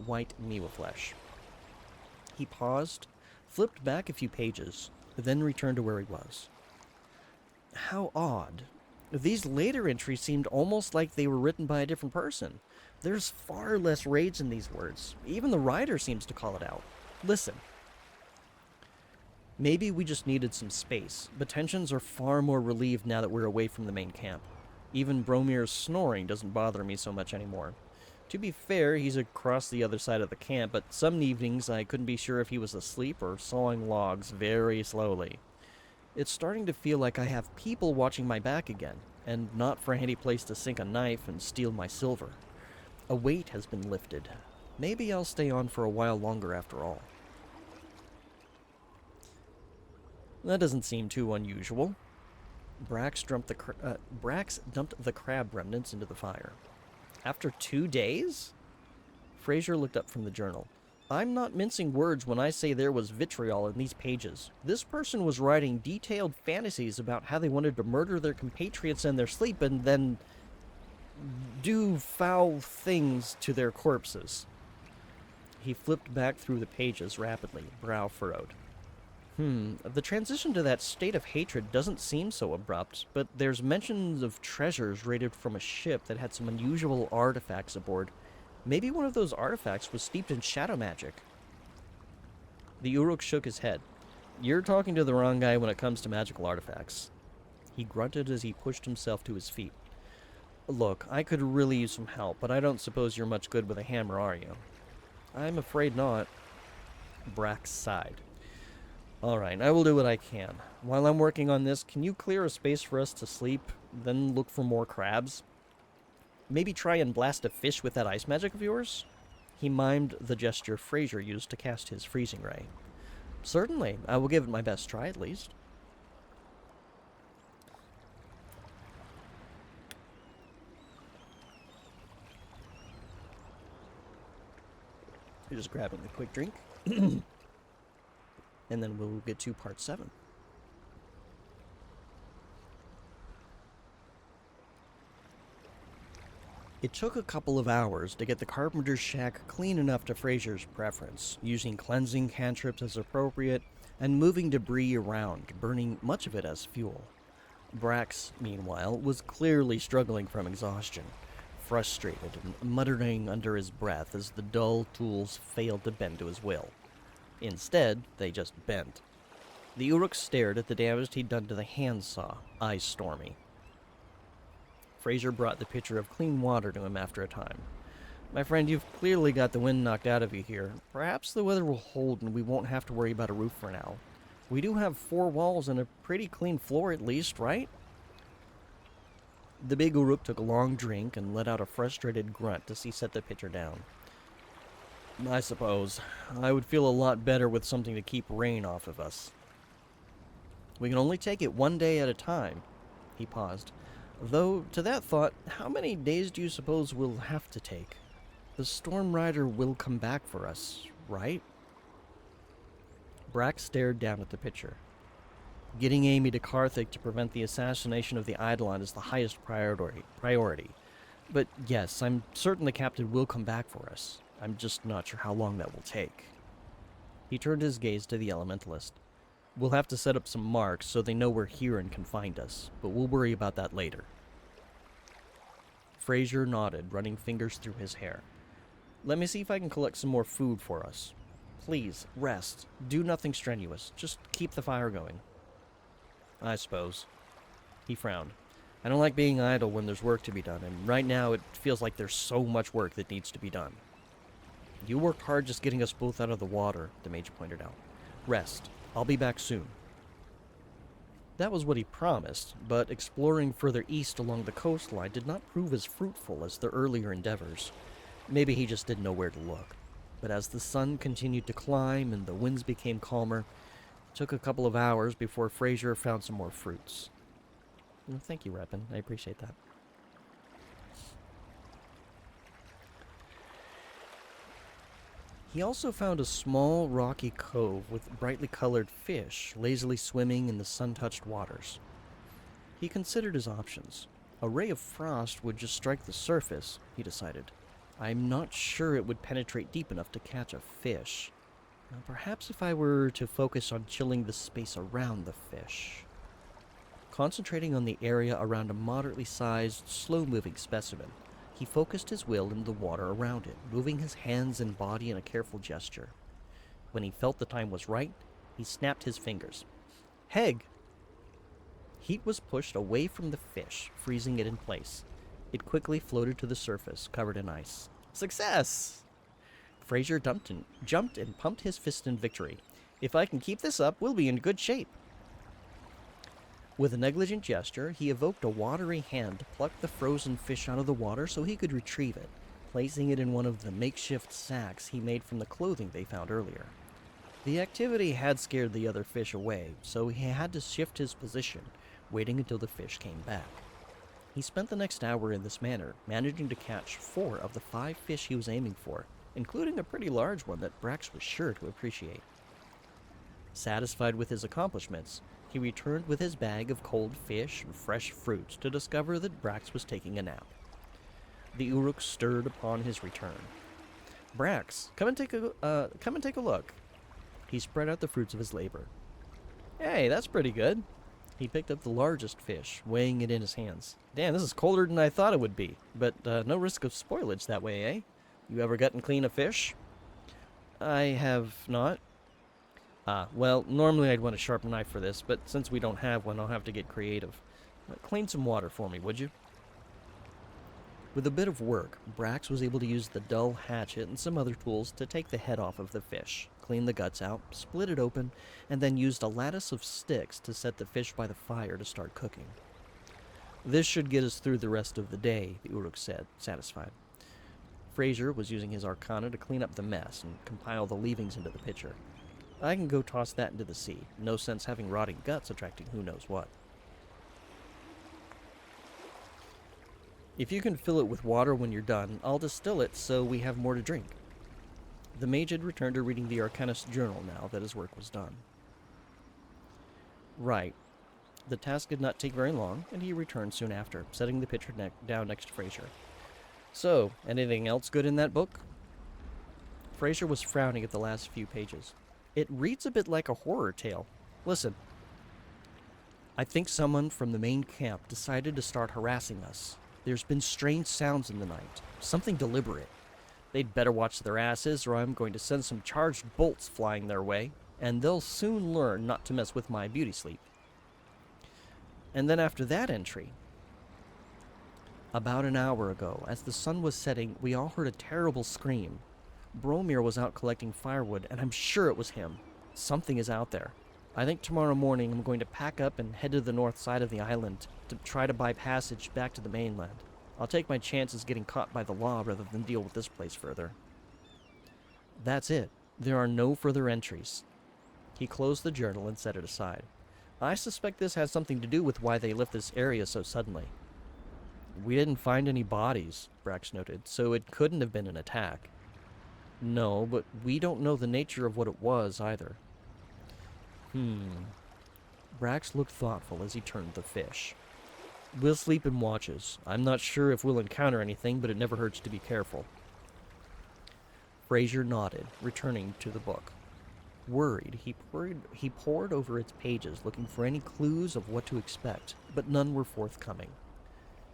white miwa flesh. He paused, flipped back a few pages, then returned to where he was. How odd. These later entries seemed almost like they were written by a different person. There's far less rage in these words. Even the writer seems to call it out. Listen. Maybe we just needed some space, but tensions are far more relieved now that we're away from the main camp. Even Bromir's snoring doesn't bother me so much anymore. To be fair, he's across the other side of the camp, but some evenings I couldn't be sure if he was asleep or sawing logs very slowly. It's starting to feel like I have people watching my back again, and not for a handy place to sink a knife and steal my silver. A weight has been lifted. Maybe I'll stay on for a while longer after all. That doesn't seem too unusual. Brax dumped the crab remnants into the fire. After 2 days? Fraser looked up from the journal. I'm not mincing words when I say there was vitriol in these pages. This person was writing detailed fantasies about how they wanted to murder their compatriots in their sleep and then do foul things to their corpses. He flipped back through the pages rapidly, brow furrowed. The transition to that state of hatred doesn't seem so abrupt, but there's mentions of treasures raided from a ship that had some unusual artifacts aboard. Maybe one of those artifacts was steeped in shadow magic. The Uruk shook his head. You're talking to the wrong guy when it comes to magical artifacts. He grunted as he pushed himself to his feet. Look, I could really use some help, but I don't suppose you're much good with a hammer, are you? I'm afraid not. Brax sighed. Alright, I will do what I can. While I'm working on this, can you clear a space for us to sleep, then look for more crabs? Maybe try and blast a fish with that ice magic of yours? He mimed the gesture Fraser used to cast his freezing ray. Certainly, I will give it my best try at least. You're just grabbing a quick drink. And then we'll get to part 7. It took a couple of hours to get the carpenter's shack clean enough to Fraser's preference, using cleansing cantrips as appropriate, and moving debris around, burning much of it as fuel. Brax, meanwhile, was clearly struggling from exhaustion, frustrated and muttering under his breath as the dull tools failed to bend to his will. Instead, they just bent. The Uruk stared at the damage he'd done to the handsaw, eyes stormy. Fraser brought the pitcher of clean water to him after a time. My friend, you've clearly got the wind knocked out of you here. Perhaps the weather will hold and we won't have to worry about a roof for now. We do have 4 walls and a pretty clean floor at least, right? The big Uruk took a long drink and let out a frustrated grunt as he set the pitcher down. I suppose. I would feel a lot better with something to keep rain off of us. We can only take it one day at a time. He paused. Though, to that thought, how many days do you suppose we'll have to take? The Storm Rider will come back for us, right? Brack stared down at the pitcher. Getting Amy to Carthage to prevent the assassination of the Eidolon is the highest priority. But yes, I'm certain the captain will come back for us. I'm just not sure how long that will take. He turned his gaze to the elementalist. We'll have to set up some marks so they know we're here and can find us, but we'll worry about that later. Fraser nodded, running fingers through his hair. Let me see if I can collect some more food for us. Please, rest. Do nothing strenuous. Just keep the fire going. I suppose. He frowned. I don't like being idle when there's work to be done, and right now it feels like there's so much work that needs to be done. You worked hard just getting us both out of the water, the mage pointed out. Rest. I'll be back soon. That was what he promised, but exploring further east along the coastline did not prove as fruitful as their earlier endeavors. Maybe he just didn't know where to look. But as the sun continued to climb and the winds became calmer, it took a couple of hours before Fraser found some more fruits. Well, thank you, Reppin. I appreciate that. He also found a small, rocky cove with brightly colored fish lazily swimming in the sun-touched waters. He considered his options. A ray of frost would just strike the surface, he decided. I'm not sure it would penetrate deep enough to catch a fish. Now, perhaps if I were to focus on chilling the space around the fish. Concentrating on the area around a moderately sized, slow-moving specimen, he focused his will into the water around it, moving his hands and body in a careful gesture. When he felt the time was right, he snapped his fingers. Heg! Heat was pushed away from the fish, freezing it in place. It quickly floated to the surface, covered in ice. Success! Fraser jumped and pumped his fist in victory. If I can keep this up, we'll be in good shape. With a negligent gesture, he evoked a watery hand to pluck the frozen fish out of the water so he could retrieve it, placing it in one of the makeshift sacks he made from the clothing they found earlier. The activity had scared the other fish away, so he had to shift his position, waiting until the fish came back. He spent the next hour in this manner, managing to catch 4 of the 5 fish he was aiming for, including a pretty large one that Brax was sure to appreciate. Satisfied with his accomplishments, he returned with his bag of cold fish and fresh fruits to discover that Brax was taking a nap. The Uruk stirred upon his return. Brax, come and take a look. He spread out the fruits of his labor. Hey, that's pretty good. He picked up the largest fish, weighing it in his hands. Damn, this is colder than I thought it would be, but no risk of spoilage that way, eh? You ever gotten clean a fish? I have not. Well, normally I'd want a sharp knife for this, but since we don't have one, I'll have to get creative. Clean some water for me, would you? With a bit of work, Brax was able to use the dull hatchet and some other tools to take the head off of the fish, clean the guts out, split it open, and then used a lattice of sticks to set the fish by the fire to start cooking. This should get us through the rest of the day, the Uruk said, satisfied. Fraser was using his arcana to clean up the mess and compile the leavings into the pitcher. I can go toss that into the sea. No sense having rotting guts attracting who knows what. If you can fill it with water when you're done, I'll distill it so we have more to drink. The mage had returned to reading the Arcanist's journal now that his work was done. Right. The task did not take very long, and he returned soon after, setting the pitcher down next to Fraser. So, anything else good in that book? Fraser was frowning at the last few pages. It reads a bit like a horror tale. Listen. I think someone from the main camp decided to start harassing us. There's been strange sounds in the night. Something deliberate. They'd better watch their asses, or I'm going to send some charged bolts flying their way, and they'll soon learn not to mess with my beauty sleep. And then after that entry, about an hour ago, as the sun was setting, we all heard a terrible scream. Bromir was out collecting firewood, and I'm sure it was him. Something is out there. I think tomorrow morning I'm going to pack up and head to the north side of the island to try to buy passage back to the mainland. I'll take my chances getting caught by the law rather than deal with this place further. That's it. There are no further entries. He closed the journal and set it aside. I suspect this has something to do with why they left this area so suddenly. We didn't find any bodies, Brax noted, so it couldn't have been an attack. No, but we don't know the nature of what it was either. Brax looked thoughtful as he turned the fish. We'll sleep in watches. I'm not sure if we'll encounter anything, but it never hurts to be careful. Fraser nodded, returning to the book. Worried, he pored over its pages, looking for any clues of what to expect, but none were forthcoming.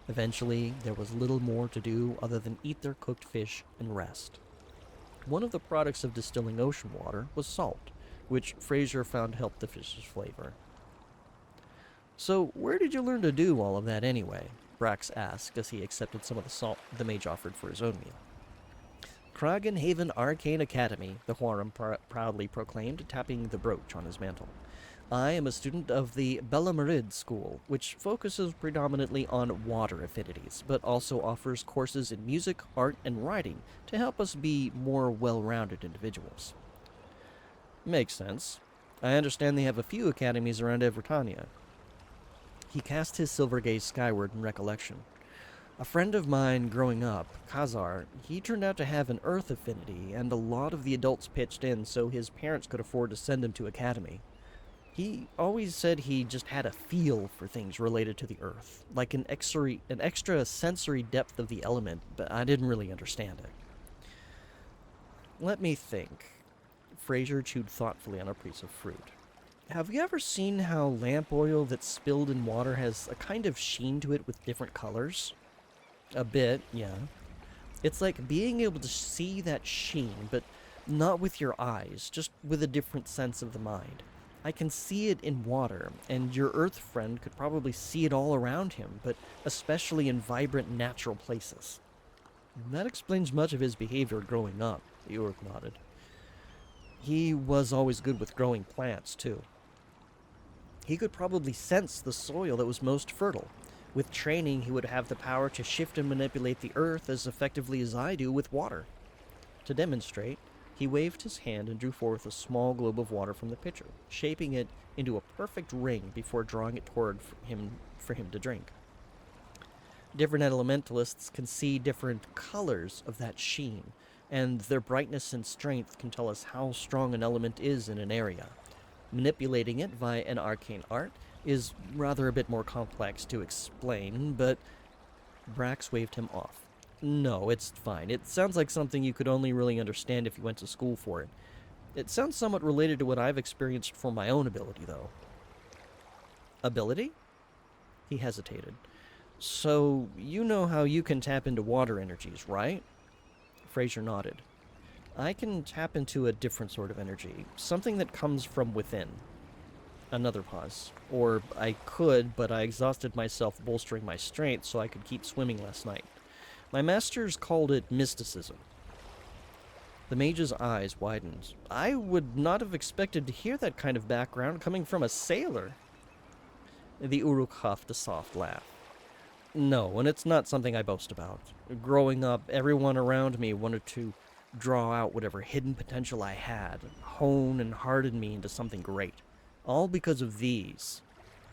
Eventually, there was little more to do other than eat their cooked fish and rest. One of the products of distilling ocean water was salt, which Fraser found helped the fish's flavor. So, where did you learn to do all of that anyway? Brax asked as he accepted some of the salt the mage offered for his own meal. Kragenhaven Arcane Academy, the Huarum proudly proclaimed, tapping the brooch on his mantle. I am a student of the Belamarid School, which focuses predominantly on water affinities, but also offers courses in music, art, and writing to help us be more well-rounded individuals. Makes sense. I understand they have a few academies around Evertania. He cast his silver gaze skyward in recollection. A friend of mine growing up, Khazar, he turned out to have an earth affinity, and a lot of the adults pitched in so his parents could afford to send him to academy. He always said he just had a feel for things related to the earth, like an extra sensory depth of the element, but I didn't really understand it. Let me think. Fraser chewed thoughtfully on a piece of fruit. Have you ever seen how lamp oil that's spilled in water has a kind of sheen to it with different colors? A bit, yeah. It's like being able to see that sheen, but not with your eyes, just with a different sense of the mind. I can see it in water, and your Earth friend could probably see it all around him, but especially in vibrant natural places. That explains much of his behavior growing up, the Uruk nodded. He was always good with growing plants, too. He could probably sense the soil that was most fertile. With training, he would have the power to shift and manipulate the earth as effectively as I do with water. To demonstrate, he waved his hand and drew forth a small globe of water from the pitcher, shaping it into a perfect ring before drawing it toward for him to drink. Different elementalists can see different colors of that sheen, and their brightness and strength can tell us how strong an element is in an area. Manipulating it via an arcane art is rather a bit more complex to explain, but Brax waved him off. No, it's fine. It sounds like something you could only really understand if you went to school for it. It sounds somewhat related to what I've experienced for my own ability, though. Ability? He hesitated. So, you know how you can tap into water energies, right? Fraser nodded. I can tap into a different sort of energy, something that comes from within. Another pause. Or I could, but I exhausted myself bolstering my strength so I could keep swimming last night. My masters called it mysticism. The mage's eyes widened. I would not have expected to hear that kind of background coming from a sailor. The Uruk huffed a soft laugh. No, and it's not something I boast about. Growing up, everyone around me wanted to draw out whatever hidden potential I had, hone and harden me into something great. All because of these.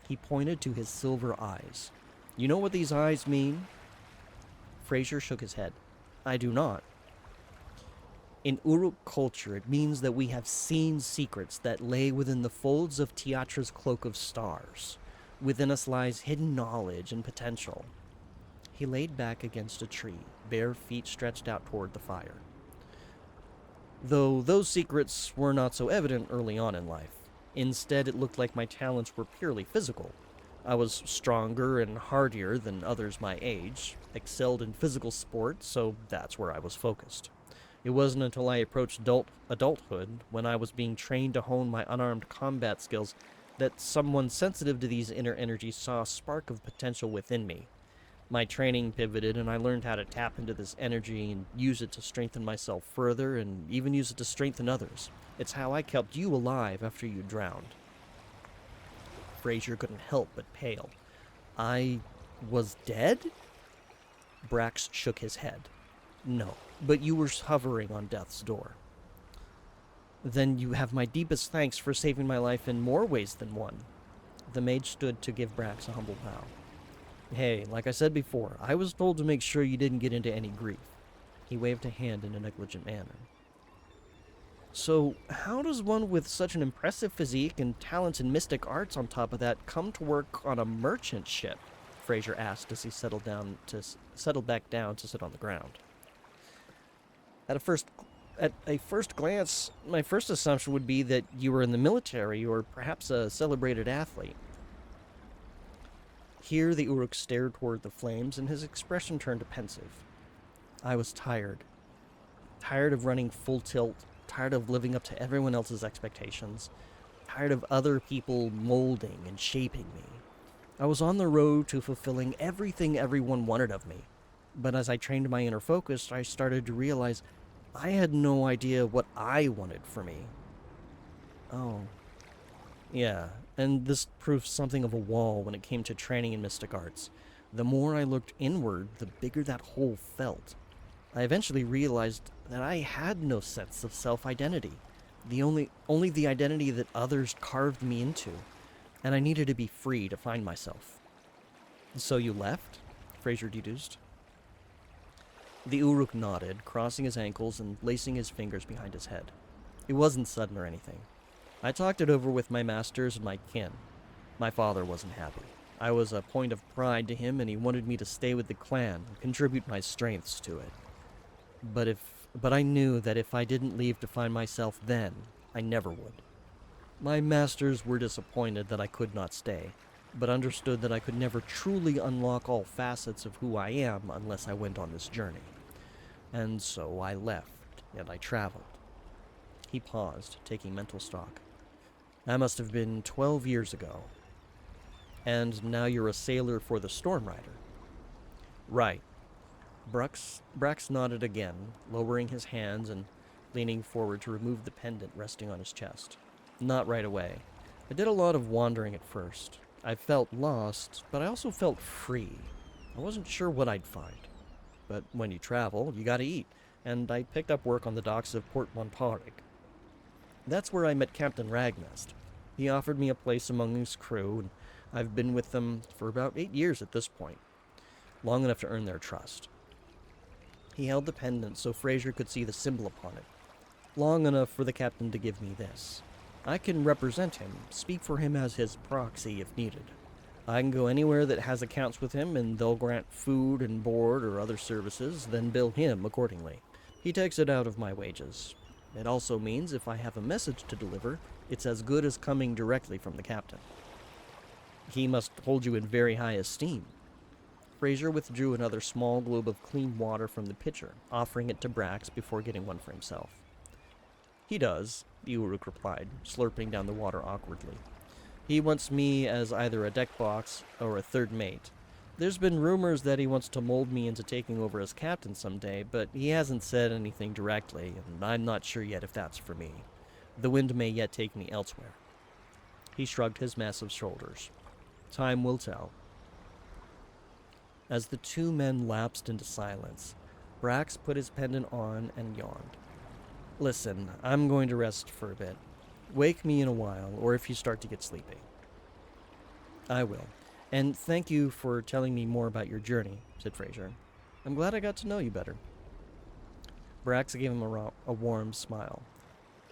He pointed to his silver eyes. You know what these eyes mean? Fraser shook his head. I do not. In Uruk culture, it means that we have seen secrets that lay within the folds of Tiatra's cloak of stars. Within us lies hidden knowledge and potential. He laid back against a tree, bare feet stretched out toward the fire. Though those secrets were not so evident early on in life. Instead, it looked like my talents were purely physical. I was stronger and hardier than others my age, excelled in physical sports, so that's where I was focused. It wasn't until I approached adulthood, when I was being trained to hone my unarmed combat skills, that someone sensitive to these inner energies saw a spark of potential within me. My training pivoted, and I learned how to tap into this energy and use it to strengthen myself further, and even use it to strengthen others. It's how I kept you alive after you drowned. Fraser couldn't help but pale. I was dead? Brax shook his head. No, but you were hovering on death's door. Then you have my deepest thanks for saving my life in more ways than one. The mage stood to give Brax a humble bow. Hey, like I said before, I was told to make sure you didn't get into any grief. He waved a hand in a negligent manner. So, how does one with such an impressive physique and talents in mystic arts on top of that come to work on a merchant ship? Fraser asked as he settled back down to sit on the ground. At a first glance, my first assumption would be that you were in the military or perhaps a celebrated athlete. Here the Uruk stared toward the flames, and his expression turned pensive. I was tired. Tired of running full tilt, tired of living up to everyone else's expectations, tired of other people molding and shaping me. I was on the road to fulfilling everything everyone wanted of me, but as I trained my inner focus, I started to realize I had no idea what I wanted for me. Oh. Yeah, and this proved something of a wall when it came to training in mystic arts. The more I looked inward, the bigger that hole felt. I eventually realized that I had no sense of self-identity. Only the identity that others carved me into, and I needed to be free to find myself. So you left? Fraser deduced. The Uruk nodded, crossing his ankles and lacing his fingers behind his head. It wasn't sudden or anything. I talked it over with my masters and my kin. My father wasn't happy. I was a point of pride to him, and he wanted me to stay with the clan and contribute my strengths to it. But I knew that if I didn't leave to find myself then, I never would. My masters were disappointed that I could not stay, but understood that I could never truly unlock all facets of who I am unless I went on this journey. And so I left, and I traveled. He paused, taking mental stock. That must have been 12 years ago. And now you're a sailor for the Storm Rider. Right. Brax nodded again, lowering his hands and leaning forward to remove the pendant resting on his chest. Not right away. I did a lot of wandering at first. I felt lost, but I also felt free. I wasn't sure what I'd find. But when you travel, you gotta eat, and I picked up work on the docks of Port Montarig. That's where I met Captain Ragnest. He offered me a place among his crew, and I've been with them for about 8 years at this point. Long enough to earn their trust. He held the pendant so Fraser could see the symbol upon it. Long enough for the captain to give me this. I can represent him, speak for him as his proxy if needed. I can go anywhere that has accounts with him, and they'll grant food and board or other services, then bill him accordingly. He takes it out of my wages. It also means if I have a message to deliver, it's as good as coming directly from the captain. He must hold you in very high esteem. Fraser withdrew another small globe of clean water from the pitcher, offering it to Brax before getting one for himself. He does, the Uruk replied, slurping down the water awkwardly. He wants me as either a deck box or a third mate. There's been rumors that he wants to mold me into taking over as captain someday, but he hasn't said anything directly, and I'm not sure yet if that's for me. The wind may yet take me elsewhere. He shrugged his massive shoulders. Time will tell. As the two men lapsed into silence, Brax put his pendant on and yawned. Listen, I'm going to rest for a bit. Wake me in a while, or if you start to get sleepy. I will. And thank you for telling me more about your journey, said Fraser. I'm glad I got to know you better. Brax gave him a warm smile.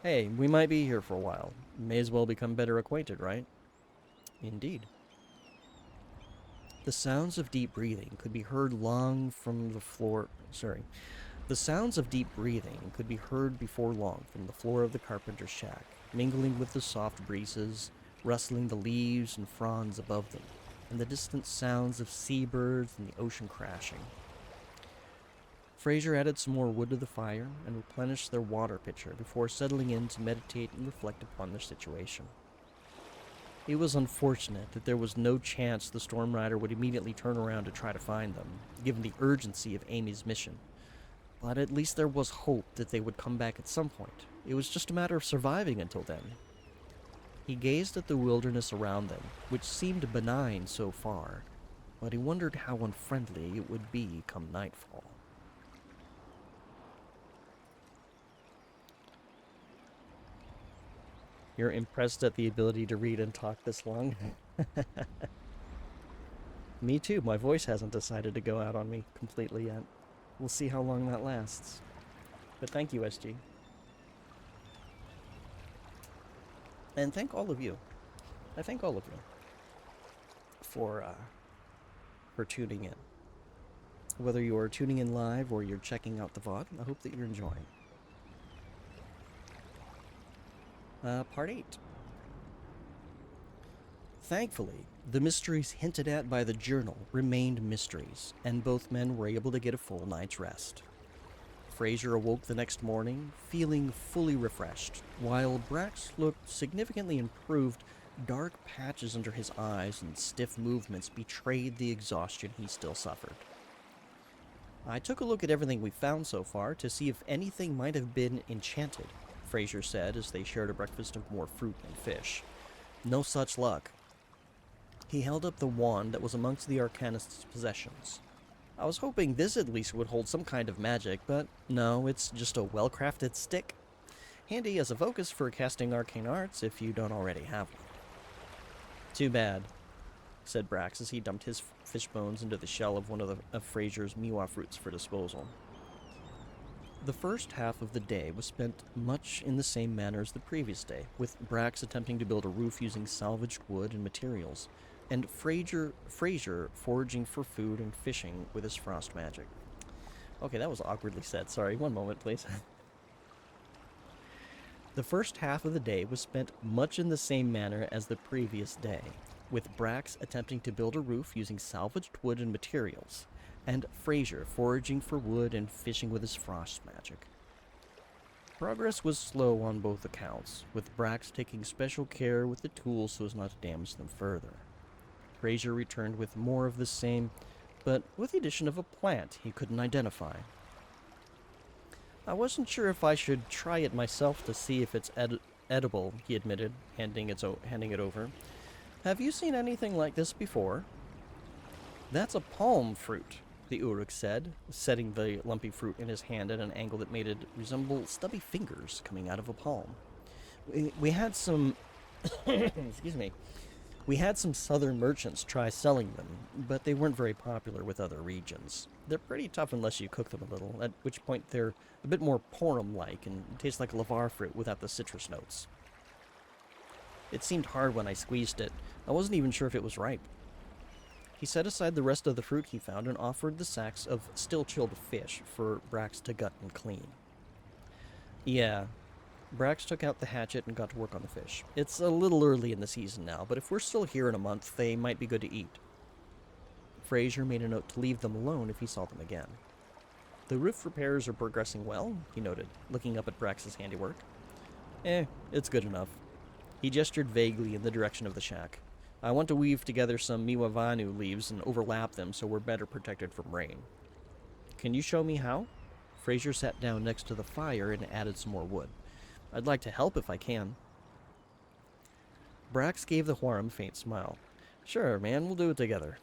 Hey, we might be here for a while. May as well become better acquainted, right? Indeed. The sounds of deep breathing could be heard The sounds of deep breathing could be heard before long from the floor of the carpenter's shack, mingling with the soft breezes, rustling the leaves and fronds above them, and the distant sounds of seabirds and the ocean crashing. Fraser added some more wood to the fire and replenished their water pitcher before settling in to meditate and reflect upon their situation. It was unfortunate that there was no chance the Storm Rider would immediately turn around to try to find them, given the urgency of Amy's mission. But at least there was hope that they would come back at some point. It was just a matter of surviving until then. He gazed at the wilderness around them, which seemed benign so far, but he wondered how unfriendly it would be come nightfall. You're impressed at the ability to read and talk this long? Me too. My voice hasn't decided to go out on me completely yet. We'll see how long that lasts. But thank you, SG. And thank all of you. I thank all of you for tuning in. Whether you're tuning in live or you're checking out the VOD, I hope that you're enjoying. Part 8. Thankfully, the mysteries hinted at by the journal remained mysteries, and both men were able to get a full night's rest. Fraser awoke the next morning, feeling fully refreshed, while Brax looked significantly improved. Dark patches under his eyes and stiff movements betrayed the exhaustion he still suffered. I took a look at everything we found so far to see if anything might have been enchanted, Fraser said as they shared a breakfast of more fruit and fish. No such luck. He held up the wand that was amongst the Arcanist's possessions. I was hoping this at least would hold some kind of magic, but no, it's just a well-crafted stick. Handy as a focus for casting arcane arts if you don't already have one. Too bad, said Brax as he dumped his fish bones into the shell of one of Fraser's miwa fruits for disposal. The first half of the day was spent much in the same manner as the previous day, with Brax attempting to build a roof using salvaged wood and materials, and Fraser foraging for food and fishing with his frost magic. Okay, that was awkwardly said. Sorry, one moment, please. The first half of the day was spent much in the same manner as the previous day, with Brax attempting to build a roof using salvaged wood and materials, and Fraser foraging for wood and fishing with his frost magic. Progress was slow on both accounts, with Brax taking special care with the tools so as not to damage them further. Fraser returned with more of the same, but with the addition of a plant he couldn't identify. I wasn't sure if I should try it myself to see if it's edible, he admitted, handing it over. Have you seen anything like this before? That's a palm fruit, the Uruk said, setting the lumpy fruit in his hand at an angle that made it resemble stubby fingers coming out of a palm. We had some... excuse me. We had some southern merchants try selling them, but they weren't very popular with other regions. They're pretty tough unless you cook them a little, at which point they're a bit more porum-like and taste like lavar fruit without the citrus notes. It seemed hard when I squeezed it. I wasn't even sure if it was ripe. He set aside the rest of the fruit he found and offered the sacks of still-chilled fish for Brax to gut and clean. Yeah. Brax took out the hatchet and got to work on the fish. It's a little early in the season now, but if we're still here in a month, they might be good to eat. Fraser made a note to leave them alone if he saw them again. The roof repairs are progressing well, he noted, looking up at Brax's handiwork. It's good enough. He gestured vaguely in the direction of the shack. I want to weave together some miwavanu leaves and overlap them so we're better protected from rain. Can you show me how? Fraser sat down next to the fire and added some more wood. I'd like to help if I can. Brax gave the Huaram a faint smile. Sure, man, we'll do it together.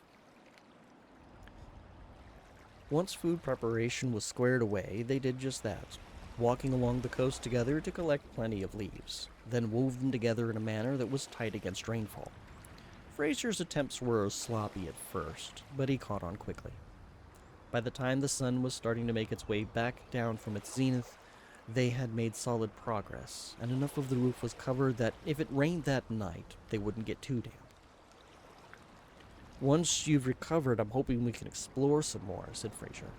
Once food preparation was squared away, they did just that, walking along the coast together to collect plenty of leaves, then wove them together in a manner that was tight against rainfall. Fraser's attempts were sloppy at first, but he caught on quickly. By the time the sun was starting to make its way back down from its zenith, they had made solid progress, and enough of the roof was covered that if it rained that night, they wouldn't get too damp. Once you've recovered, I'm hoping we can explore some more, said Fraser.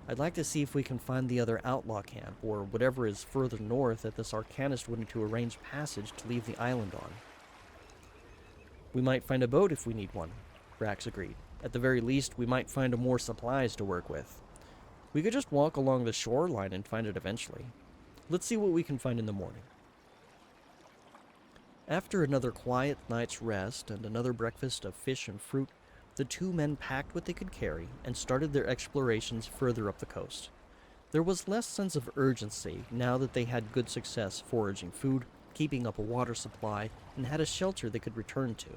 I'd like to see if we can find the other outlaw camp, or whatever is further north that this Arcanist would need to arrange passage to leave the island on. We might find a boat if we need one, Brax agreed. At the very least, we might find more supplies to work with. We could just walk along the shoreline and find it eventually. Let's see what we can find in the morning. After another quiet night's rest and another breakfast of fish and fruit, the two men packed what they could carry and started their explorations further up the coast. There was less sense of urgency now that they had good success foraging food, keeping up a water supply, and had a shelter they could return to.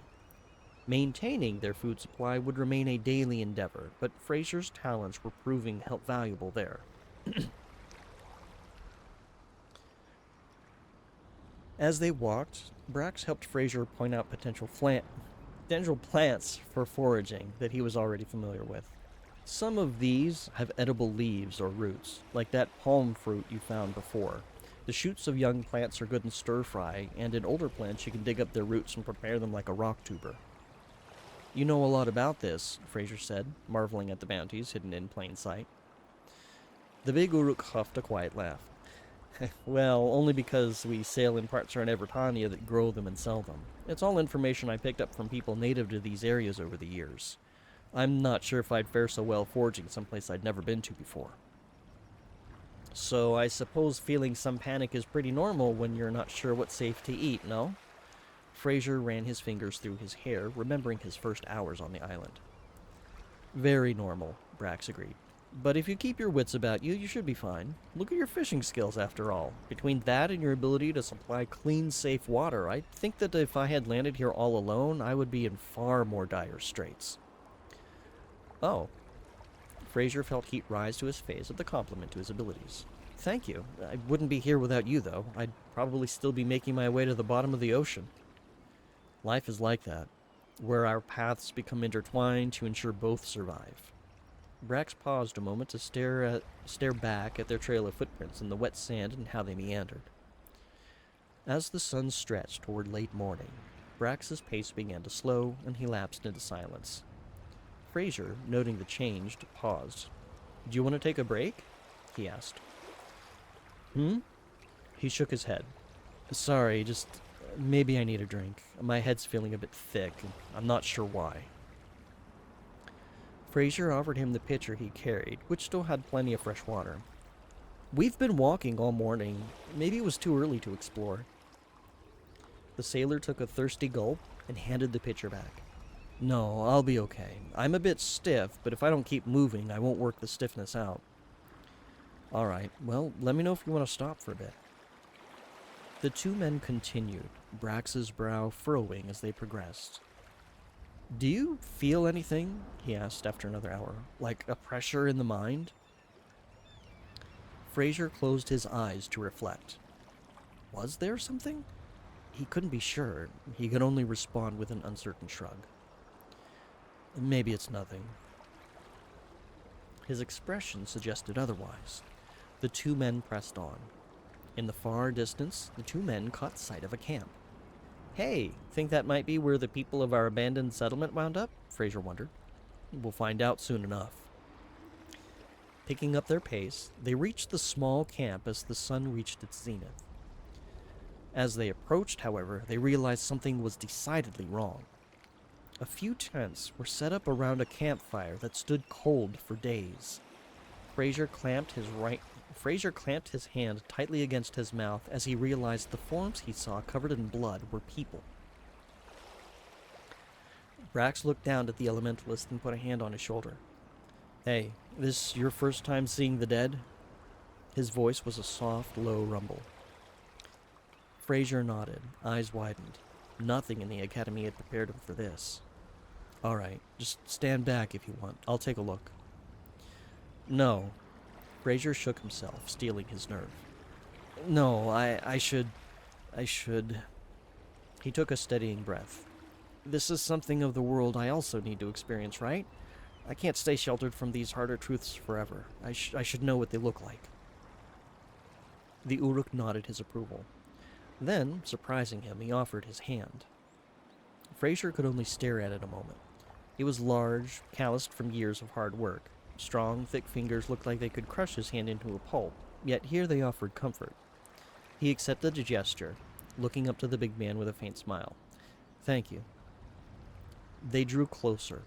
Maintaining their food supply would remain a daily endeavor, but Fraser's talents were proving valuable there. As they walked, Brax helped Fraser point out potential plants for foraging that he was already familiar with. Some of these have edible leaves or roots, like that palm fruit you found before. The shoots of young plants are good in stir-fry, and in older plants you can dig up their roots and prepare them like a rock tuber. You know a lot about this, Fraser said, marveling at the bounties hidden in plain sight. The big Uruk huffed a quiet laugh. Well, only because we sail in parts around Evertania that grow them and sell them. It's all information I picked up from people native to these areas over the years. I'm not sure if I'd fare so well foraging someplace I'd never been to before. So I suppose feeling some panic is pretty normal when you're not sure what's safe to eat, no? Fraser ran his fingers through his hair, remembering his first hours on the island. Very normal, Brax agreed. But if you keep your wits about you, you should be fine. Look at your fishing skills, after all. Between that and your ability to supply clean, safe water, I think that if I had landed here all alone, I would be in far more dire straits. Oh. Fraser felt heat rise to his face at the compliment to his abilities. Thank you. I wouldn't be here without you, though. I'd probably still be making my way to the bottom of the ocean. Life is like that, where our paths become intertwined to ensure both survive. Brax paused a moment to stare back at their trail of footprints in the wet sand and how they meandered. As the sun stretched toward late morning, Brax's pace began to slow, and he lapsed into silence. Fraser, noting the change, paused. "Do you want to take a break?" he asked. He shook his head. "Sorry, just maybe I need a drink. My head's feeling a bit thick, and I'm not sure why." Fraser offered him the pitcher he carried, which still had plenty of fresh water. "We've been walking all morning. Maybe it was too early to explore." The sailor took a thirsty gulp and handed the pitcher back. "No, I'll be okay. I'm a bit stiff, but if I don't keep moving, I won't work the stiffness out." "All right, well, let me know if you want to stop for a bit." The two men continued, Brax's brow furrowing as they progressed. "Do you feel anything?" he asked after another hour. "Like a pressure in the mind?" Fraser closed his eyes to reflect. Was there something? He couldn't be sure. He could only respond with an uncertain shrug. "Maybe it's nothing." His expression suggested otherwise. The two men pressed on. In the far distance, the two men caught sight of a camp. "Hey, think that might be where the people of our abandoned settlement wound up?" Fraser wondered. "We'll find out soon enough." Picking up their pace, they reached the small camp as the sun reached its zenith. As they approached, however, they realized something was decidedly wrong. A few tents were set up around a campfire that stood cold for days. Fraser clamped his hand tightly against his mouth as he realized the forms he saw covered in blood were people. Brax looked down at the elementalist and put a hand on his shoulder. "Hey, this your first time seeing the dead?" His voice was a soft, low rumble. Fraser nodded, eyes widened. Nothing in the academy had prepared him for this. "All right, just stand back if you want. I'll take a look." "No." Fraser shook himself, steeling his nerve. "No, I should... He took a steadying breath. "This is something of the world I also need to experience, right? I can't stay sheltered from these harder truths forever. I should know what they look like." The Uruk nodded his approval. Then, surprising him, he offered his hand. Fraser could only stare at it a moment. It was large, calloused from years of hard work. Strong, thick fingers looked like they could crush his hand into a pulp, yet here they offered comfort. He accepted the gesture, looking up to the big man with a faint smile. "Thank you." They drew closer.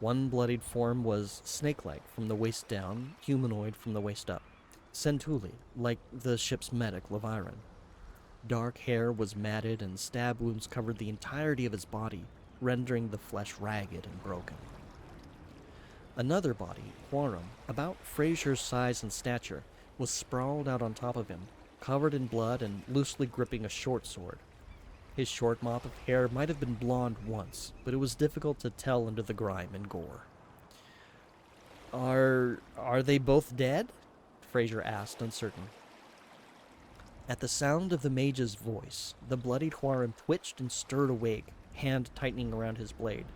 One bloodied form was snake-like from the waist down, humanoid from the waist up. Centuli, like the ship's medic, Leviron. Dark hair was matted and stab wounds covered the entirety of his body, rendering the flesh ragged and broken. Another body, Huarum, about Fraser's size and stature, was sprawled out on top of him, covered in blood and loosely gripping a short sword. His short mop of hair might have been blonde once, but it was difficult to tell under the grime and gore. Are they both dead? Fraser asked, uncertain. At the sound of the mage's voice, the bloodied Huarum twitched and stirred awake, hand tightening around his blade.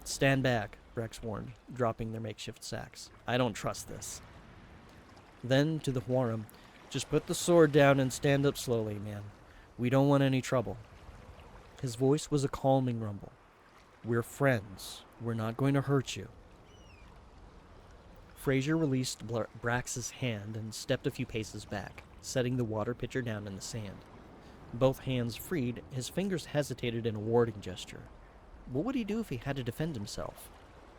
Stand back, Brex warned, dropping their makeshift sacks. I don't trust this. Then, to the Huarum, just put the sword down and stand up slowly, man. We don't want any trouble. His voice was a calming rumble. We're friends. We're not going to hurt you. Fraser released Brax's hand and stepped a few paces back, setting the water pitcher down in the sand. Both hands freed, his fingers hesitated in a warding gesture. What would he do if he had to defend himself?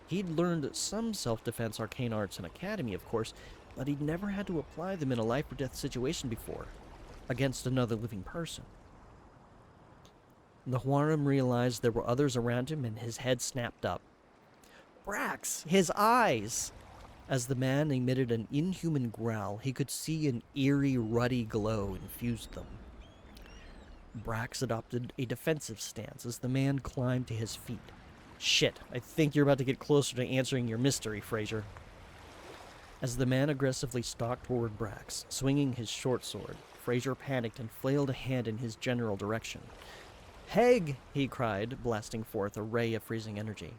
He'd learned some self-defense arcane arts in Academy, of course, but he'd never had to apply them in a life-or-death situation before, against another living person. The Huarum realized there were others around him, and his head snapped up. Brax! His eyes! As the man emitted an inhuman growl, he could see an eerie, ruddy glow infused them. Brax adopted a defensive stance as the man climbed to his feet. Shit, I think you're about to get closer to answering your mystery, Fraser. As the man aggressively stalked toward Brax, swinging his short sword, Fraser panicked and flailed a hand in his general direction. Heg! He cried, blasting forth a ray of freezing energy.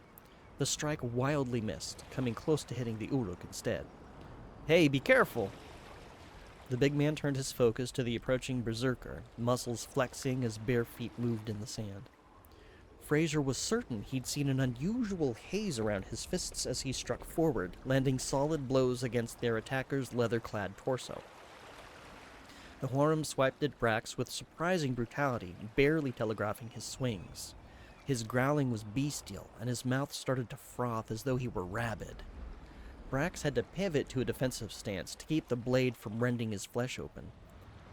The strike wildly missed, coming close to hitting the Uruk instead. Hey, be careful! The big man turned his focus to the approaching berserker, muscles flexing as bare feet moved in the sand. Fraser was certain he'd seen an unusual haze around his fists as he struck forward, landing solid blows against their attacker's leather-clad torso. The Huarum swiped at Brax with surprising brutality, barely telegraphing his swings. His growling was bestial, and his mouth started to froth as though he were rabid. Brax had to pivot to a defensive stance to keep the blade from rending his flesh open.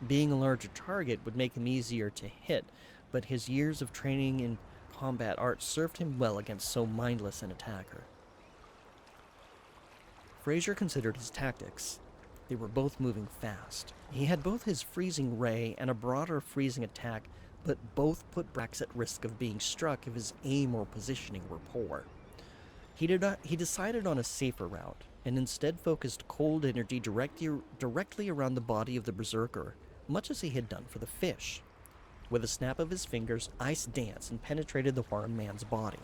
Being a larger target would make him easier to hit, but his years of training in combat art served him well against so mindless an attacker. Fraser considered his tactics. They were both moving fast. He had both his freezing ray and a broader freezing attack, but both put Brax at risk of being struck if his aim or positioning were poor. He decided on a safer route, and instead focused cold energy directly around the body of the berserker, much as he had done for the fish. With a snap of his fingers, ice danced and penetrated the Huarum man's body.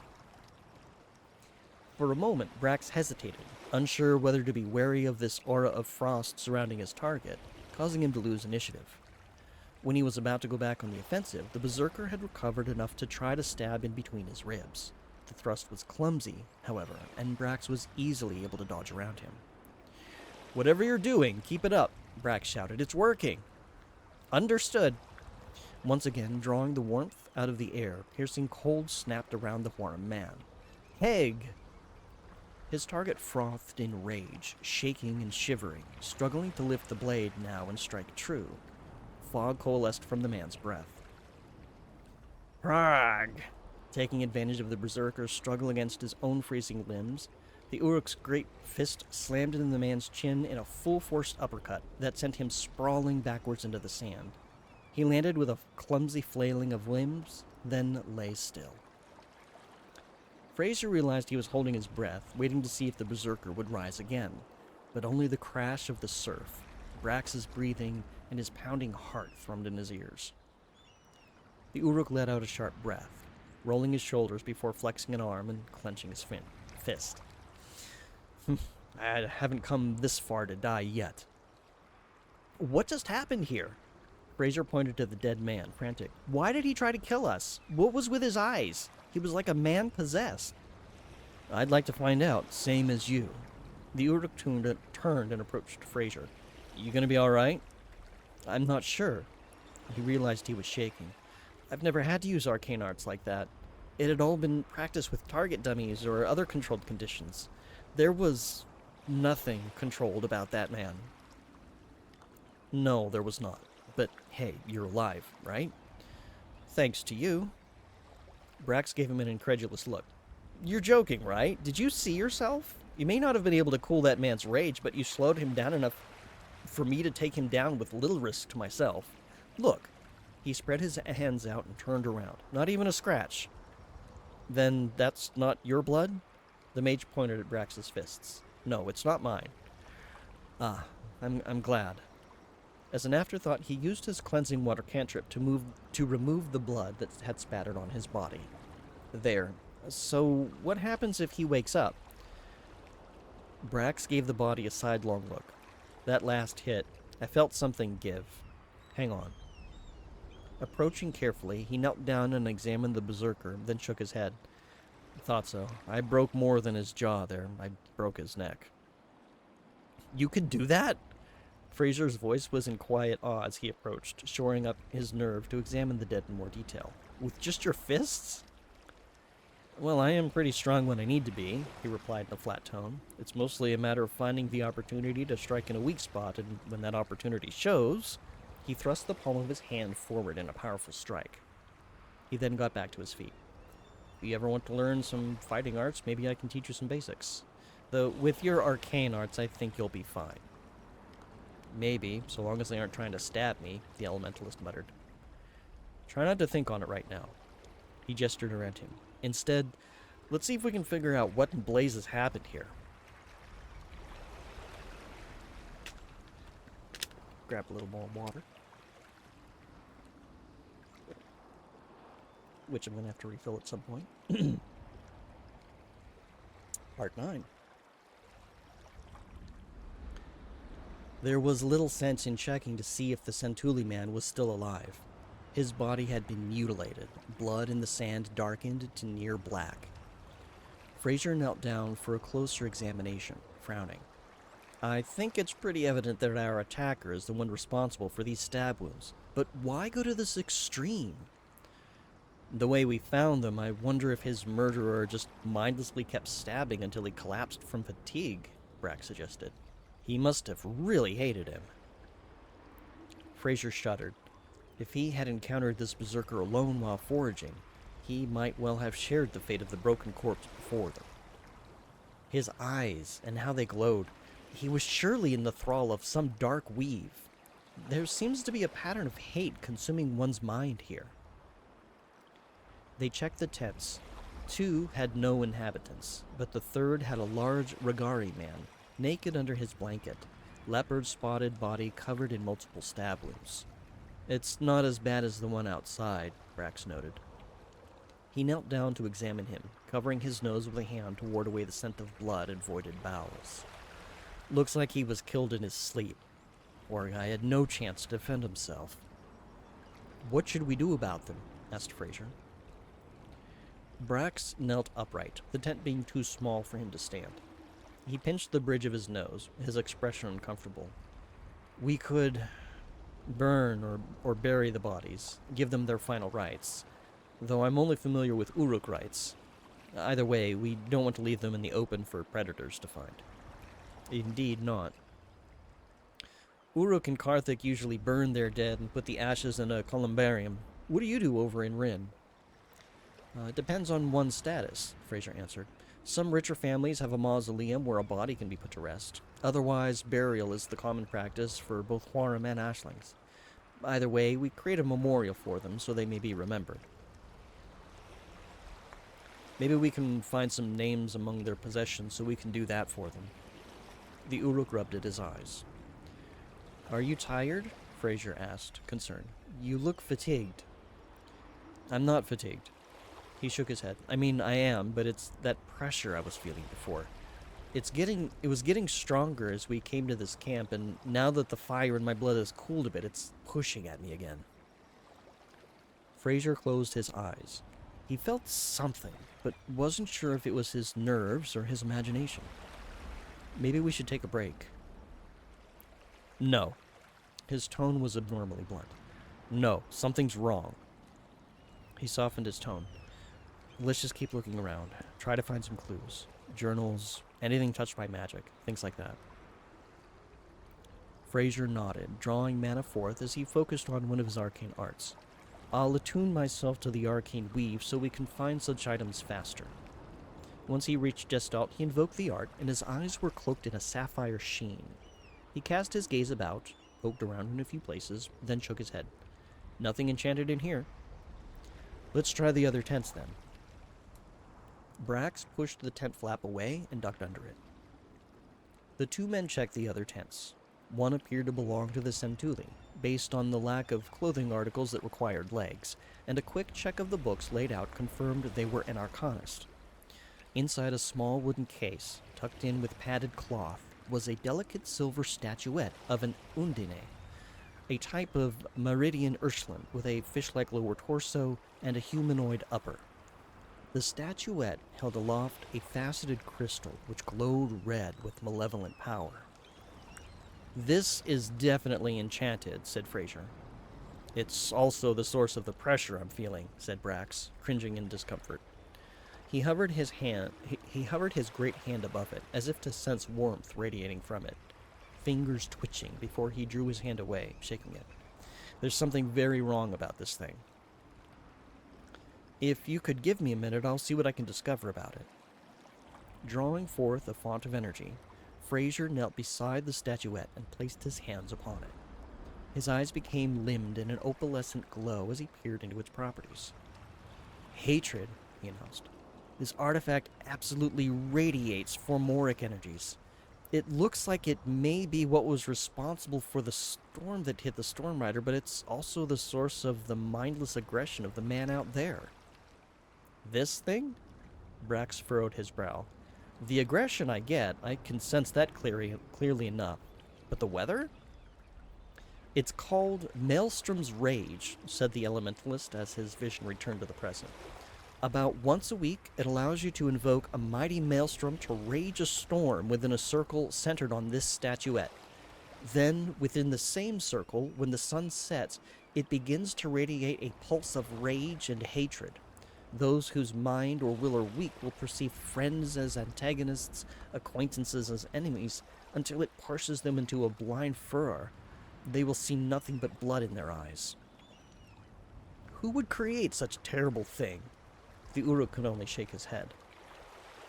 For a moment, Brax hesitated, unsure whether to be wary of this aura of frost surrounding his target, causing him to lose initiative. When he was about to go back on the offensive, the berserker had recovered enough to try to stab in between his ribs. The thrust was clumsy, however, and Brax was easily able to dodge around him. Whatever you're doing, keep it up, Brax shouted. It's working. Understood. Once again, drawing the warmth out of the air, piercing cold snapped around the Huarum man. Heg! His target frothed in rage, shaking and shivering, struggling to lift the blade now and strike true. Fog coalesced from the man's breath. Prag! Taking advantage of the berserker's struggle against his own freezing limbs, the Uruk's great fist slammed into the man's chin in a full-force uppercut that sent him sprawling backwards into the sand. He landed with a clumsy flailing of limbs, then lay still. Fraser realized he was holding his breath, waiting to see if the berserker would rise again, but only the crash of the surf, Brax's breathing, and his pounding heart thrummed in his ears. The Uruk let out a sharp breath, rolling his shoulders before flexing an arm and clenching his fist. I haven't come this far to die yet. What just happened here? Fraser pointed to the dead man, frantic. Why did he try to kill us? What was with his eyes? He was like a man possessed. I'd like to find out, same as you. The Uruk turned and approached Fraser. You gonna be alright? I'm not sure. He realized he was shaking. I've never had to use arcane arts like that. It had all been practiced with target dummies or other controlled conditions. There was nothing controlled about that man. No, there was not. But hey, you're alive, right? Thanks to you. Brax gave him an incredulous look. You're joking, right? Did you see yourself? You may not have been able to cool that man's rage, but you slowed him down enough for me to take him down with little risk to myself. Look. He spread his hands out and turned around. Not even a scratch. Then that's not your blood? The mage pointed at Brax's fists. No, it's not mine. Ah, I'm glad. As an afterthought, he used his cleansing water cantrip to remove the blood that had spattered on his body. There. So, what happens if he wakes up? Brax gave the body a sidelong look. That last hit, I felt something give. Hang on. Approaching carefully, he knelt down and examined the berserker, then shook his head. Thought so. I broke more than his jaw there. I broke his neck. You could do that? Fraser's voice was in quiet awe as he approached, shoring up his nerve to examine the dead in more detail. With just your fists? Well, I am pretty strong when I need to be, he replied in a flat tone. It's mostly a matter of finding the opportunity to strike in a weak spot, and when that opportunity shows... He thrust the palm of his hand forward in a powerful strike. He then got back to his feet. If you ever want to learn some fighting arts, maybe I can teach you some basics. Though, with your arcane arts, I think you'll be fine. Maybe, so long as they aren't trying to stab me, the elementalist muttered. Try not to think on it right now. He gestured around him. Instead, let's see if we can figure out what in blazes happened here. Grab a little more water. Which I'm going to have to refill at some point. Part 9. There was little sense in checking to see if the Centuli man was still alive. His body had been mutilated, blood in the sand darkened to near black. Fraser knelt down for a closer examination, frowning. I think it's pretty evident that our attacker is the one responsible for these stab wounds, but why go to this extreme? The way we found them, I wonder if his murderer just mindlessly kept stabbing until he collapsed from fatigue, Brack suggested. He must have really hated him. Fraser shuddered. If he had encountered this berserker alone while foraging, he might well have shared the fate of the broken corpse before them. His eyes, and how they glowed, he was surely in the thrall of some dark weave. There seems to be a pattern of hate consuming one's mind here. They checked the tents. 2 had no inhabitants, but the 3rd had a large Regari man, naked under his blanket, leopard-spotted body covered in multiple stab wounds. It's not as bad as the one outside, Brax noted. He knelt down to examine him, covering his nose with a hand to ward away the scent of blood and voided bowels. Looks like he was killed in his sleep. Poor guy had no chance to defend himself. What should we do about them? Asked Fraser. Brax knelt upright, the tent being too small for him to stand. He pinched the bridge of his nose, his expression uncomfortable. We could burn or bury the bodies, give them their final rites, though I'm only familiar with Uruk rites. Either way, we don't want to leave them in the open for predators to find. Indeed not. Uruk and Karthik usually burn their dead and put the ashes in a columbarium. What do you do over in Rin? It depends on one's status, Fraser answered. Some richer families have a mausoleum where a body can be put to rest. Otherwise, burial is the common practice for both Huaram and Ashlings. Either way, we create a memorial for them so they may be remembered. Maybe we can find some names among their possessions so we can do that for them. The Uruk rubbed at his eyes. Are you tired? Fraser asked, concerned. You look fatigued. I'm not fatigued. He shook his head. I mean, I am, but it's that pressure I was feeling before. It was getting stronger as we came to this camp, and now that the fire in my blood has cooled a bit, it's pushing at me again. Fraser closed his eyes. He felt something, but wasn't sure if it was his nerves or his imagination. Maybe we should take a break. No. His tone was abnormally blunt. No, something's wrong. He softened his tone. Let's just keep looking around. Try to find some clues. Journals, anything touched by magic, things like that. Fraser nodded, drawing mana forth as he focused on one of his arcane arts. I'll attune myself to the arcane weave so we can find such items faster. Once he reached Gestalt, he invoked the art, and his eyes were cloaked in a sapphire sheen. He cast his gaze about, poked around in a few places, then shook his head. Nothing enchanted in here. Let's try the other tents then. Brax pushed the tent flap away and ducked under it. The two men checked the other tents. One appeared to belong to the Centuli, based on the lack of clothing articles that required legs, and a quick check of the books laid out confirmed they were an arcanist. Inside a small wooden case, tucked in with padded cloth, was a delicate silver statuette of an undine, a type of Meridian Ursuline with a fish-like lower torso and a humanoid upper. The statuette held aloft a faceted crystal which glowed red with malevolent power. This is definitely enchanted, said Fraser. It's also the source of the pressure I'm feeling, said Brax, cringing in discomfort. He hovered his great hand above it, as if to sense warmth radiating from it, fingers twitching before he drew his hand away, shaking it. There's something very wrong about this thing. If you could give me a minute, I'll see what I can discover about it. Drawing forth a font of energy, Fraser knelt beside the statuette and placed his hands upon it. His eyes became limned in an opalescent glow as he peered into its properties. Hatred, he announced. This artifact absolutely radiates formoric energies. It looks like it may be what was responsible for the storm that hit the Storm Rider, but it's also the source of the mindless aggression of the man out there. This thing? Brax furrowed his brow. The aggression I get, I can sense that clearly enough. But the weather? It's called Maelstrom's Rage, said the elementalist as his vision returned to the present. About once a week, it allows you to invoke a mighty maelstrom to rage a storm within a circle centered on this statuette. Then, within the same circle, when the sun sets, it begins to radiate a pulse of rage and hatred. Those whose mind or will are weak will perceive friends as antagonists, acquaintances as enemies, until it parses them into a blind furor. They will see nothing but blood in their eyes. Who would create such a terrible thing? The Uruk could only shake his head.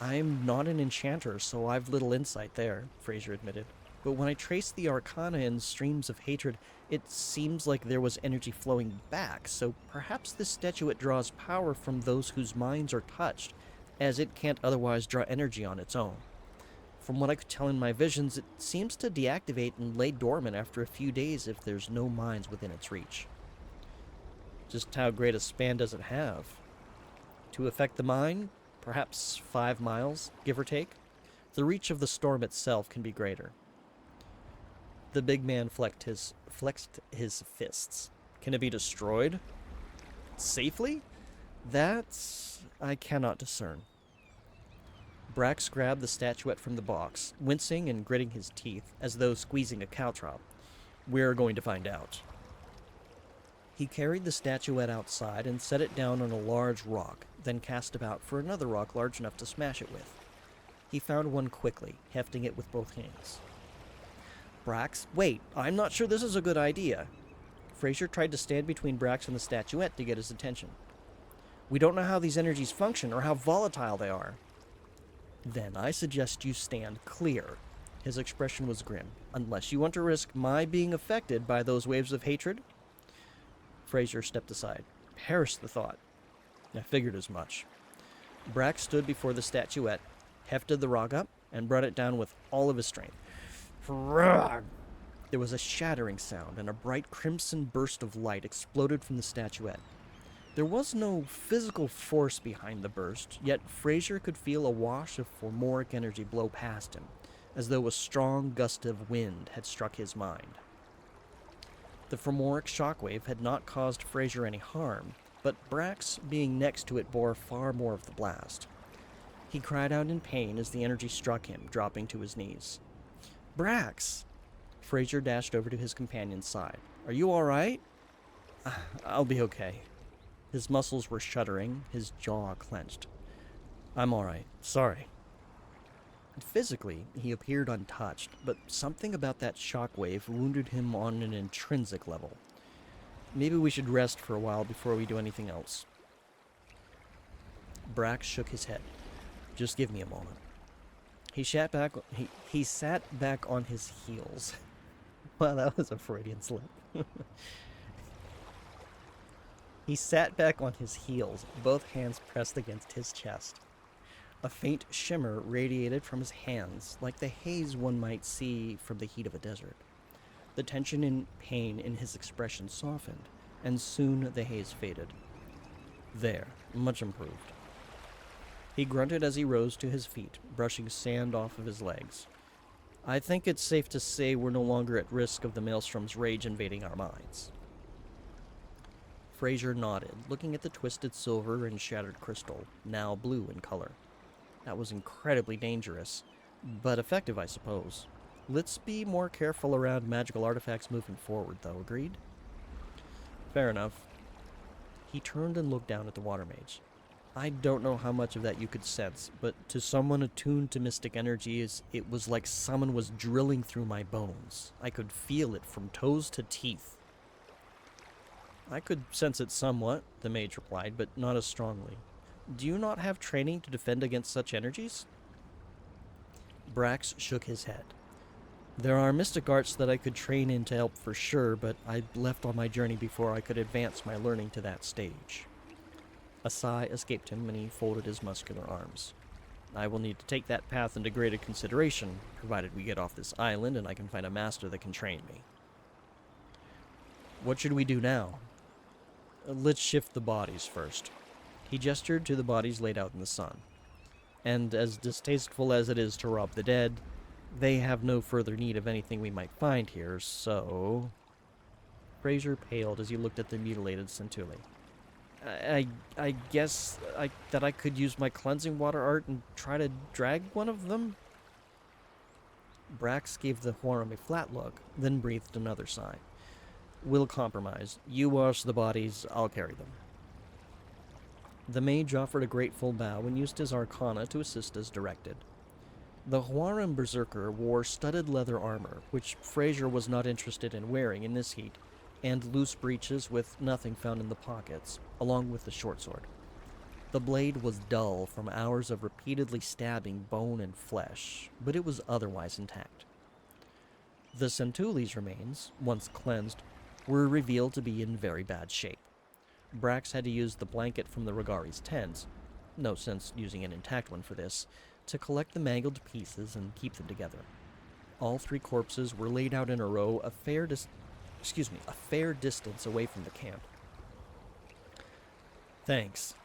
I'm not an enchanter, so I've little insight there, Fraser admitted. But when I traced the arcana in streams of hatred, it seems like there was energy flowing back, so perhaps this statuette draws power from those whose minds are touched, as it can't otherwise draw energy on its own. From what I could tell in my visions, it seems to deactivate and lay dormant after a few days if there's no minds within its reach. Just how great a span does it have? To affect the mind, perhaps 5 miles, give or take. The reach of the storm itself can be greater. The big man flexed his fists. Can it be destroyed? Safely? That I cannot discern. Brax grabbed the statuette from the box, wincing and gritting his teeth as though squeezing a caltrop. We're going to find out. He carried the statuette outside and set it down on a large rock, then cast about for another rock large enough to smash it with. He found one quickly, hefting it with both hands. Brax, wait, I'm not sure this is a good idea. Fraser tried to stand between Brax and the statuette to get his attention. We don't know how these energies function or how volatile they are. Then I suggest you stand clear. His expression was grim. Unless you want to risk my being affected by those waves of hatred? Fraser stepped aside. Perish the thought. I figured as much. Brax stood before the statuette, hefted the rock up, and brought it down with all of his strength. There was a shattering sound, and a bright crimson burst of light exploded from the statuette. There was no physical force behind the burst, yet Fraser could feel a wash of formoric energy blow past him, as though a strong gust of wind had struck his mind. The formoric shockwave had not caused Fraser any harm, but Brax, being next to it, bore far more of the blast. He cried out in pain as the energy struck him, dropping to his knees. Brax! Fraser dashed over to his companion's side. Are you all right? I'll be okay. His muscles were shuddering, his jaw clenched. I'm alright. Sorry. Physically, he appeared untouched, but something about that shockwave wounded him on an intrinsic level. Maybe we should rest for a while before we do anything else. Brax shook his head. Just give me a moment. He sat back on his heels. Wow, that was a Freudian slip. He sat back on his heels, both hands pressed against his chest. A faint shimmer radiated from his hands, like the haze one might see from the heat of a desert. The tension and pain in his expression softened, and soon the haze faded. There, much improved. He grunted as he rose to his feet, brushing sand off of his legs. I think it's safe to say we're no longer at risk of the Maelstrom's rage invading our minds. Fraser nodded, looking at the twisted silver and shattered crystal, now blue in color. That was incredibly dangerous, but effective, I suppose. Let's be more careful around magical artifacts moving forward, though, agreed? Fair enough. He turned and looked down at the water mage. I don't know how much of that you could sense, but to someone attuned to mystic energies, it was like someone was drilling through my bones. I could feel it from toes to teeth. I could sense it somewhat, the mage replied, but not as strongly. Do you not have training to defend against such energies? Brax shook his head. There are mystic arts that I could train in to help for sure, but I left on my journey before I could advance my learning to that stage. A sigh escaped him, and he folded his muscular arms. I will need to take that path into greater consideration, provided we get off this island and I can find a master that can train me. What should we do now? Let's shift the bodies first. He gestured to the bodies laid out in the sun. And as distasteful as it is to rob the dead, they have no further need of anything we might find here, so... Fraser paled as he looked at the mutilated Centuli. I guess that I could use my cleansing water art and try to drag one of them? Brax gave the Huarum a flat look, then breathed another sigh. We'll compromise. You wash the bodies, I'll carry them. The mage offered a grateful bow and used his arcana to assist as directed. The Huarum berserker wore studded leather armor, which Fraser was not interested in wearing in this heat, and loose breeches with nothing found in the pockets, along with the short sword. The blade was dull from hours of repeatedly stabbing bone and flesh, but it was otherwise intact. The Centuli's remains, once cleansed, were revealed to be in very bad shape. Brax had to use the blanket from the Regari's tent, no sense using an intact one for this, to collect the mangled pieces and keep them together. All three corpses were laid out in a row a fair distance away from the camp. Thanks,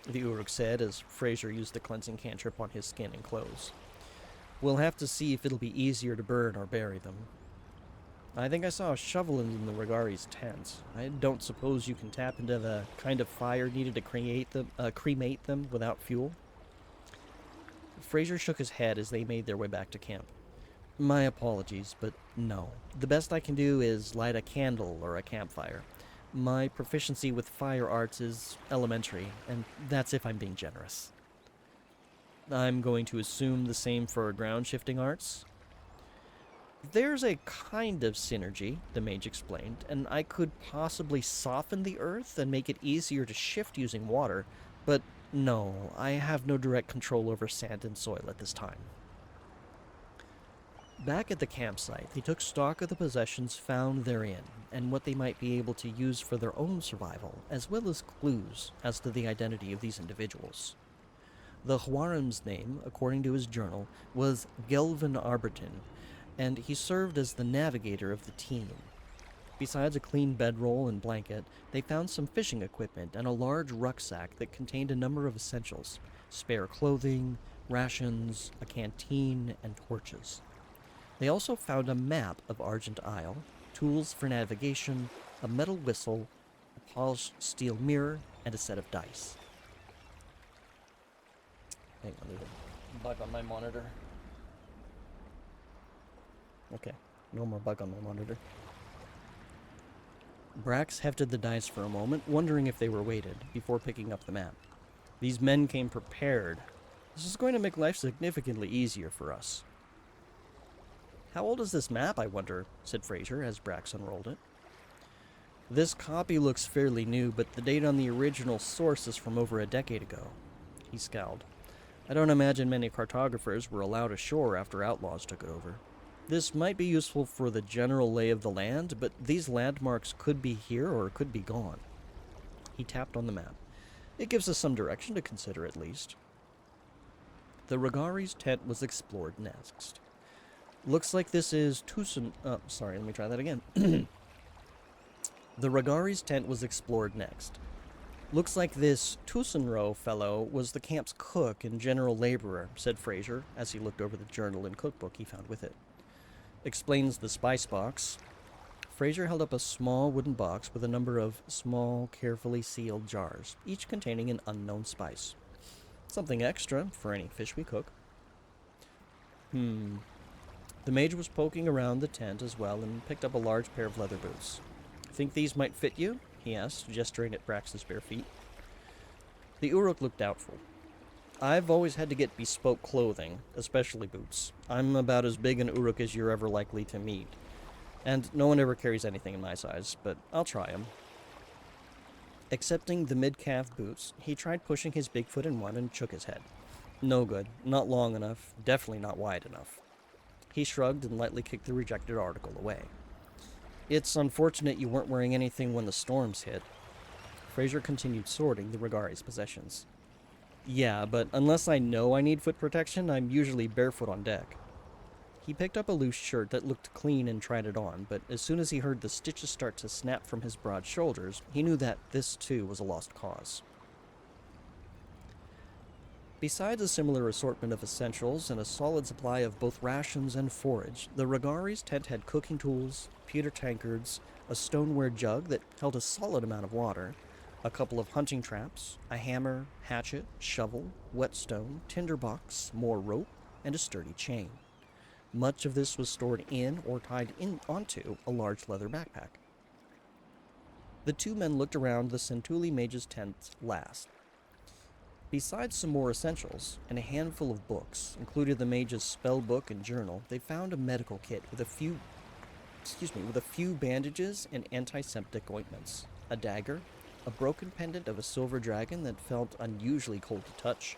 the Uruk said as Fraser used the cleansing cantrip on his skin and clothes. We'll have to see if it'll be easier to burn or bury them. I think I saw a shovel in the Regari's tent. I don't suppose you can tap into the kind of fire needed to cremate them without fuel? Fraser shook his head as they made their way back to camp. My apologies, but no. The best I can do is light a candle or a campfire. My proficiency with fire arts is elementary, and that's if I'm being generous. I'm going to assume the same for ground-shifting arts? There's a kind of synergy, the mage explained, and I could possibly soften the earth and make it easier to shift using water, but no, I have no direct control over sand and soil at this time. Back at the campsite, they took stock of the possessions found therein, and what they might be able to use for their own survival, as well as clues as to the identity of these individuals. The Huarum's name, according to his journal, was Gelvin Arberton, and he served as the navigator of the team. Besides a clean bedroll and blanket, they found some fishing equipment and a large rucksack that contained a number of essentials: spare clothing, rations, a canteen, and torches. They also found a map of Argent Isle, tools for navigation, a metal whistle, a polished steel mirror, and a set of dice. Hang on, there's a bug on my monitor. Okay, no more bug on my monitor. Brax hefted the dice for a moment, wondering if they were weighted, before picking up the map. These men came prepared. This is going to make life significantly easier for us. How old is this map, I wonder, said Fraser as Brax unrolled it. This copy looks fairly new, but the date on the original source is from over a decade ago. He scowled. I don't imagine many cartographers were allowed ashore after outlaws took it over. This might be useful for the general lay of the land, but these landmarks could be here or could be gone. He tapped on the map. It gives us some direction to consider at least. The Regari's tent was explored next. Looks like this is Tucson... Oh, sorry, let me try that again. The Regari's tent was explored next. Looks like this Tucson fellow was the camp's cook and general laborer, said Fraser, as he looked over the journal and cookbook he found with it. Explains the spice box. Fraser held up a small wooden box with a number of small, carefully sealed jars, each containing an unknown spice. Something extra for any fish we cook. The mage was poking around the tent as well and picked up a large pair of leather boots. Think these might fit you? He asked, gesturing at Brax's bare feet. The Uruk looked doubtful. I've always had to get bespoke clothing, especially boots. I'm about as big an Uruk as you're ever likely to meet. And no one ever carries anything in my size, but I'll try 'em. Accepting the mid-calf boots, he tried pushing his big foot in one and shook his head. No good. Not long enough. Definitely not wide enough. He shrugged and lightly kicked the rejected article away. It's unfortunate you weren't wearing anything when the storms hit. Fraser continued sorting the Regari's possessions. Yeah, but unless I know I need foot protection, I'm usually barefoot on deck. He picked up a loose shirt that looked clean and tried it on, but as soon as he heard the stitches start to snap from his broad shoulders, he knew that this too was a lost cause. Besides a similar assortment of essentials and a solid supply of both rations and forage, the Regari's tent had cooking tools, pewter tankards, a stoneware jug that held a solid amount of water, a couple of hunting traps, a hammer, hatchet, shovel, whetstone, tinderbox, more rope, and a sturdy chain. Much of this was stored in or tied onto a large leather backpack. The two men looked around the Centuli mage's tent last. Besides some more essentials and a handful of books, including the mage's spell book and journal, they found a medical kit with a few bandages and antiseptic ointments, a dagger, a broken pendant of a silver dragon that felt unusually cold to touch,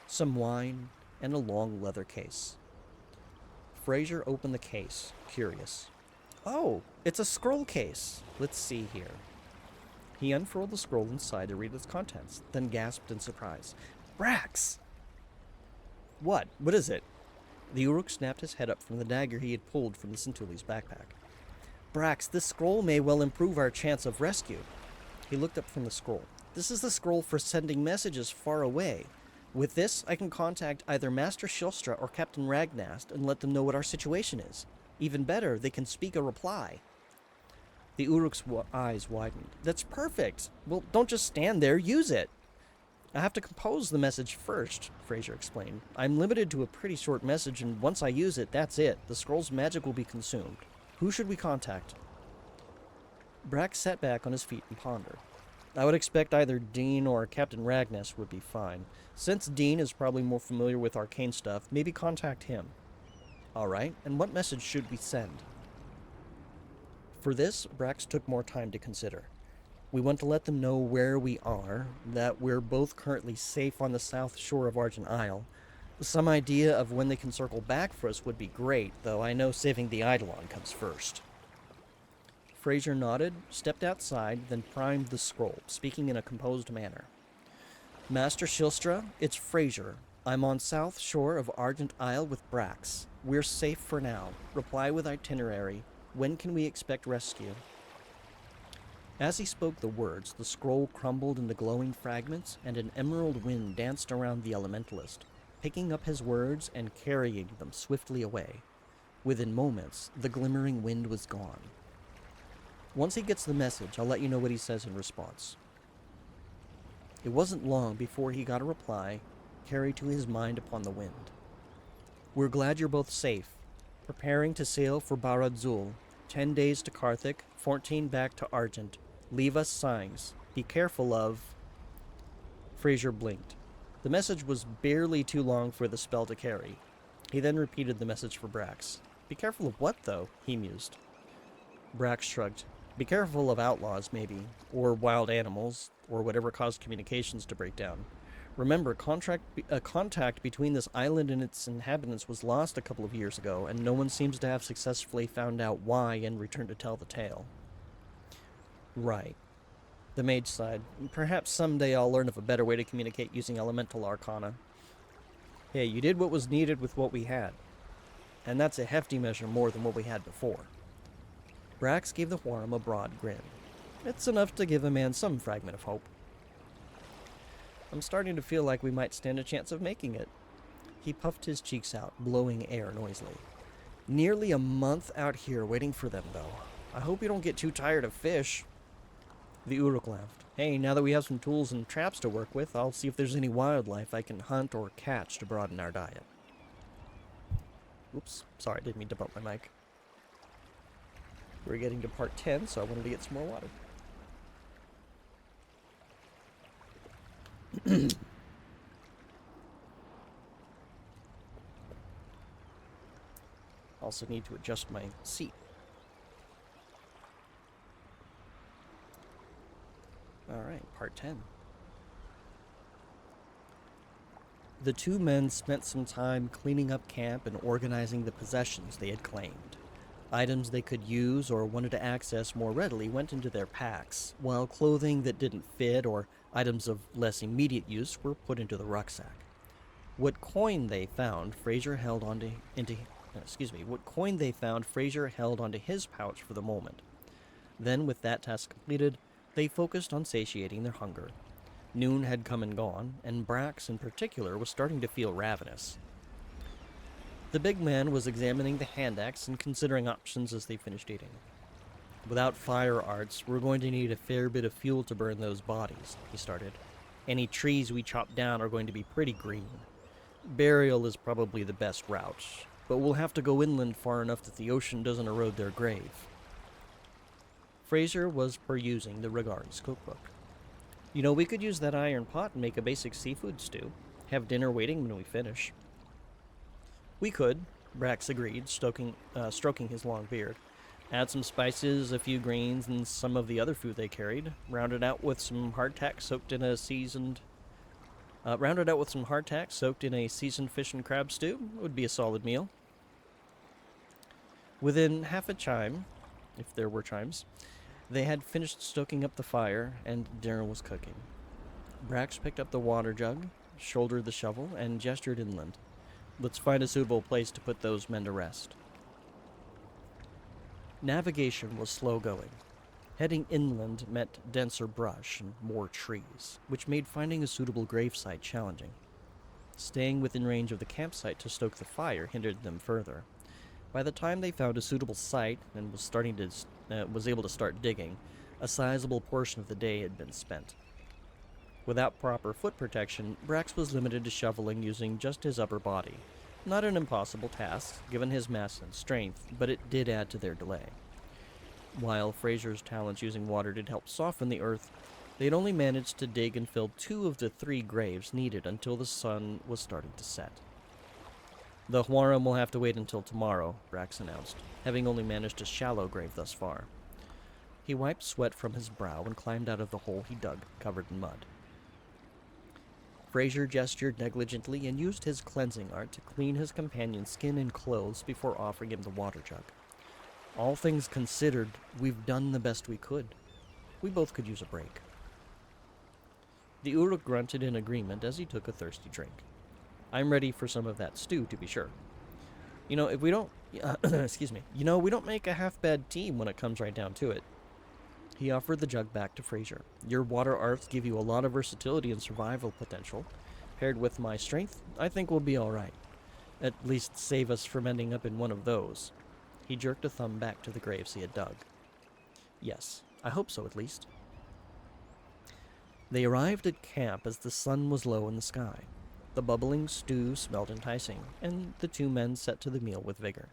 some wine, and a long leather case. Fraser opened the case, curious. Oh, it's a scroll case. Let's see here. He unfurled the scroll inside to read its contents, then gasped in surprise. Brax! What? What is it? The Uruk snapped his head up from the dagger he had pulled from the Centuli's backpack. Brax, this scroll may well improve our chance of rescue. He looked up from the scroll. This is the scroll for sending messages far away. With this, I can contact either Master Shilstra or Captain Ragnast and let them know what our situation is. Even better, they can speak a reply. The Uruk's eyes widened. That's perfect. Well, don't just stand there. Use it. I have to compose the message first, Fraser explained. I'm limited to a pretty short message, and once I use it, that's it. The scroll's magic will be consumed. Who should we contact? Brax sat back on his feet and pondered. I would expect either Dean or Captain Ragnest would be fine. Since Dean is probably more familiar with arcane stuff, maybe contact him. All right, and what message should we send? For this, Brax took more time to consider. We want to let them know where we are, that we're both currently safe on the south shore of Argent Isle. Some idea of when they can circle back for us would be great, though I know saving the Eidolon comes first. Fraser nodded, stepped outside, then primed the scroll, speaking in a composed manner. Master Shilstra, it's Fraser. I'm on south shore of Argent Isle with Brax. We're safe for now. Reply with itinerary. When can we expect rescue? As he spoke the words, the scroll crumbled into glowing fragments, and an emerald wind danced around the elementalist, picking up his words and carrying them swiftly away. Within moments, the glimmering wind was gone. Once he gets the message, I'll let you know what he says in response. It wasn't long before he got a reply, carried to his mind upon the wind. We're glad you're both safe. Preparing to sail for Baradzul. 10 days to Karthik, 14 back to Argent. Leave us signs. Be careful of... Fraser blinked. The message was barely too long for the spell to carry. He then repeated the message for Brax. Be careful of what, though? He mused. Brax shrugged. Be careful of outlaws, maybe, or wild animals, or whatever caused communications to break down. Remember, contact between this island and its inhabitants was lost a couple of years ago, and no one seems to have successfully found out why and returned to tell the tale. Right. The mage sighed. Perhaps someday I'll learn of a better way to communicate using elemental arcana. Hey, you did what was needed with what we had. And that's a hefty measure more than what we had before. Brax gave the Wharram a broad grin. It's enough to give a man some fragment of hope. I'm starting to feel like we might stand a chance of making it. He puffed his cheeks out, blowing air noisily. Nearly a month out here waiting for them, though. I hope you don't get too tired of fish. The Uruk laughed. Hey, now that we have some tools and traps to work with, I'll see if there's any wildlife I can hunt or catch to broaden our diet. Oops, sorry, I didn't mean to bump my mic. We're getting to part 10, so I wanted to get some more water. Also need to adjust my seat. Alright, part 10. The two men spent some time cleaning up camp and organizing the possessions they had claimed. Items they could use or wanted to access more readily went into their packs, while clothing that didn't fit or items of less immediate use were put into the rucksack. What coin they found, Fraser held onto his pouch for the moment. Then, with that task completed, they focused on satiating their hunger. Noon had come and gone, and Brax in particular was starting to feel ravenous. The big man was examining the hand axe and considering options as they finished eating. Without fire arts, we're going to need a fair bit of fuel to burn those bodies, he started. Any trees we chop down are going to be pretty green. Burial is probably the best route, but we'll have to go inland far enough that the ocean doesn't erode their grave. Fraser was perusing the Regards cookbook. You know, we could use that iron pot and make a basic seafood stew. Have dinner waiting when we finish. We could, Brax agreed, stroking his long beard. Add some spices, a few greens, and some of the other food they carried. Round it out with some hardtack soaked in a seasoned fish and crab stew. Would be a solid meal. Within half a chime, if there were chimes, they had finished stoking up the fire, and dinner was cooking. Brax picked up the water jug, shouldered the shovel, and gestured inland. Let's find a suitable place to put those men to rest. Navigation was slow going. Heading inland meant denser brush and more trees, which made finding a suitable gravesite challenging. Staying within range of the campsite to stoke the fire hindered them further. By the time they found a suitable site and was able to start digging, a sizable portion of the day had been spent. Without proper foot protection, Brax was limited to shoveling using just his upper body. Not an impossible task, given his mass and strength, but it did add to their delay. While Fraser's talents using water did help soften the earth, they'd only managed to dig and fill 2 of the 3 graves needed until the sun was starting to set. The Wharram will have to wait until tomorrow, Brax announced, having only managed a shallow grave thus far. He wiped sweat from his brow and climbed out of the hole he dug, covered in mud. Fraser gestured negligently and used his cleansing art to clean his companion's skin and clothes before offering him the water jug. All things considered, we've done the best we could. We both could use a break. The Uruk grunted in agreement as he took a thirsty drink. I'm ready for some of that stew, to be sure. You know, if we don't... we don't make a half-bad team when it comes right down to it. He offered the jug back to Fraser. Your water arts give you a lot of versatility and survival potential. Paired with my strength, I think we'll be all right. At least save us from ending up in one of those. He jerked a thumb back to the graves he had dug. Yes, I hope so at least. They arrived at camp as the sun was low in the sky. The bubbling stew smelled enticing, and the 2 men set to the meal with vigor.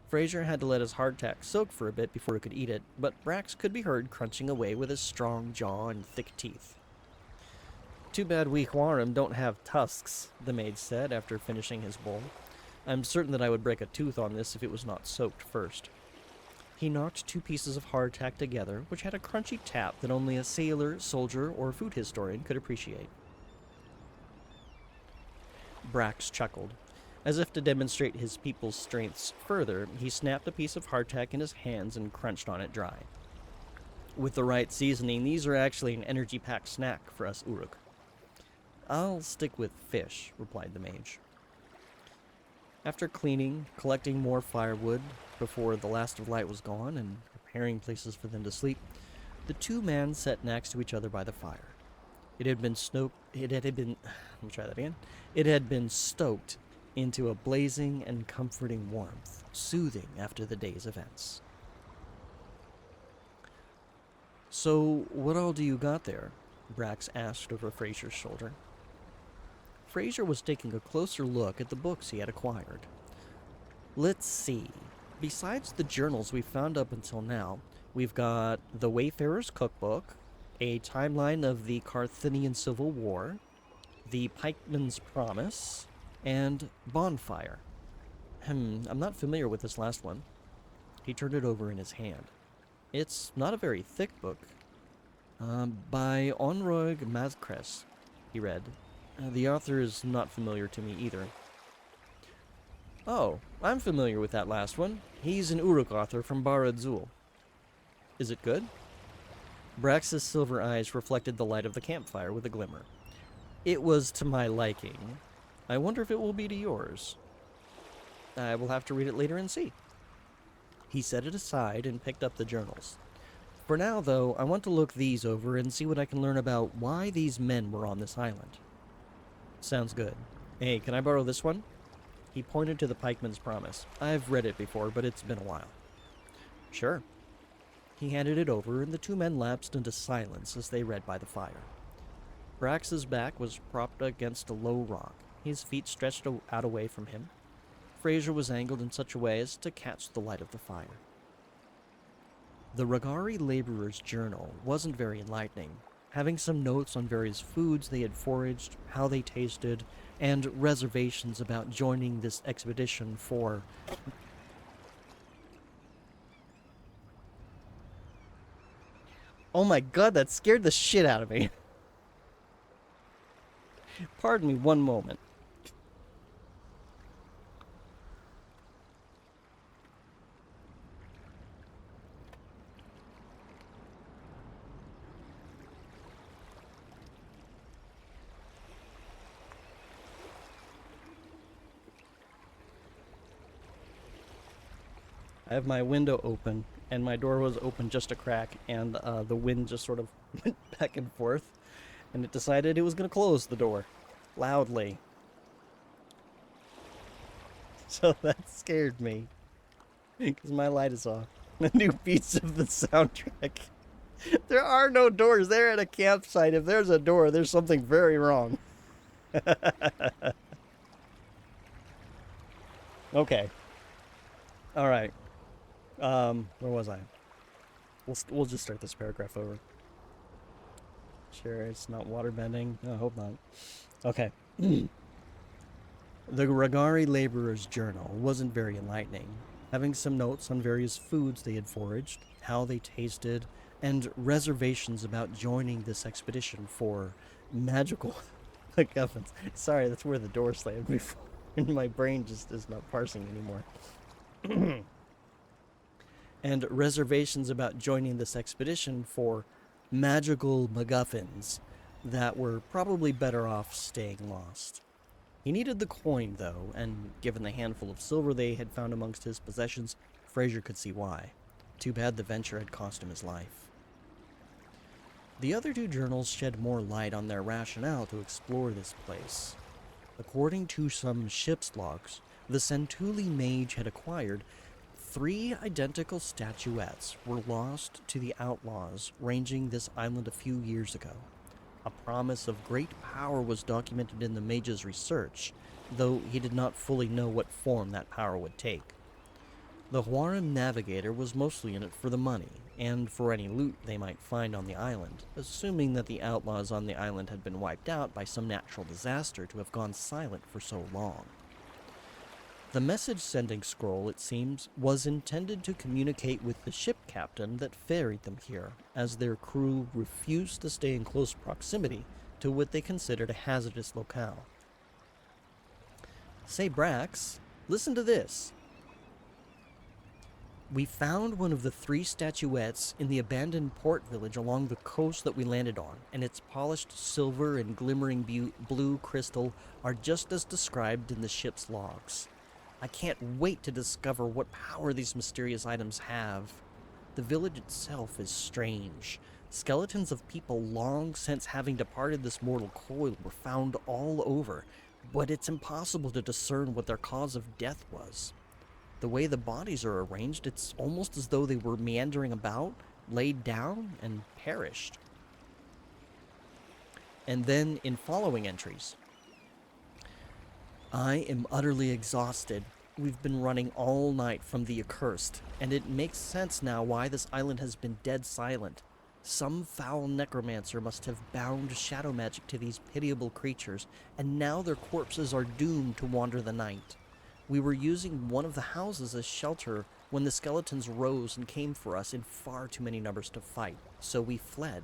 Fraser had to let his hardtack soak for a bit before he could eat it, but Brax could be heard crunching away with his strong jaw and thick teeth. Too bad we Huarim don't have tusks, the maid said after finishing his bowl. I'm certain that I would break a tooth on this if it was not soaked first. He knocked 2 pieces of hardtack together, which had a crunchy tap that only a sailor, soldier, or food historian could appreciate. Brax chuckled. As if to demonstrate his people's strengths further, he snapped a piece of hardtack in his hands and crunched on it dry. With the right seasoning, these are actually an energy-packed snack for us Uruk. I'll stick with fish, replied the mage. After cleaning, collecting more firewood before the last of light was gone, and preparing places for them to sleep, the 2 men sat next to each other by the fire. It had been stoked into a blazing and comforting warmth, soothing after the day's events. So, what all do you got there? Brax asked over Fraser's shoulder. Fraser was taking a closer look at the books he had acquired. Let's see. Besides the journals we found up until now, we've got The Wayfarer's Cookbook, a timeline of the Carthaginian Civil War, The Pikeman's Promise, and Bonfire. I'm not familiar with this last one. He turned it over in his hand. It's not a very thick book. By Onroig Mazcres, he read. The author is not familiar to me either. Oh, I'm familiar with that last one. He's an Uruk author from Barad-Zul. Is it good? Brax's silver eyes reflected the light of the campfire with a glimmer. It was to my liking. I wonder if it will be to yours. I will have to read it later and see. He set it aside and picked up the journals. For now, though, I want to look these over and see what I can learn about why these men were on this island. Sounds good. Hey, can I borrow this one? He pointed to the Pikeman's Promise. I've read it before, but it's been a while. Sure. He handed it over, and the 2 men lapsed into silence as they read by the fire. Brax's back was propped against a low rock, his feet stretched out away from him. Fraser was angled in such a way as to catch the light of the fire. The Ragari laborer's journal wasn't very enlightening, having some notes on various foods they had foraged, how they tasted, and reservations about joining this expedition for... Oh my god, that scared the shit out of me. Pardon me one moment. I have my window open, and my door was open just a crack, and the wind just sort of went back and forth, and it decided it was going to close the door loudly. So that scared me, because my light is off. The new beats of the soundtrack. There are no doors. They're at a campsite. If there's a door, there's something very wrong. Okay. All right. Where was I? We'll just start this paragraph over. Sure, it's not waterbending. No, I hope not. Okay. The Ragari laborer's journal wasn't very enlightening, having some notes on various foods they had foraged, how they tasted, and reservations about joining this expedition for magical MacGuffins. Sorry, that's where the door slammed before, and my brain just is not parsing anymore. And reservations about joining this expedition for magical MacGuffins that were probably better off staying lost. He needed the coin, though, and given the handful of silver they had found amongst his possessions, Fraser could see why. Too bad the venture had cost him his life. The other 2 journals shed more light on their rationale to explore this place. According to some ship's logs, the Centuli mage had acquired 3 identical statuettes were lost to the outlaws ranging this island a few years ago. A promise of great power was documented in the mage's research, though he did not fully know what form that power would take. The Huaran navigator was mostly in it for the money, and for any loot they might find on the island, assuming that the outlaws on the island had been wiped out by some natural disaster to have gone silent for so long. The message-sending scroll, it seems, was intended to communicate with the ship captain that ferried them here, as their crew refused to stay in close proximity to what they considered a hazardous locale. Say, Brax, listen to this. We found one of the 3 statuettes in the abandoned port village along the coast that we landed on, and its polished silver and glimmering blue crystal are just as described in the ship's logs. I can't wait to discover what power these mysterious items have. The village itself is strange. Skeletons of people long since having departed this mortal coil were found all over, but it's impossible to discern what their cause of death was. The way the bodies are arranged, it's almost as though they were meandering about, laid down, and perished. And then, in following entries, I am utterly exhausted. We've been running all night from the accursed, and it makes sense now why this island has been dead silent. Some foul necromancer must have bound shadow magic to these pitiable creatures, and now their corpses are doomed to wander the night. We were using one of the houses as shelter when the skeletons rose and came for us in far too many numbers to fight, so we fled.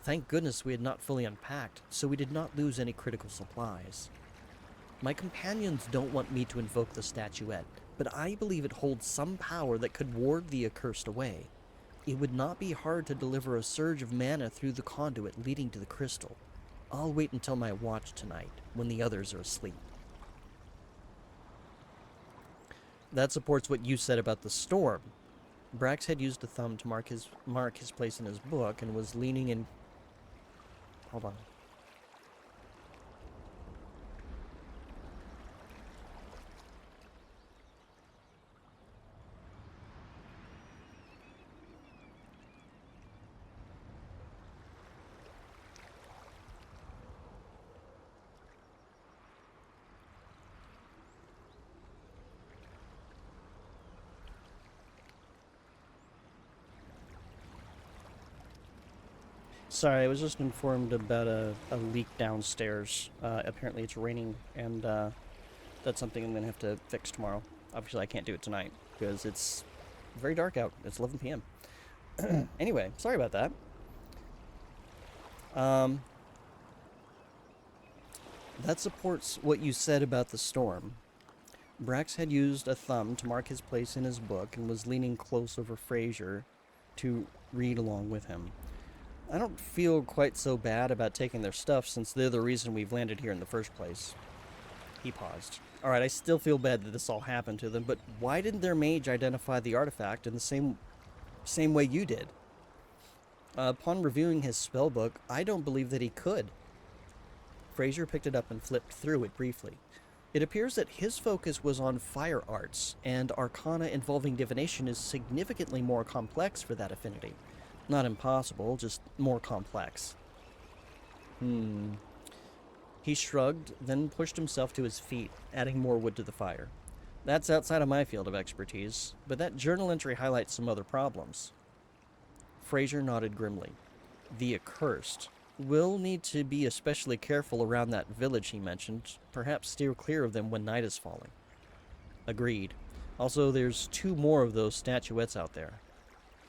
Thank goodness we had not fully unpacked, so we did not lose any critical supplies. My companions don't want me to invoke the statuette, but I believe it holds some power that could ward the accursed away. It would not be hard to deliver a surge of mana through the conduit leading to the crystal. I'll wait until my watch tonight, when the others are asleep. That supports what you said about the storm. Brax had used a thumb to mark his place in his book and was leaning in... Hold on. Sorry, I was just informed about a leak downstairs. Apparently it's raining, and that's something I'm going to have to fix tomorrow. Obviously, I can't do it tonight, because it's very dark out. It's 11 p.m. Anyway, sorry about that. That supports what you said about the storm. Brax had used a thumb to mark his place in his book and was leaning close over Fraser to read along with him. I don't feel quite so bad about taking their stuff since they're the reason we've landed here in the first place. He paused. Alright, I still feel bad that this all happened to them, but why didn't their mage identify the artifact in the same way you did? Upon reviewing his spellbook, I don't believe that he could. Fraser picked it up and flipped through it briefly. It appears that his focus was on fire arts, and arcana involving divination is significantly more complex for that affinity. Not impossible, just more complex. He shrugged, then pushed himself to his feet, adding more wood to the fire. That's outside of my field of expertise, but that journal entry highlights some other problems. Fraser nodded grimly. The accursed. We'll need to be especially careful around that village he mentioned, perhaps steer clear of them when night is falling. Agreed. Also, there's 2 more of those statuettes out there.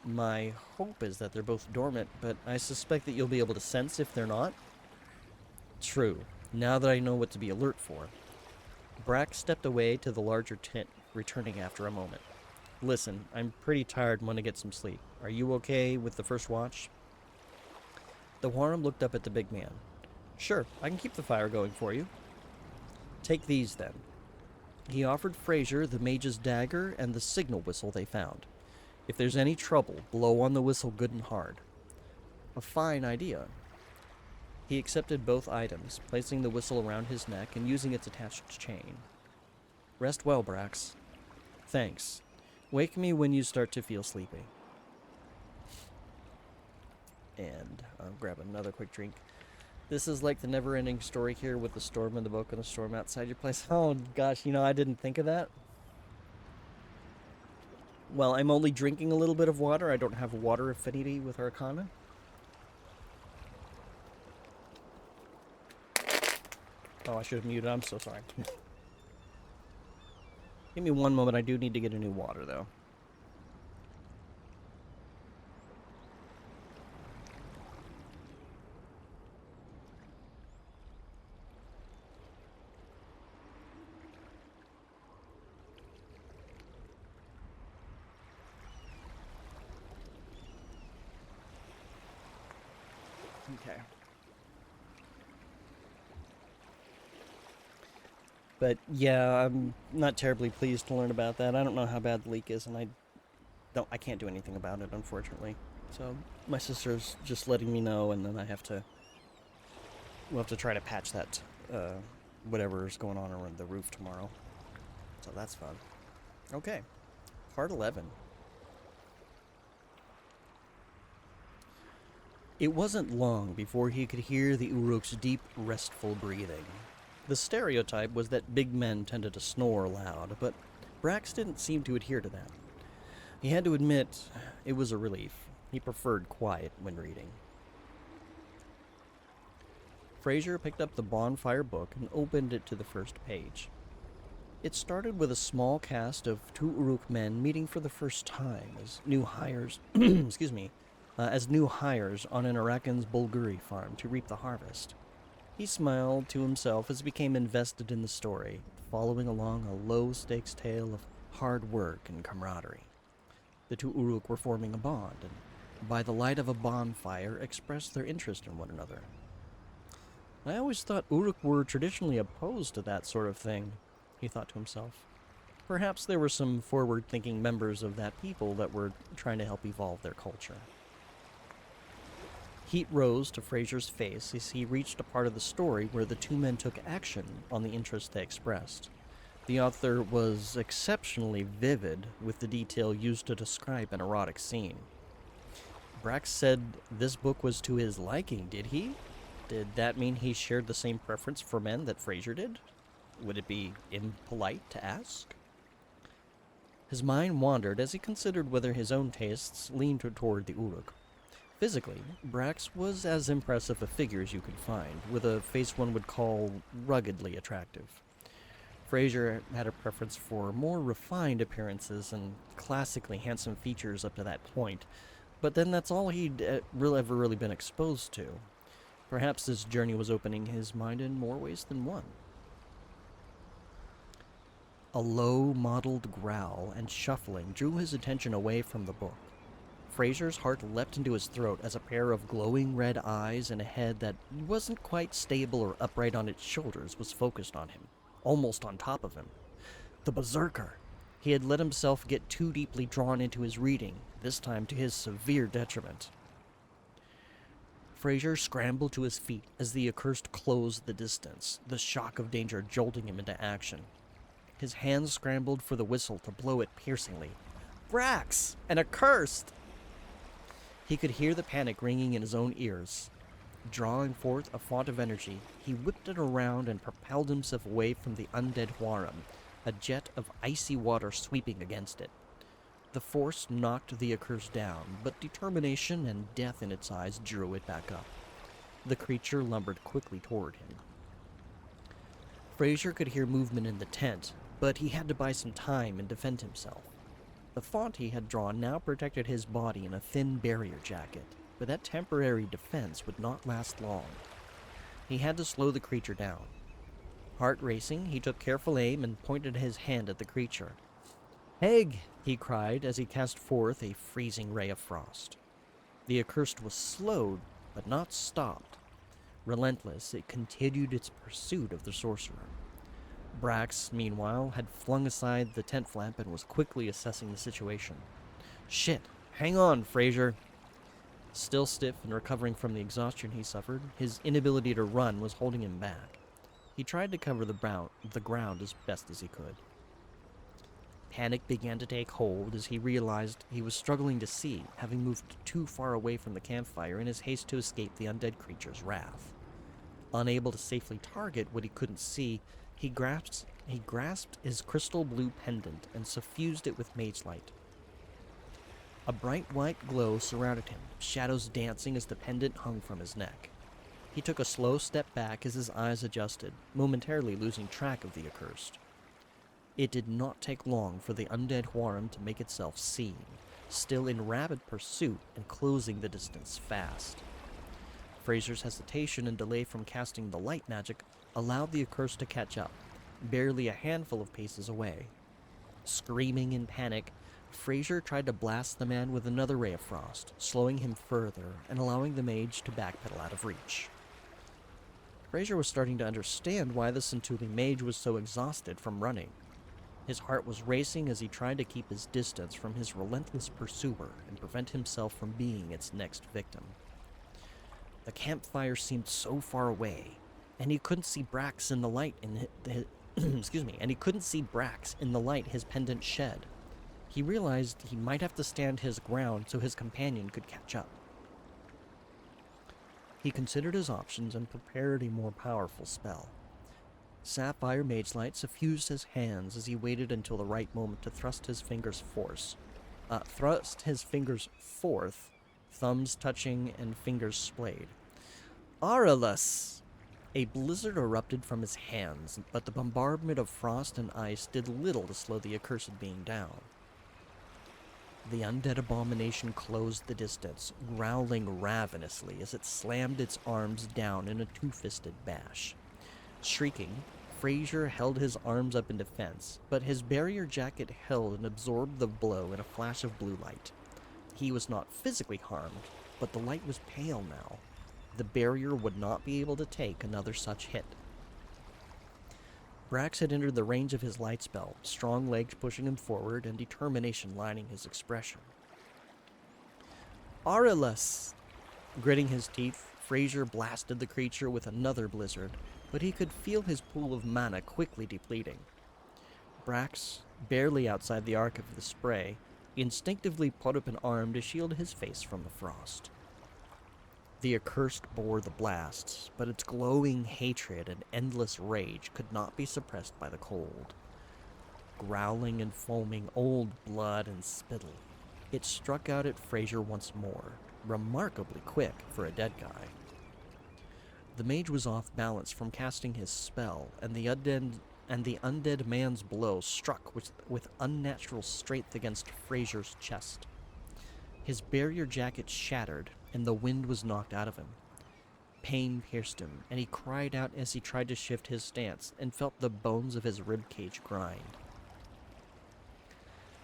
My hope is that they're both dormant, but I suspect that you'll be able to sense if they're not. True, now that I know what to be alert for. Brack stepped away to the larger tent, returning after a moment. Listen, I'm pretty tired and want to get some sleep. Are you okay with the first watch? The Huaram looked up at the big man. Sure, I can keep the fire going for you. Take these, then. He offered Fraser the mage's dagger and the signal whistle they found. If there's any trouble, blow on the whistle good and hard. A fine idea. He accepted both items, placing the whistle around his neck and using its attached chain. Rest well, Brax. Thanks. Wake me when you start to feel sleepy. And I'll grab another quick drink. This is like the never-ending story here with the storm in the book and the storm outside your place. Oh gosh, I didn't think of that. Well, I'm only drinking a little bit of water. I don't have water affinity with Arcana. Oh, I should have muted. I'm so sorry. Give me one moment. I do need to get a new water, though. Okay. But yeah, I'm not terribly pleased to learn about that. I don't know how bad the leak is, and I can't do anything about it, unfortunately. So my sister's just letting me know, and then we'll have to try to patch that, whatever's going on around the roof tomorrow. So that's fun. Okay, part 11. It wasn't long before he could hear the Uruk's deep, restful breathing. The stereotype was that big men tended to snore loud, but Brax didn't seem to adhere to that. He had to admit it was a relief. He preferred quiet when reading. Fraser picked up the bonfire book and opened it to the first page. It started with a small cast of two Uruk men meeting for the first time as new hires, as new hires on an Arakan's Bulgari farm to reap the harvest. He smiled to himself as he became invested in the story, following along a low-stakes tale of hard work and camaraderie. The two Uruk were forming a bond, and by the light of a bonfire expressed their interest in one another. I always thought Uruk were traditionally opposed to that sort of thing, he thought to himself. Perhaps there were some forward-thinking members of that people that were trying to help evolve their culture. Heat rose to Fraser's face as he reached a part of the story where the two men took action on the interest they expressed. The author was exceptionally vivid with the detail used to describe an erotic scene. Brax said this book was to his liking, did he? Did that mean he shared the same preference for men that Fraser did? Would it be impolite to ask? His mind wandered as he considered whether his own tastes leaned toward the Uruk. Physically, Brax was as impressive a figure as you could find, with a face one would call ruggedly attractive. Fraser had a preference for more refined appearances and classically handsome features up to that point, but then that's all he'd ever really been exposed to. Perhaps this journey was opening his mind in more ways than one. A low, mottled growl and shuffling drew his attention away from the book. Fraser's heart leapt into his throat as a pair of glowing red eyes and a head that wasn't quite stable or upright on its shoulders was focused on him, almost on top of him. The berserker! He had let himself get too deeply drawn into his reading, this time to his severe detriment. Fraser scrambled to his feet as the accursed closed the distance, the shock of danger jolting him into action. His hands scrambled for the whistle to blow it piercingly. Brax! An accursed! He could hear the panic ringing in his own ears. Drawing forth a font of energy, he whipped it around and propelled himself away from the undead Huaram, a jet of icy water sweeping against it. The force knocked the accursed down, but determination and death in its eyes drew it back up. The creature lumbered quickly toward him. Fraser could hear movement in the tent, but he had to buy some time and defend himself. The font he had drawn now protected his body in a thin barrier jacket, but that temporary defense would not last long. He had to slow the creature down. Heart racing, he took careful aim and pointed his hand at the creature. Heg! He cried as he cast forth a freezing ray of frost. The accursed was slowed, but not stopped. Relentless, it continued its pursuit of the sorcerer. Brax, meanwhile, had flung aside the tent flap and was quickly assessing the situation. Shit! Hang on, Fraser! Still stiff and recovering from the exhaustion he suffered, his inability to run was holding him back. He tried to cover the ground as best as he could. Panic began to take hold as he realized he was struggling to see, having moved too far away from the campfire in his haste to escape the undead creature's wrath. Unable to safely target what he couldn't see, he grasped his crystal blue pendant and suffused it with mage light. A bright white glow surrounded him, shadows dancing as the pendant hung from his neck. He took a slow step back as his eyes adjusted, momentarily losing track of the accursed. It did not take long for the undead Huarim to make itself seen, still in rapid pursuit and closing the distance fast. Fraser's hesitation and delay from casting the light magic allowed the accursed to catch up, barely a handful of paces away. Screaming in panic, Fraser tried to blast the man with another ray of frost, slowing him further and allowing the mage to backpedal out of reach. Fraser was starting to understand why the Centurion mage was so exhausted from running. His heart was racing as he tried to keep his distance from his relentless pursuer and prevent himself from being its next victim. The campfire seemed so far away, and he couldn't see Brax in the light and he couldn't see Brax in the light his pendant shed. He realized he might have to stand his ground so his companion could catch up. He considered his options and prepared a more powerful spell. Sapphire Mage Light suffused his hands as he waited until the right moment to thrust his fingers forth, thumbs touching and fingers splayed. Aurelus! A blizzard erupted from his hands, but the bombardment of frost and ice did little to slow the accursed being down. The undead abomination closed the distance, growling ravenously as it slammed its arms down in a two-fisted bash. Shrieking, Fraser held his arms up in defense, but his barrier jacket held and absorbed the blow in a flash of blue light. He was not physically harmed, but the light was pale now. The barrier would not be able to take another such hit. Brax had entered the range of his light spell, strong legs pushing him forward and determination lining his expression. Aurelus! Gritting his teeth, Fraser blasted the creature with another blizzard, but he could feel his pool of mana quickly depleting. Brax, barely outside the arc of the spray, instinctively put up an arm to shield his face from the frost. The accursed bore the blasts, but its glowing hatred and endless rage could not be suppressed by the cold. Growling and foaming old blood and spittle, it struck out at Fraser once more, remarkably quick for a dead guy. The mage was off balance from casting his spell, and the undead man's blow struck with unnatural strength against Fraser's chest. His barrier jacket shattered, and the wind was knocked out of him. Pain pierced him, and he cried out as he tried to shift his stance and felt the bones of his ribcage grind.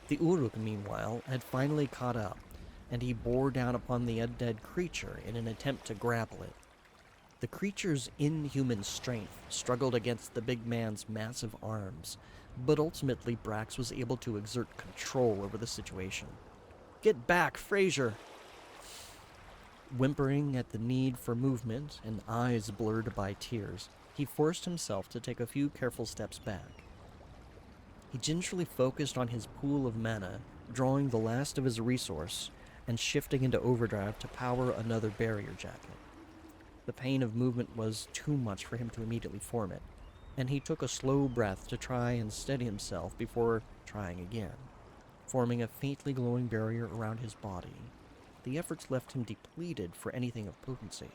The Uruk, meanwhile, had finally caught up, and he bore down upon the undead creature in an attempt to grapple it. The creature's inhuman strength struggled against the big man's massive arms, but ultimately Brax was able to exert control over the situation. "Get back, Fraser!" Whimpering at the need for movement and eyes blurred by tears, he forced himself to take a few careful steps back. He gingerly focused on his pool of mana, drawing the last of his resource and shifting into overdrive to power another barrier jacket. The pain of movement was too much for him to immediately form it, and he took a slow breath to try and steady himself before trying again, forming a faintly glowing barrier around his body. The efforts left him depleted for anything of potency.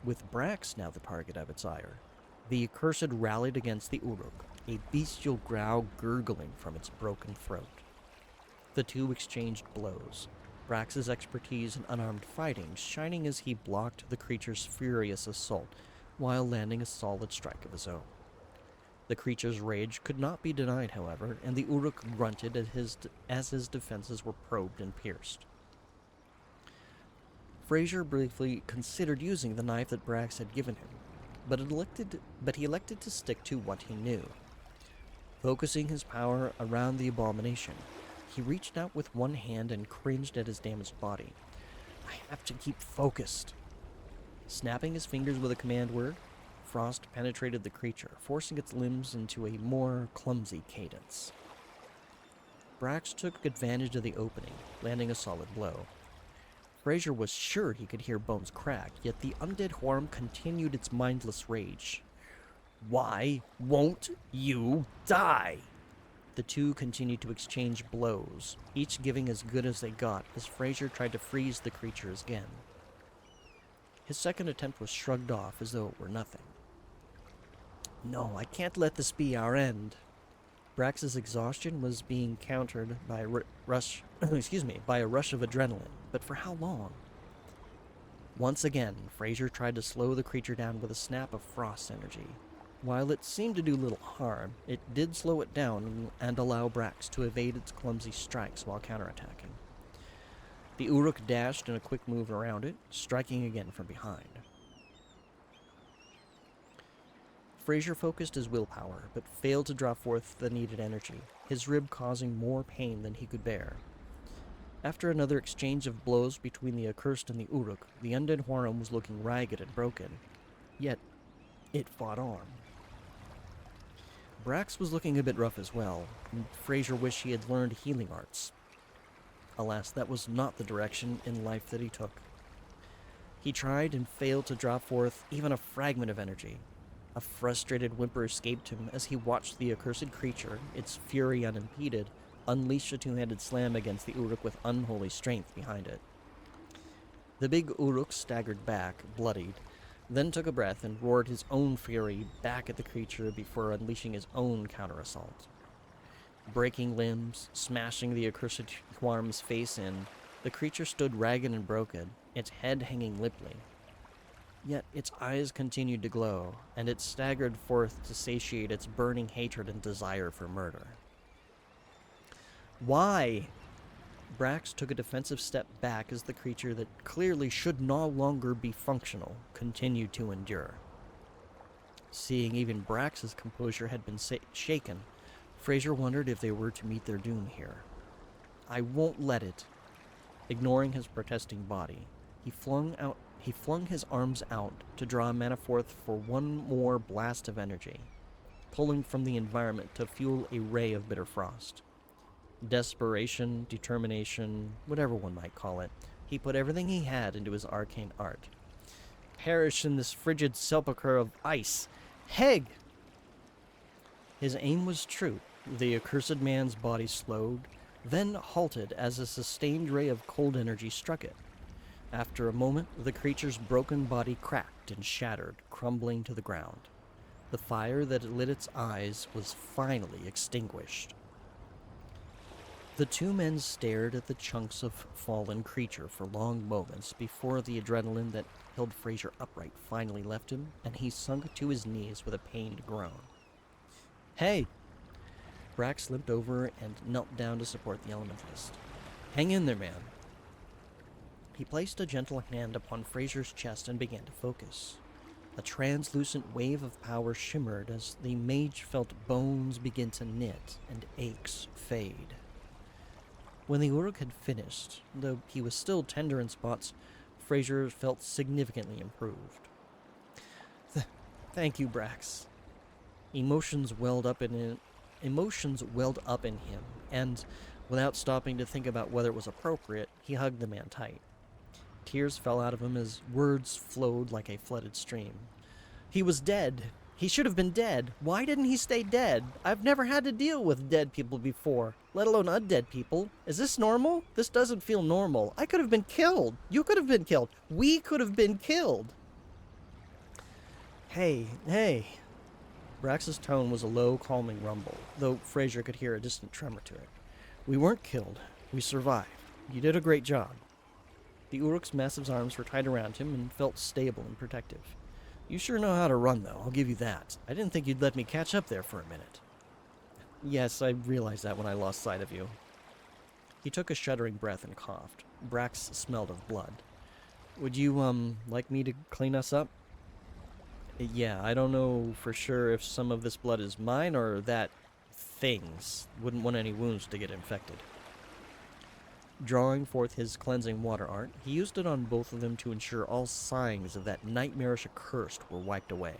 With Brax now the target of its ire, the accursed rallied against the Uruk, a bestial growl gurgling from its broken throat. The two exchanged blows, Brax's expertise in unarmed fighting shining as he blocked the creature's furious assault while landing a solid strike of his own. The creature's rage could not be denied, however, and the Uruk grunted as his defenses were probed and pierced. Fraser briefly considered using the knife that Brax had given him, but he elected to stick to what he knew. Focusing his power around the abomination, he reached out with one hand and cringed at his damaged body. "I have to keep focused." Snapping his fingers with a command word, frost penetrated the creature, forcing its limbs into a more clumsy cadence. Brax took advantage of the opening, landing a solid blow. Fraser was sure he could hear bones crack, yet the undead Huarim continued its mindless rage. "Why won't you die?" The two continued to exchange blows, each giving as good as they got as Fraser tried to freeze the creatures again. His second attempt was shrugged off as though it were nothing. No, I can't let this be our end. Brax's exhaustion was being countered by a rush of adrenaline, but for how long? Once again, Fraser tried to slow the creature down with a snap of frost energy. While it seemed to do little harm, it did slow it down and allow Brax to evade its clumsy strikes while counterattacking. The Uruk dashed in a quick move around it, striking again from behind. Fraser focused his willpower, but failed to draw forth the needed energy, his rib causing more pain than he could bear. After another exchange of blows between the accursed and the Uruk, the undead Huaram was looking ragged and broken. Yet, it fought on. Brax was looking a bit rough as well, and Fraser wished he had learned healing arts. Alas, that was not the direction in life that he took. He tried and failed to draw forth even a fragment of energy. A frustrated whimper escaped him as he watched the accursed creature, its fury unimpeded, unleash a two-handed slam against the Uruk with unholy strength behind it. The big Uruk staggered back, bloodied, then took a breath and roared his own fury back at the creature before unleashing his own counter-assault. Breaking limbs, smashing the accursed Huaram's face in, the creature stood ragged and broken, its head hanging limply. Yet its eyes continued to glow, and it staggered forth to satiate its burning hatred and desire for murder. Why? Brax took a defensive step back as the creature that clearly should no longer be functional continued to endure. Seeing even Brax's composure had been shaken, Fraser wondered if they were to meet their doom here. I won't let it. Ignoring his protesting body, he flung his arms out to draw a mana forth for one more blast of energy, pulling from the environment to fuel a ray of bitter frost. Desperation, determination, whatever one might call it, he put everything he had into his arcane art. Perish in this frigid sepulchre of ice! Heg! His aim was true. The accursed man's body slowed, then halted as a sustained ray of cold energy struck it. After a moment, the creature's broken body cracked and shattered, crumbling to the ground. The fire that lit its eyes was finally extinguished. The two men stared at the chunks of fallen creature for long moments before the adrenaline that held Fraser upright finally left him, and he sunk to his knees with a pained groan. Hey! Brax limped over and knelt down to support the elementalist. Hang in there, man. He placed a gentle hand upon Fraser's chest and began to focus. A translucent wave of power shimmered as the mage felt bones begin to knit and aches fade. When the Uruk had finished, though he was still tender in spots, Fraser felt significantly improved. Thank you, Brax. Emotions welled up in him, and without stopping to think about whether it was appropriate, he hugged the man tight. Tears fell out of him as words flowed like a flooded stream. He was dead. He should have been dead. Why didn't he stay dead? I've never had to deal with dead people before, let alone undead people. Is this normal? This doesn't feel normal. I could have been killed. You could have been killed. We could have been killed. Hey. Brax's tone was a low, calming rumble, though Fraser could hear a distant tremor to it. We weren't killed. We survived. You did a great job. The Uruk's massive arms were tied around him and felt stable and protective. You sure know how to run, though, I'll give you that. I didn't think you'd let me catch up there for a minute. Yes, I realized that when I lost sight of you. He took a shuddering breath and coughed. Brax smelled of blood. Would you, like me to clean us up? Yeah, I don't know for sure if some of this blood is mine or that thing's. Wouldn't want any wounds to get infected. Drawing forth his cleansing water art, he used it on both of them to ensure all signs of that nightmarish accursed were wiped away.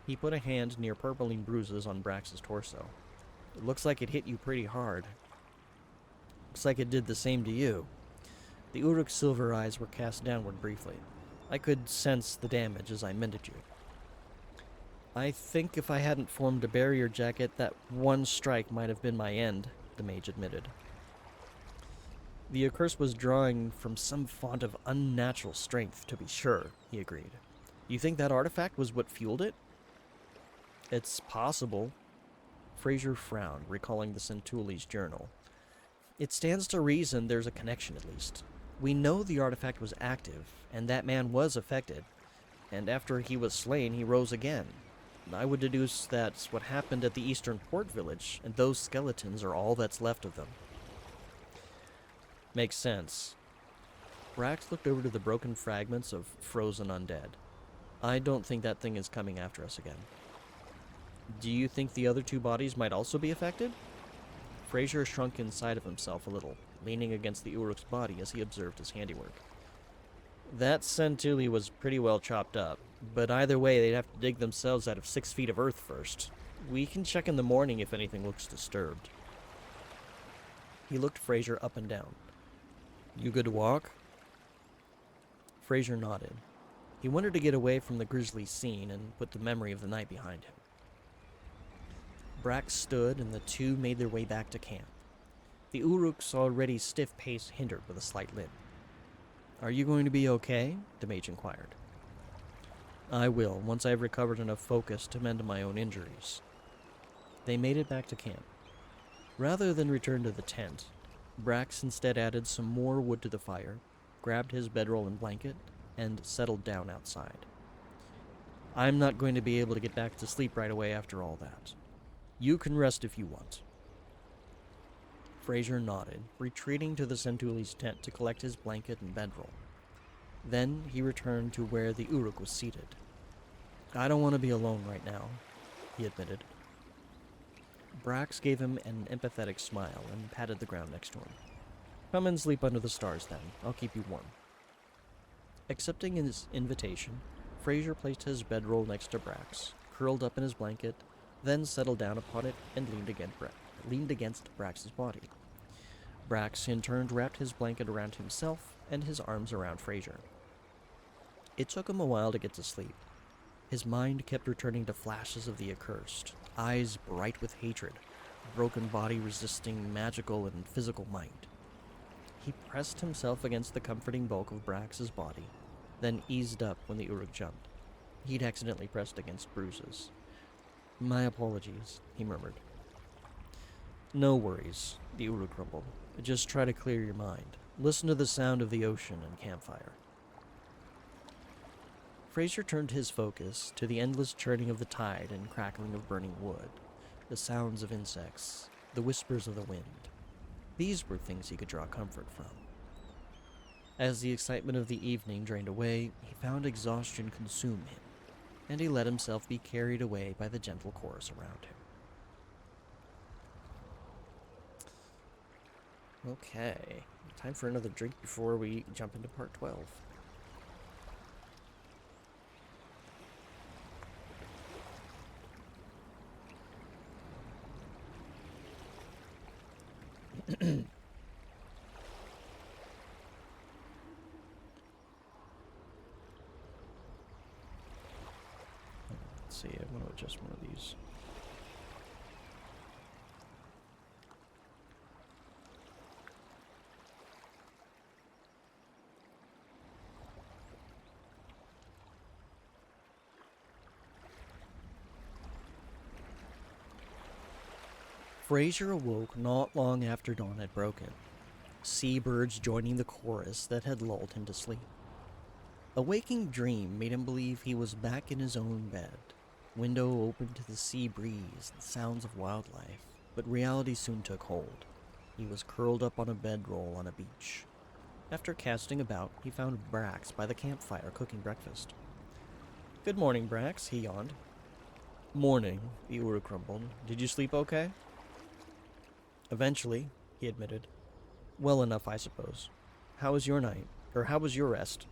He put a hand near purpling bruises on Brax's torso. It looks like it hit you pretty hard. Looks like it did the same to you. The Uruk's silver eyes were cast downward briefly. I could sense the damage as I mended you. I think if I hadn't formed a barrier jacket, that one strike might have been my end, the mage admitted. The accursed was drawing from some font of unnatural strength, to be sure, he agreed. You think that artifact was what fueled it? It's possible. Fraser frowned, recalling the Centuli's journal. It stands to reason there's a connection, at least. We know the artifact was active, and that man was affected. And after he was slain, he rose again. I would deduce that's what happened at the eastern port village, and those skeletons are all that's left of them. Makes sense. Brax looked over to the broken fragments of frozen undead. I don't think that thing is coming after us again. Do you think the other two bodies might also be affected? Fraser shrunk inside of himself a little, leaning against the Uruk's body as he observed his handiwork. That Centuli was pretty well chopped up, but either way they'd have to dig themselves out of 6 feet of earth first. We can check in the morning if anything looks disturbed. He looked Fraser up and down. You good to walk? Fraser nodded. He wanted to get away from the grisly scene and put the memory of the night behind him. Brax stood, and the two made their way back to camp. The Uruk's already stiff pace hindered with a slight limp. Are you going to be okay? The mage inquired. I will, once I've recovered enough focus to mend my own injuries. They made it back to camp. Rather than return to the tent, Brax instead added some more wood to the fire, grabbed his bedroll and blanket, and settled down outside. I'm not going to be able to get back to sleep right away after all that. You can rest if you want. Fraser nodded, retreating to the Centuli's tent to collect his blanket and bedroll. Then he returned to where the Uruk was seated. I don't want to be alone right now, he admitted. Brax gave him an empathetic smile and patted the ground next to him. Come and sleep under the stars then. I'll keep you warm. Accepting his invitation, Fraser placed his bedroll next to Brax, curled up in his blanket, then settled down upon it and leaned against Brax's body. Brax, in turn, wrapped his blanket around himself and his arms around Fraser. It took him a while to get to sleep. His mind kept returning to flashes of the accursed, eyes bright with hatred, broken body resisting magical and physical might. He pressed himself against the comforting bulk of Brax's body, then eased up when the Uruk jumped. He'd accidentally pressed against bruises. My apologies, he murmured. No worries, the Uruk grumbled. Just try to clear your mind. Listen to the sound of the ocean and campfire. Fraser turned his focus to the endless churning of the tide and crackling of burning wood, the sounds of insects, the whispers of the wind. These were things he could draw comfort from. As the excitement of the evening drained away, he found exhaustion consume him, and he let himself be carried away by the gentle chorus around him. Okay, time for another drink before we jump into part 12. Let's see, I want to adjust one of these. Fraser awoke not long after dawn had broken, seabirds joining the chorus that had lulled him to sleep. A waking dream made him believe he was back in his own bed, window open to the sea breeze and sounds of wildlife, but reality soon took hold. He was curled up on a bedroll on a beach. After casting about, he found Brax by the campfire cooking breakfast. Good morning, Brax, he yawned. Morning, the Uruk grumbled. Did you sleep okay? Eventually, he admitted. Well enough, I suppose. How was your night? Or how was your rest?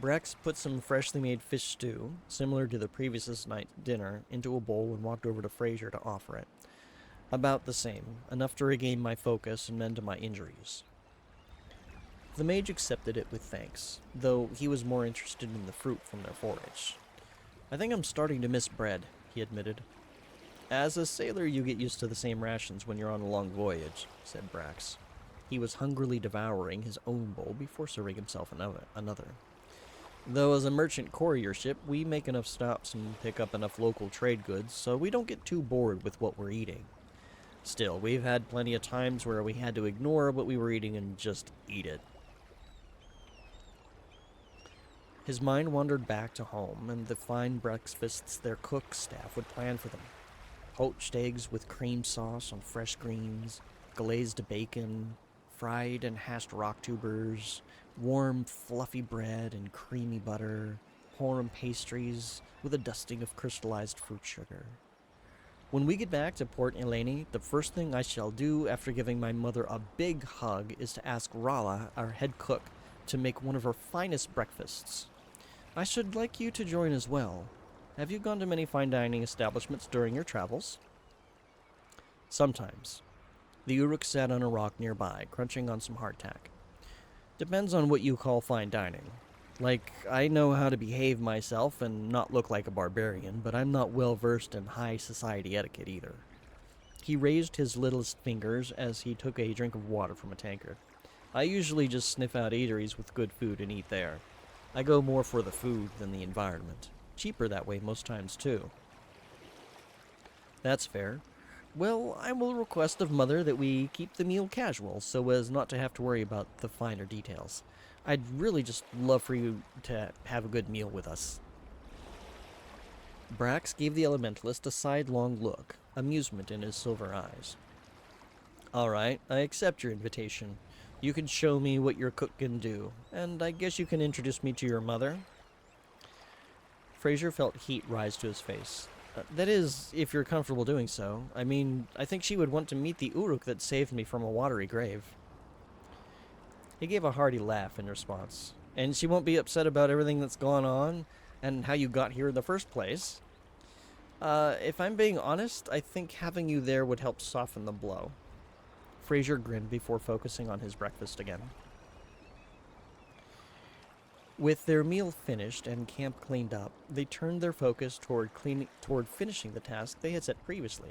Brax put some freshly made fish stew, similar to the previous night's dinner, into a bowl and walked over to Fraser to offer it. About the same, enough to regain my focus and mend my injuries. The mage accepted it with thanks, though he was more interested in the fruit from their forage. I think I'm starting to miss bread, he admitted. As a sailor, you get used to the same rations when you're on a long voyage, said Brax. He was hungrily devouring his own bowl before serving himself another. Though as a merchant courier ship, we make enough stops and pick up enough local trade goods, so we don't get too bored with what we're eating. Still, we've had plenty of times where we had to ignore what we were eating and just eat it. His mind wandered back to home and the fine breakfasts their cook staff would plan for them. Poached eggs with cream sauce on fresh greens, glazed bacon, fried and hashed rock tubers, warm, fluffy bread and creamy butter, Horum pastries with a dusting of crystallized fruit sugar. When we get back to Port Eleni, the first thing I shall do after giving my mother a big hug is to ask Rala, our head cook, to make one of her finest breakfasts. I should like you to join as well. Have you gone to many fine dining establishments during your travels? Sometimes. The Uruk sat on a rock nearby, crunching on some hardtack. Depends on what you call fine dining. Like, I know how to behave myself and not look like a barbarian, but I'm not well versed in high society etiquette either. He raised his littlest fingers as he took a drink of water from a tankard. I usually just sniff out eateries with good food and eat there. I go more for the food than the environment. Cheaper that way most times, too. That's fair. Well, I will request of Mother that we keep the meal casual, so as not to have to worry about the finer details. I'd really just love for you to have a good meal with us. Brax gave the elementalist a sidelong look, amusement in his silver eyes. All right, I accept your invitation. You can show me what your cook can do, and I guess you can introduce me to your mother. Fraser felt heat rise to his face. That is, if you're comfortable doing so. I mean, I think she would want to meet the Uruk that saved me from a watery grave. He gave a hearty laugh in response. And she won't be upset about everything that's gone on, and how you got here in the first place. If I'm being honest, I think having you there would help soften the blow. Fraser grinned before focusing on his breakfast again. With their meal finished and camp cleaned up, they turned their focus toward finishing the task they had set previously.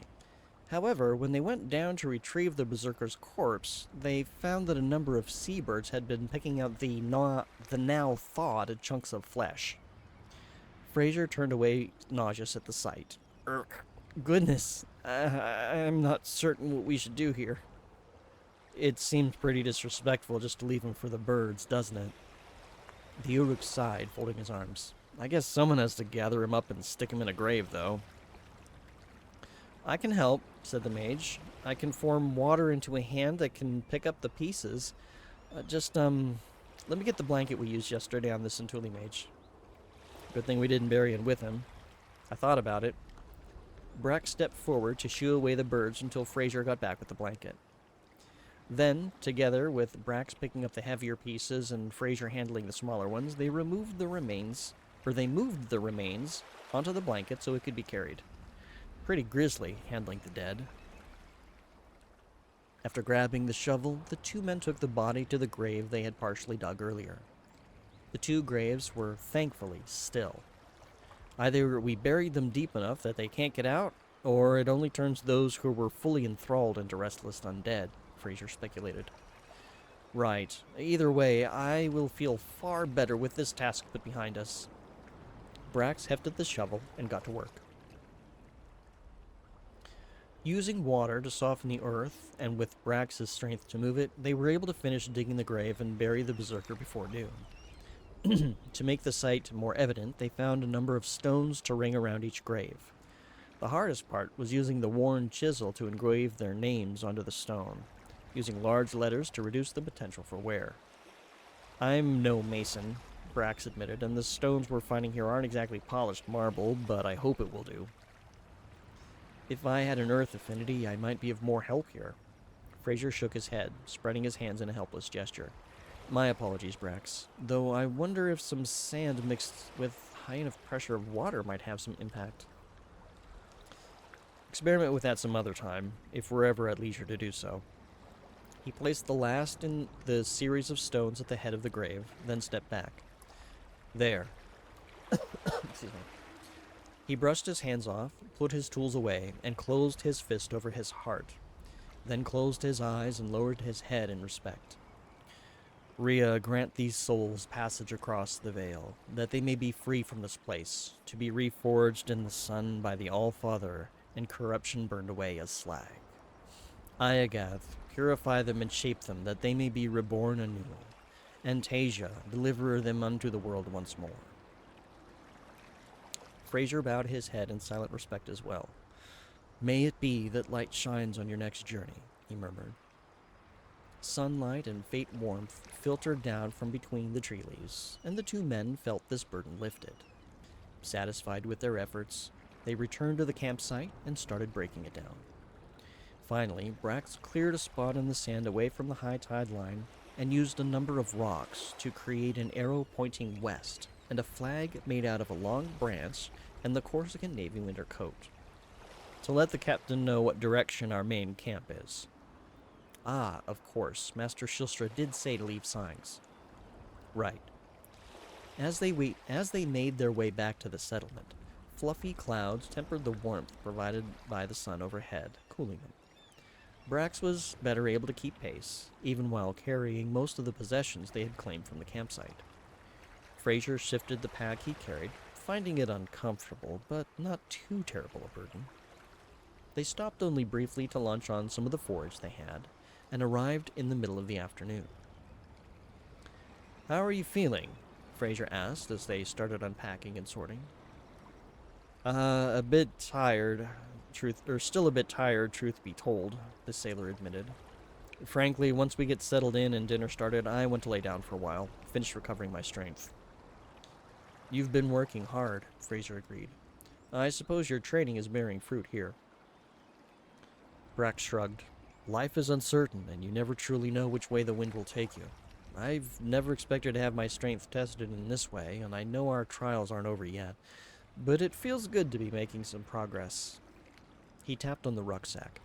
However, when they went down to retrieve the berserker's corpse, they found that a number of seabirds had been picking out the now thawed chunks of flesh. Fraser turned away, nauseous at the sight. Goodness, I'm not certain what we should do here. It seems pretty disrespectful just to leave him for the birds, doesn't it? The Uruk sighed, folding his arms. I guess someone has to gather him up and stick him in a grave, though. I can help, said the mage. I can form water into a hand that can pick up the pieces. Let me get the blanket we used yesterday on the Centuli mage. Good thing we didn't bury it with him. I thought about it. Brack stepped forward to shoo away the birds until Fraser got back with the blanket. Then, together with Brax picking up the heavier pieces and Fraser handling the smaller ones, they moved the remains onto the blanket so it could be carried. Pretty grisly, handling the dead. After grabbing the shovel, the two men took the body to the grave they had partially dug earlier. The two graves were thankfully still. Either we buried them deep enough that they can't get out, or it only turns those who were fully enthralled into restless undead, Fraser speculated. Right. Either way, I will feel far better with this task put behind us. Brax hefted the shovel and got to work. Using water to soften the earth, and with Brax's strength to move it, they were able to finish digging the grave and bury the berserker before noon. To make the site more evident, they found a number of stones to ring around each grave. The hardest part was using the worn chisel to engrave their names onto the stone, using large letters to reduce the potential for wear. I'm no mason, Brax admitted, and the stones we're finding here aren't exactly polished marble, but I hope it will do. If I had an earth affinity, I might be of more help here. Fraser shook his head, spreading his hands in a helpless gesture. My apologies, Brax, though I wonder if some sand mixed with high enough pressure of water might have some impact. Experiment with that some other time, if we're ever at leisure to do so. He placed the last in the series of stones at the head of the grave, then stepped back. There. Excuse me. He brushed his hands off, put his tools away, and closed his fist over his heart, then closed his eyes and lowered his head in respect. Rhea, grant these souls passage across the veil, that they may be free from this place, to be reforged in the sun by the All-Father, and corruption burned away as slag. Iagath, purify them and shape them, that they may be reborn anew. And Tasia, deliver them unto the world once more. Fraser bowed his head in silent respect as well. May it be that light shines on your next journey, he murmured. Sunlight and faint warmth filtered down from between the tree leaves, and the two men felt this burden lifted. Satisfied with their efforts, they returned to the campsite and started breaking it down. Finally, Brax cleared a spot in the sand away from the high tide line and used a number of rocks to create an arrow pointing west and a flag made out of a long branch and the Corsican Navy winter coat, to let the captain know what direction our main camp is. Ah, of course, Master Shilstra did say to leave signs. Right. As they made their way back to the settlement, fluffy clouds tempered the warmth provided by the sun overhead, cooling them. Brax was better able to keep pace, even while carrying most of the possessions they had claimed from the campsite. Fraser shifted the pack he carried, finding it uncomfortable, but not too terrible a burden. They stopped only briefly to lunch on some of the forage they had, and arrived in the middle of the afternoon. How are you feeling? Fraser asked as they started unpacking and sorting. A bit tired, still a bit tired, truth be told, the sailor admitted. Frankly, once we get settled in and dinner started, I went to lay down for a while, finish recovering my strength. You've been working hard, Fraser agreed. I suppose your training is bearing fruit here. Brax shrugged. Life is uncertain, and you never truly know which way the wind will take you. I've never expected to have my strength tested in this way, and I know our trials aren't over yet, but it feels good to be making some progress. He tapped on the rucksack.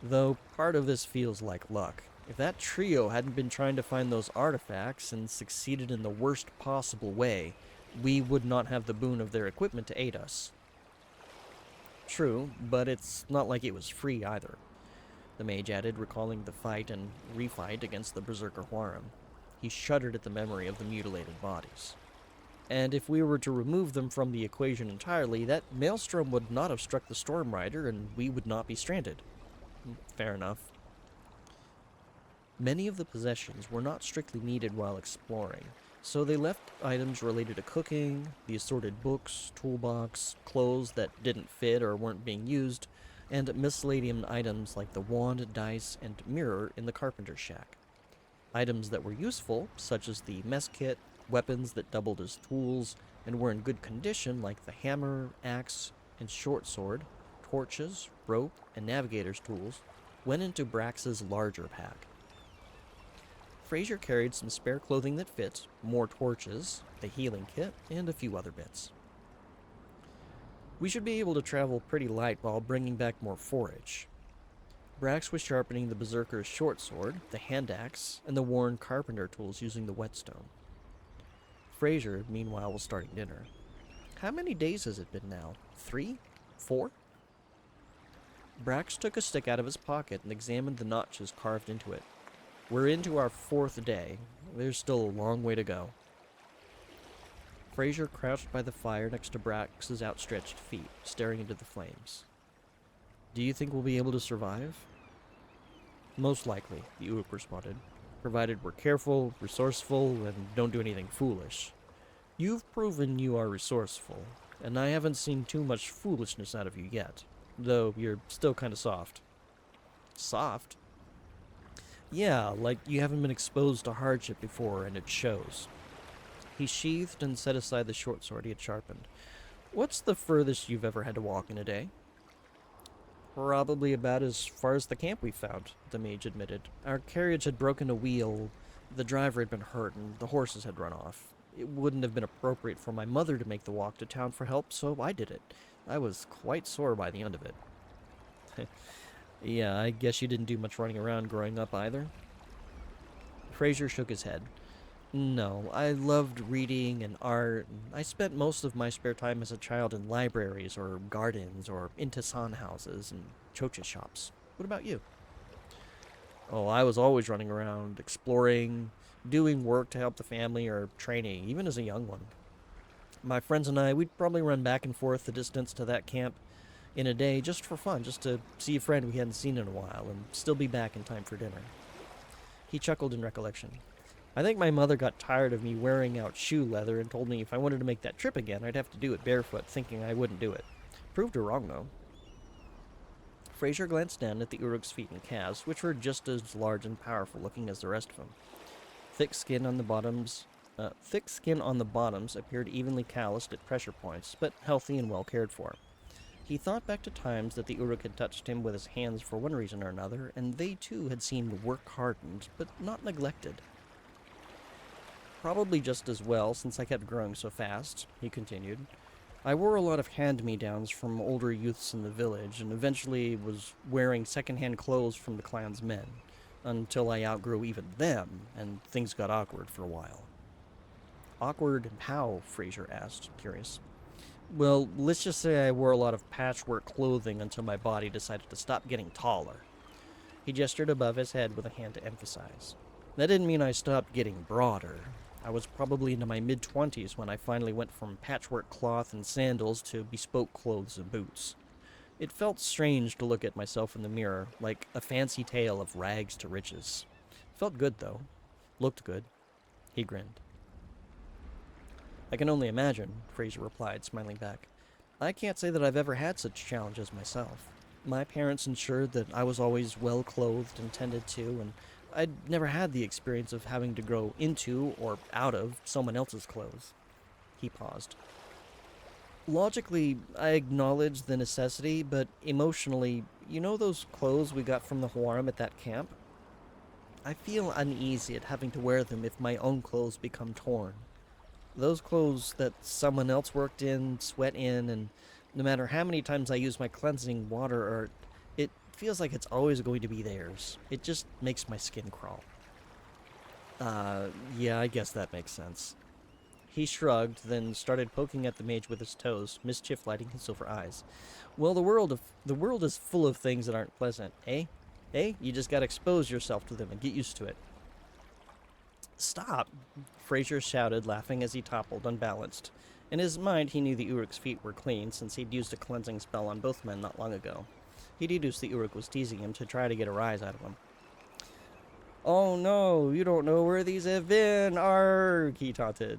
Though part of this feels like luck. If that trio hadn't been trying to find those artifacts and succeeded in the worst possible way, we would not have the boon of their equipment to aid us. True, but it's not like it was free either, the mage added, recalling the fight and refight against the Berserker Huaram. He shuddered at the memory of the mutilated bodies. And if we were to remove them from the equation entirely, that maelstrom would not have struck the Storm Rider, and we would not be stranded. Fair enough. Many of the possessions were not strictly needed while exploring, so they left items related to cooking, the assorted books, toolbox, clothes that didn't fit or weren't being used, and miscellaneous items like the wand, dice, and mirror in the carpenter's shack. Items that were useful, such as the mess kit, weapons that doubled as tools and were in good condition like the hammer, axe, and short sword, torches, rope, and navigator's tools, went into Brax's larger pack. Fraser carried some spare clothing that fit, more torches, the healing kit, and a few other bits. We should be able to travel pretty light while bringing back more forage. Brax was sharpening the Berserker's short sword, the hand axe, and the worn carpenter tools using the whetstone. Fraser, meanwhile, was starting dinner. How many days has it been now? 3? 4? Brax took a stick out of his pocket and examined the notches carved into it. We're into our 4th day. There's still a long way to go. Fraser crouched by the fire next to Brax's outstretched feet, staring into the flames. Do you think we'll be able to survive? Most likely, the Ook responded, provided we're careful, resourceful, and don't do anything foolish. You've proven you are resourceful, and I haven't seen too much foolishness out of you yet, though you're still kind of soft. Soft? Yeah, like you haven't been exposed to hardship before, and it shows. He sheathed and set aside the short sword he had sharpened. What's the furthest you've ever had to walk in a day? Probably about as far as the camp we found, the mage admitted. Our carriage had broken a wheel, the driver had been hurt, and the horses had run off. It wouldn't have been appropriate for my mother to make the walk to town for help, so I did it. I was quite sore by the end of it. Yeah, I guess you didn't do much running around growing up either. Fraser shook his head. No, I loved reading and art, and I spent most of my spare time as a child in libraries or gardens or into san houses and chocha shops. What about you? Oh, I was always running around, exploring, doing work to help the family or training, even as a young one. My friends and I, we'd probably run back and forth the distance to that camp in a day just for fun, just to see a friend we hadn't seen in a while and still be back in time for dinner. He chuckled in recollection. I think my mother got tired of me wearing out shoe leather and told me if I wanted to make that trip again, I'd have to do it barefoot, thinking I wouldn't do it. Proved her wrong, though. Fraser glanced down at the Uruk's feet and calves, which were just as large and powerful looking as the rest of him. Thick skin on the bottoms appeared evenly calloused at pressure points, but healthy and well cared for. He thought back to times that the Uruk had touched him with his hands for one reason or another, and they too had seemed work-hardened, but not neglected. Probably just as well, since I kept growing so fast, he continued. I wore a lot of hand-me-downs from older youths in the village, and eventually was wearing second-hand clothes from the clan's men, until I outgrew even them, and things got awkward for a while. Awkward how? Fraser asked, curious. Well, let's just say I wore a lot of patchwork clothing until my body decided to stop getting taller. He gestured above his head with a hand to emphasize. That didn't mean I stopped getting broader. I was probably into my mid-20s when I finally went from patchwork cloth and sandals to bespoke clothes and boots. It felt strange to look at myself in the mirror, like a fancy tale of rags to riches. Felt good, though. Looked good. He grinned. I can only imagine, Fraser replied, smiling back. I can't say that I've ever had such challenges myself. My parents ensured that I was always well clothed and tended to, and I'd never had the experience of having to grow into or out of someone else's clothes. He paused. Logically, I acknowledge the necessity, but emotionally, you know those clothes we got from the Huaram at that camp? I feel uneasy at having to wear them if my own clothes become torn. Those clothes that someone else worked in, sweat in, and no matter how many times I use my cleansing water, it feels like it's always going to be theirs. It just makes my skin crawl. Yeah, I guess that makes sense. He shrugged, then started poking at the mage with his toes, mischief lighting his silver eyes. Well, the world is full of things that aren't pleasant, eh? Eh? You just gotta expose yourself to them and get used to it. Stop! Fraser shouted, laughing as he toppled, unbalanced. In his mind, he knew the Uruk's feet were clean, since he'd used a cleansing spell on both men not long ago. He deduced the Uruk was teasing him to try to get a rise out of him. Oh no, you don't know where these have been, arg, he taunted.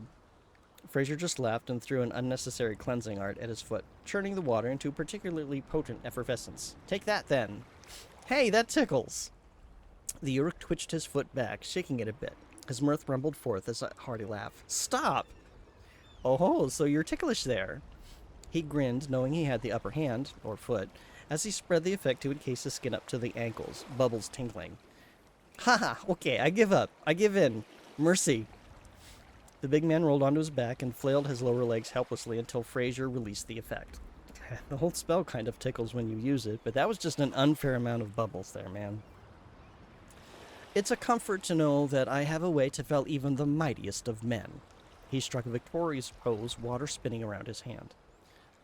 Fraser just laughed and threw an unnecessary cleansing art at his foot, churning the water into particularly potent effervescence. Take that, then. Hey, that tickles! The Uruk twitched his foot back, shaking it a bit. His mirth rumbled forth as a hearty laugh. Stop! Oh, so you're ticklish there. He grinned, knowing he had the upper hand, or foot, as he spread the effect to encase his skin up to the ankles, bubbles tinkling. Ha! Okay, I give up. I give in. Mercy. The big man rolled onto his back and flailed his lower legs helplessly until Fraser released the effect. The whole spell kind of tickles when you use it, but that was just an unfair amount of bubbles there, man. It's a comfort to know that I have a way to fell even the mightiest of men. He struck a victorious pose, water spinning around his hand.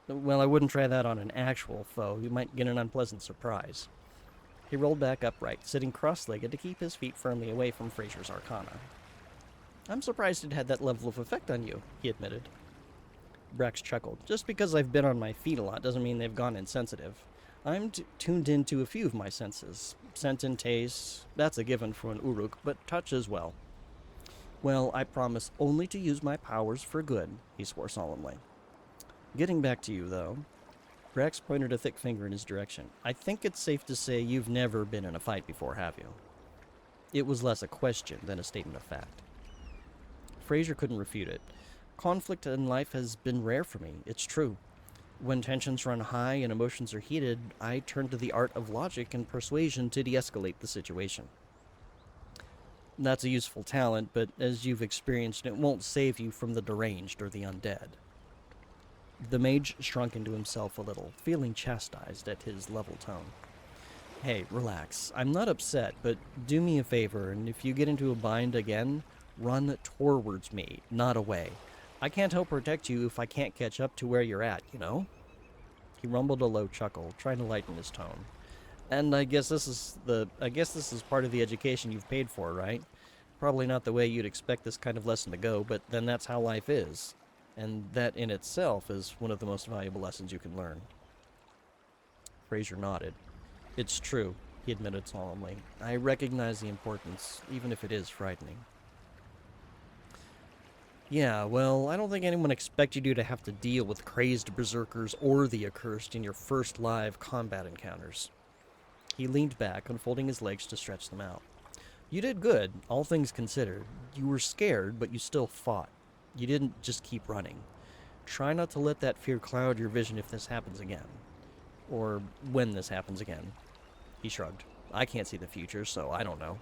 Well, I wouldn't try that on an actual foe. You might get an unpleasant surprise. He rolled back upright, sitting cross-legged to keep his feet firmly away from Fraser's arcana. I'm surprised it had that level of effect on you, he admitted. Brax chuckled. Just because I've been on my feet a lot doesn't mean they've gone insensitive. I'm tuned into a few of my senses. Scent and taste, that's a given for an Uruk, but touch as well. Well, I promise only to use my powers for good, he swore solemnly. Getting back to you, though. Brax pointed a thick finger in his direction. I think it's safe to say you've never been in a fight before, have you? It was less a question than a statement of fact. Fraser couldn't refute it. Conflict in life has been rare for me, it's true. When tensions run high and emotions are heated, I turn to the art of logic and persuasion to de-escalate the situation. That's a useful talent, but as you've experienced, it won't save you from the deranged or the undead. The mage shrunk into himself a little, feeling chastised at his level tone. Hey, relax. I'm not upset, but do me a favor, and if you get into a bind again, Run towards me, not away. I can't help protect you if I can't catch up to where you're at, you know? He rumbled a low chuckle, trying to lighten his tone. And I guess this is part of the education you've paid for, right? Probably not the way you'd expect this kind of lesson to go, but then that's how life is. And that in itself is one of the most valuable lessons you can learn. Fraser nodded. It's true, he admitted solemnly. I recognize the importance, even if it is frightening. Yeah, well, I don't think anyone expected you to have to deal with crazed berserkers or the accursed in your first live combat encounters. He leaned back, unfolding his legs to stretch them out. You did good, all things considered. You were scared, but you still fought. You didn't just keep running. Try not to let that fear cloud your vision if this happens again. Or when this happens again. He shrugged. I can't see the future, so I don't know.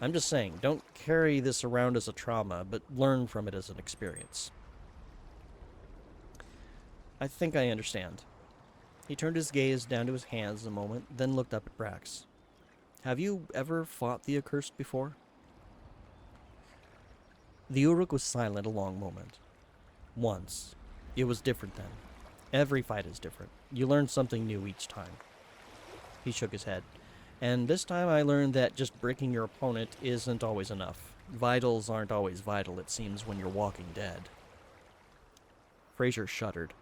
I'm just saying, don't carry this around as a trauma, but learn from it as an experience. I think I understand. He turned his gaze down to his hands a moment, then looked up at Brax. Have you ever fought the accursed before? The Uruk was silent a long moment. Once. It was different then. Every fight is different. You learn something new each time. He shook his head. And this time I learned that just breaking your opponent isn't always enough. Vitals aren't always vital, it seems, when you're walking dead. Fraser shuddered.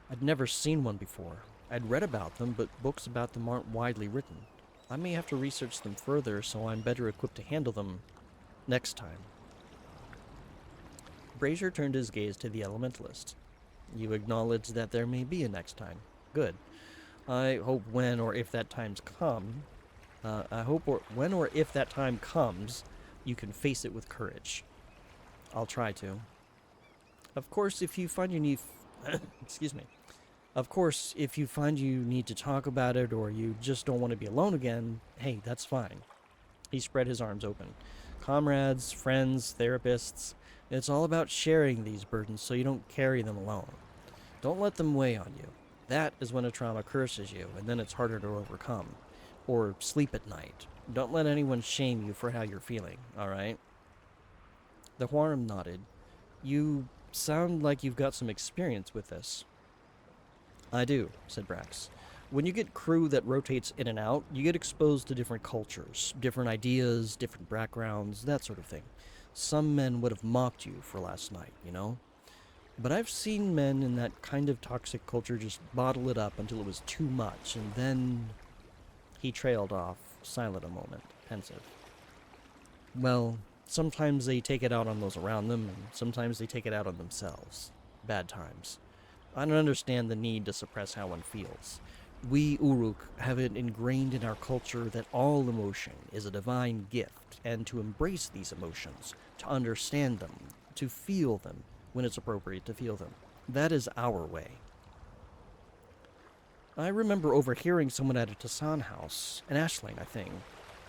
I'd never seen one before. I'd read about them, but books about them aren't widely written. I may have to research them further so I'm better equipped to handle them next time. Fraser turned his gaze to the elementalist. You acknowledge that there may be a next time. Good. I hope when or if that time comes, you can face it with courage. I'll try to. Of course, if you find you need... Excuse me. Of course, if you find you need to talk about it or you just don't want to be alone again, hey, that's fine. He spread his arms open. Comrades, friends, therapists, it's all about sharing these burdens so you don't carry them alone. Don't let them weigh on you. That is when a trauma curses you, and then it's harder to overcome. Or sleep at night. Don't let anyone shame you for how you're feeling, alright? The Huarim nodded. You sound like you've got some experience with this. I do, said Brax. When you get crew that rotates in and out, you get exposed to different cultures, different ideas, different backgrounds, that sort of thing. Some men would have mocked you for last night, you know? But I've seen men in that kind of toxic culture just bottle it up until it was too much, and then... He trailed off, silent a moment, pensive. Well, sometimes they take it out on those around them, and sometimes they take it out on themselves. Bad times. I don't understand the need to suppress how one feels. We Uruk have it ingrained in our culture that all emotion is a divine gift, and to embrace these emotions, to understand them, to feel them when it's appropriate to feel them. That is our way. I remember overhearing someone at a Tassan house, an Ashling, I think,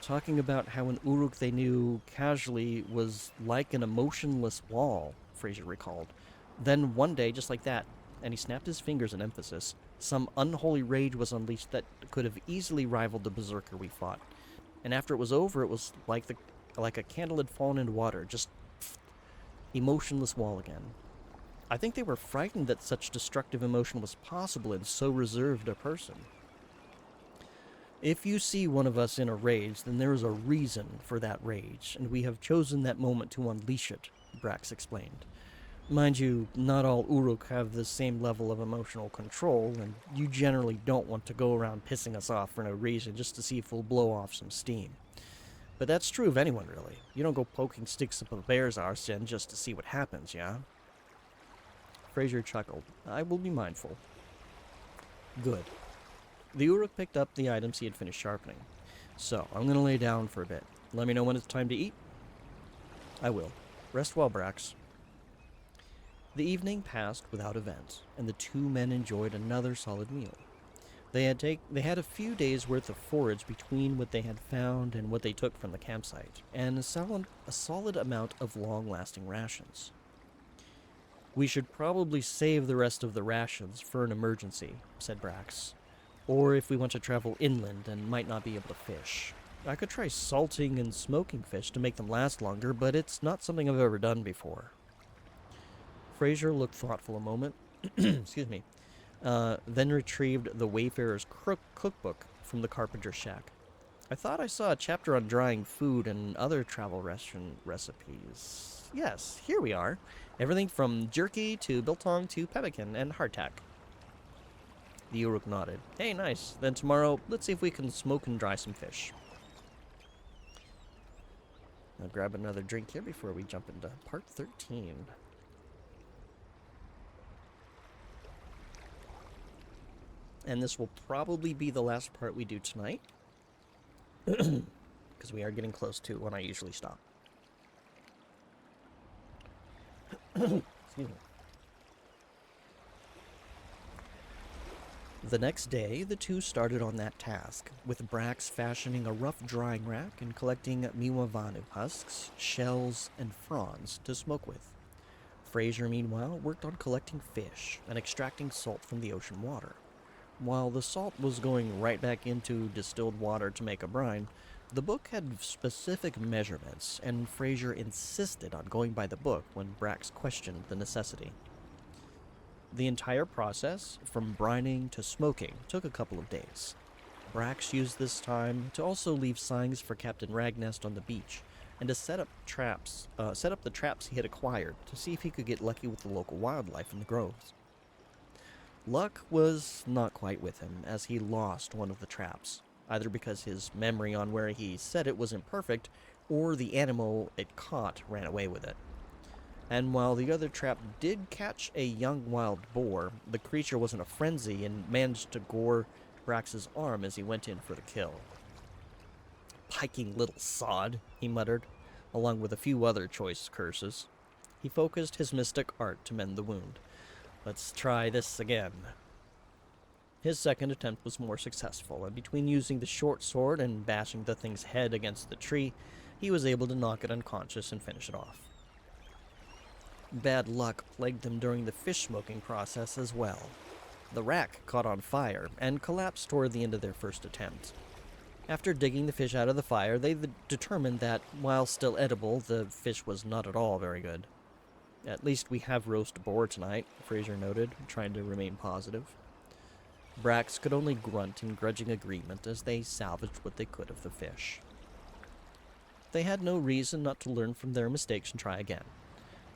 talking about how an Uruk they knew casually was like an emotionless wall, Fraser recalled. Then one day, just like that, and he snapped his fingers in emphasis, some unholy rage was unleashed that could have easily rivaled the berserker we fought. And after it was over, it was like a candle had fallen into water, just emotionless wall again. I think they were frightened that such destructive emotion was possible in so reserved a person. If you see one of us in a rage, then there is a reason for that rage, and we have chosen that moment to unleash it, Brax explained. Mind you, not all Uruk have the same level of emotional control, and you generally don't want to go around pissing us off for no reason just to see if we'll blow off some steam. But that's true of anyone, really. You don't go poking sticks up a bear's arse end just to see what happens, yeah? Fraser chuckled. I will be mindful. Good. The Uruk picked up the items he had finished sharpening. So, I'm gonna lay down for a bit. Let me know when it's time to eat. I will. Rest well, Brax. The evening passed without event, and the two men enjoyed another solid meal. They had a few days' worth of forage between what they had found and what they took from the campsite, and a solid amount of long-lasting rations. We should probably save the rest of the rations for an emergency, said Brax. Or if we want to travel inland and might not be able to fish. I could try salting and smoking fish to make them last longer, but it's not something I've ever done before. Fraser looked thoughtful a moment, excuse me, then retrieved the Wayfarer's cookbook from the carpenter's shack. I thought I saw a chapter on drying food and other travel recipes. Yes, here we are. Everything from jerky to biltong to pemmican and hardtack. The Uruk nodded. Hey, nice. Then tomorrow, let's see if we can smoke and dry some fish. I'll grab another drink here before we jump into part 13. And this will probably be the last part we do tonight. Because we are getting close to when I usually stop. Excuse me. The next day, the two started on that task, with Brax fashioning a rough drying rack and collecting miwavanu husks, shells, and fronds to smoke with. Fraser, meanwhile, worked on collecting fish and extracting salt from the ocean water. While the salt was going right back into distilled water to make a brine, the book had specific measurements, and Fraser insisted on going by the book when Brax questioned the necessity. The entire process, from brining to smoking, took a couple of days. Brax used this time to also leave signs for Captain Ragnest on the beach, and to set up the traps he had acquired to see if he could get lucky with the local wildlife in the groves. Luck was not quite with him, as he lost one of the traps, either because his memory on where he set it was imperfect, or the animal it caught ran away with it. And while the other trap did catch a young wild boar, the creature was in a frenzy and managed to gore Brax's arm as he went in for the kill. Piking little sod, he muttered, along with a few other choice curses. He focused his mystic art to mend the wound. Let's try this again. His second attempt was more successful, and between using the short sword and bashing the thing's head against the tree, he was able to knock it unconscious and finish it off. Bad luck plagued them during the fish smoking process as well. The rack caught on fire and collapsed toward the end of their first attempt. After digging the fish out of the fire, they determined that, while still edible, the fish was not at all very good. At least we have roast boar tonight, Fraser noted, trying to remain positive. Brax could only grunt in grudging agreement as they salvaged what they could of the fish. They had no reason not to learn from their mistakes and try again.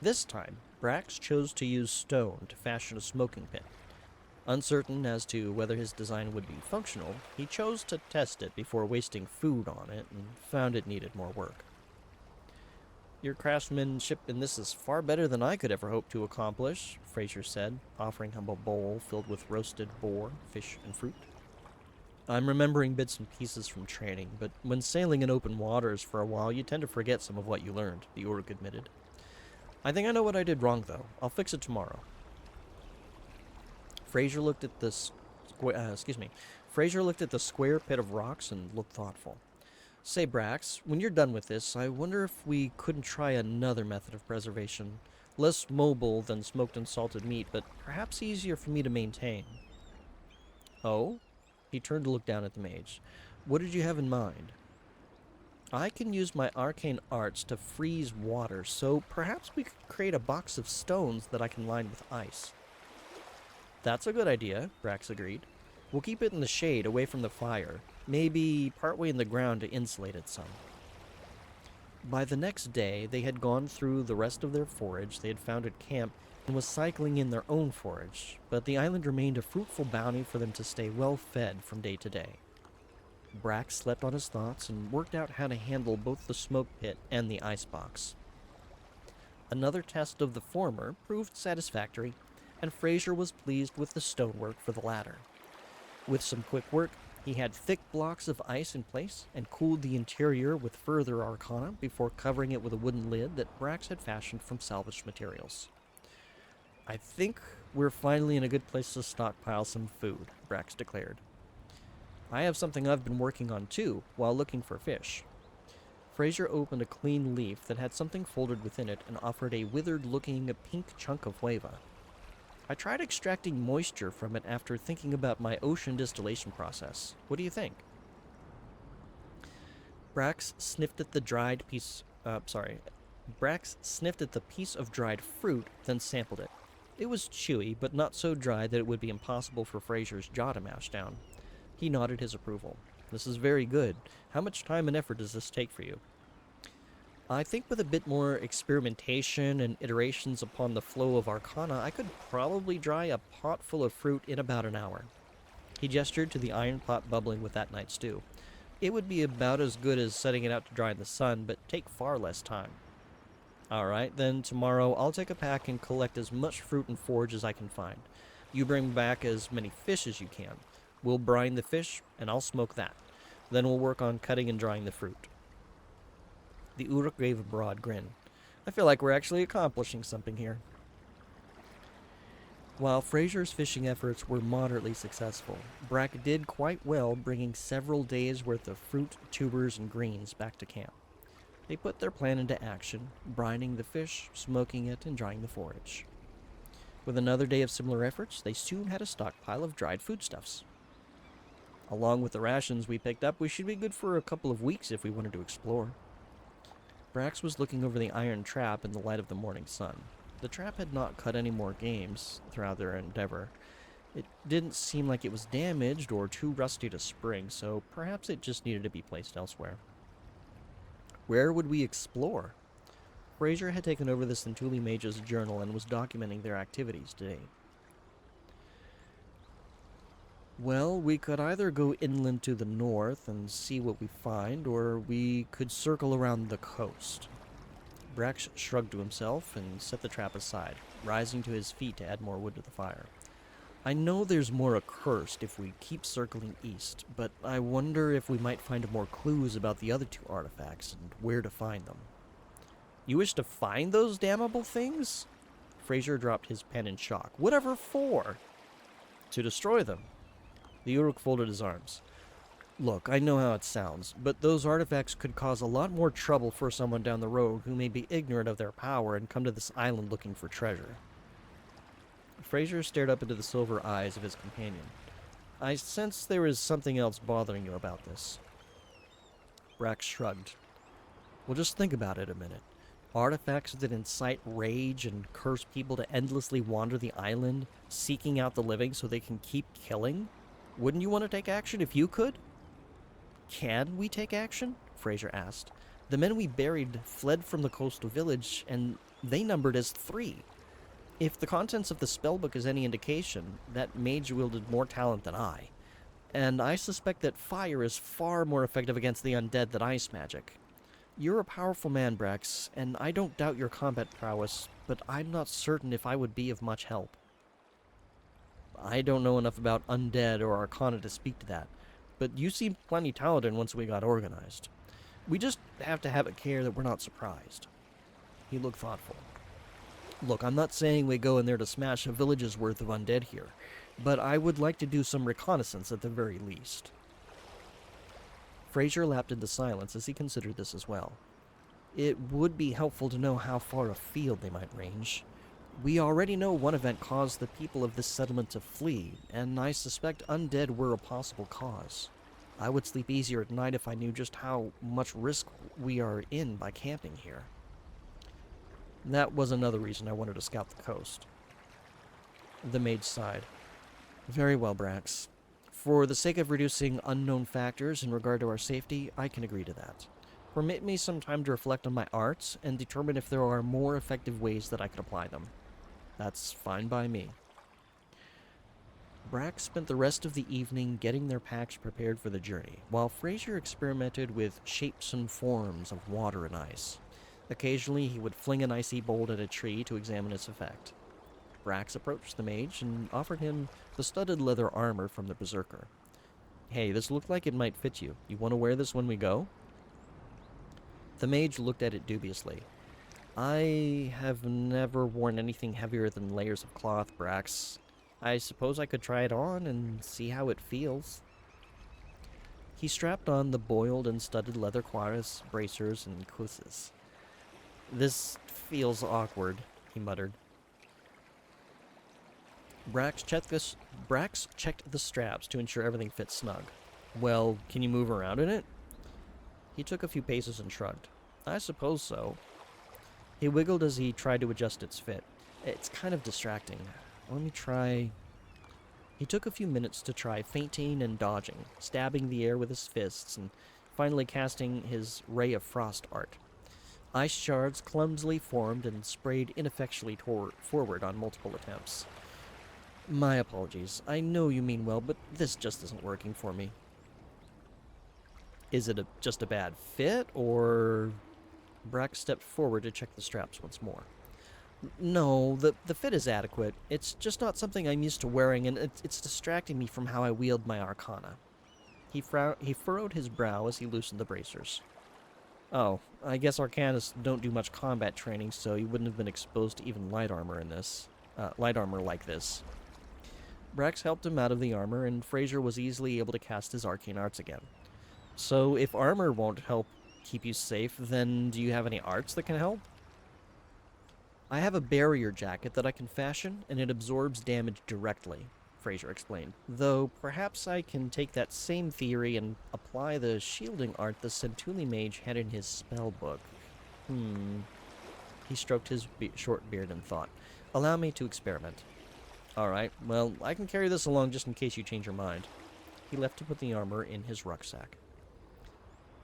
This time, Brax chose to use stone to fashion a smoking pit. Uncertain as to whether his design would be functional, he chose to test it before wasting food on it and found it needed more work. Your craftsmanship in this is far better than I could ever hope to accomplish, Fraser said, offering him a bowl filled with roasted boar, fish, and fruit. I'm remembering bits and pieces from training, but when sailing in open waters for a while, you tend to forget some of what you learned, the Uruk admitted. I think I know what I did wrong, though. I'll fix it tomorrow. Fraser looked at the square pit of rocks and looked thoughtful. Say, Brax, when you're done with this, I wonder if we couldn't try another method of preservation. Less mobile than smoked and salted meat, but perhaps easier for me to maintain. Oh? He turned to look down at the mage. What did you have in mind? I can use my arcane arts to freeze water, so perhaps we could create a box of stones that I can line with ice. That's a good idea, Brax agreed. We'll keep it in the shade, away from the fire, maybe partway in the ground to insulate it some. By the next day, they had gone through the rest of their forage they had found at camp and was cycling in their own forage, but the island remained a fruitful bounty for them to stay well fed from day to day. Brax slept on his thoughts and worked out how to handle both the smoke pit and the icebox. Another test of the former proved satisfactory, and Fraser was pleased with the stonework for the latter. With some quick work, he had thick blocks of ice in place and cooled the interior with further arcana before covering it with a wooden lid that Brax had fashioned from salvaged materials. I think we're finally in a good place to stockpile some food, Brax declared. I have something I've been working on too, while looking for fish. Fraser opened a clean leaf that had something folded within it and offered a withered-looking pink chunk of wava. I tried extracting moisture from it after thinking about my ocean distillation process. What do you think? Brax sniffed at the dried piece. Sorry. Brax sniffed at the piece of dried fruit, then sampled it. It was chewy, but not so dry that it would be impossible for Fraser's jaw to mash down. He nodded his approval. This is very good. How much time and effort does this take for you? I think with a bit more experimentation and iterations upon the flow of arcana, I could probably dry a pot full of fruit in about an hour. He gestured to the iron pot bubbling with that night's stew. It would be about as good as setting it out to dry in the sun, but take far less time. Alright, then tomorrow I'll take a pack and collect as much fruit and forage as I can find. You bring back as many fish as you can. We'll brine the fish, and I'll smoke that. Then we'll work on cutting and drying the fruit. The Uruk gave a broad grin. I feel like we're actually accomplishing something here. While Fraser's fishing efforts were moderately successful, Brack did quite well, bringing several days' worth of fruit, tubers, and greens back to camp. They put their plan into action, brining the fish, smoking it, and drying the forage. With another day of similar efforts, they soon had a stockpile of dried foodstuffs. Along with the rations we picked up, we should be good for a couple of weeks if we wanted to explore. Brax was looking over the iron trap in the light of the morning sun. The trap had not cut any more games throughout their endeavor. It didn't seem like it was damaged or too rusty to spring, so perhaps it just needed to be placed elsewhere. Where would we explore? Fraser had taken over the Centuli Mage's journal and was documenting their activities today. Well, we could either go inland to the north and see what we find, or we could circle around the coast. Brax shrugged to himself and set the trap aside, rising to his feet to add more wood to the fire. I know there's more accursed if we keep circling east, but I wonder if we might find more clues about the other two artifacts and where to find them. You wish to find those damnable things? Fraser dropped his pen in shock. Whatever for? To destroy them. The Uruk folded his arms. Look, I know how it sounds, but those artifacts could cause a lot more trouble for someone down the road who may be ignorant of their power and come to this island looking for treasure. Fraser stared up into the silver eyes of his companion. I sense there is something else bothering you about this. Brax shrugged. Well, just think about it a minute. Artifacts that incite rage and curse people to endlessly wander the island, seeking out the living so they can keep killing? Wouldn't you want to take action if you could? Can we take action? Fraser asked. The men we buried fled from the coastal village, and they numbered as 3. If the contents of the spellbook is any indication, that mage wielded more talent than I. And I suspect that fire is far more effective against the undead than ice magic. You're a powerful man, Brax, and I don't doubt your combat prowess, but I'm not certain if I would be of much help. I don't know enough about undead or arcana to speak to that, but you seemed plenty talented once we got organized. We just have to have a care that we're not surprised. He looked thoughtful. Look, I'm not saying we go in there to smash a village's worth of undead here, but I would like to do some reconnaissance at the very least. Fraser lapsed into silence as he considered this as well. It would be helpful to know how far afield they might range. We already know one event caused the people of this settlement to flee, and I suspect undead were a possible cause. I would sleep easier at night if I knew just how much risk we are in by camping here. That was another reason I wanted to scout the coast. The mage sighed. Very well, Brax. For the sake of reducing unknown factors in regard to our safety, I can agree to that. Permit me some time to reflect on my arts and determine if there are more effective ways that I could apply them. That's fine by me. Brax spent the rest of the evening getting their packs prepared for the journey, while Fraser experimented with shapes and forms of water and ice. Occasionally, he would fling an icy bolt at a tree to examine its effect. Brax approached the mage and offered him the studded leather armor from the Berserker. Hey, this looked like it might fit you. You want to wear this when we go? The mage looked at it dubiously. I have never worn anything heavier than layers of cloth, Brax. I suppose I could try it on and see how it feels. He strapped on the boiled and studded leather cuirass, bracers, and cuisses. This feels awkward, he muttered. Brax checked the straps to ensure everything fit snug. Well, can you move around in it? He took a few paces and shrugged. I suppose so. He wiggled as he tried to adjust its fit. It's kind of distracting. Let me try... He took a few minutes to try feinting and dodging, stabbing the air with his fists, and finally casting his ray of frost art. Ice shards clumsily formed and sprayed ineffectually forward on multiple attempts. My apologies. I know you mean well, but this just isn't working for me. Is it just a bad fit, or... Brax stepped forward to check the straps once more. No, the fit is adequate. It's just not something I'm used to wearing, and it's distracting me from how I wield my arcana. He furrowed his brow as he loosened the bracers. Oh, I guess arcanists don't do much combat training, so you wouldn't have been exposed to even light armor like this. Brax helped him out of the armor, and Fraser was easily able to cast his arcane arts again. So if armor won't help keep you safe, then do you have any arts that can help? I have a barrier jacket that I can fashion, and it absorbs damage directly, Fraser explained. Though perhaps I can take that same theory and apply the shielding art the Centuli mage had in his spell book. He stroked his short beard in thought. Allow me to experiment. Alright, well, I can carry this along just in case you change your mind. He left to put the armor in his rucksack.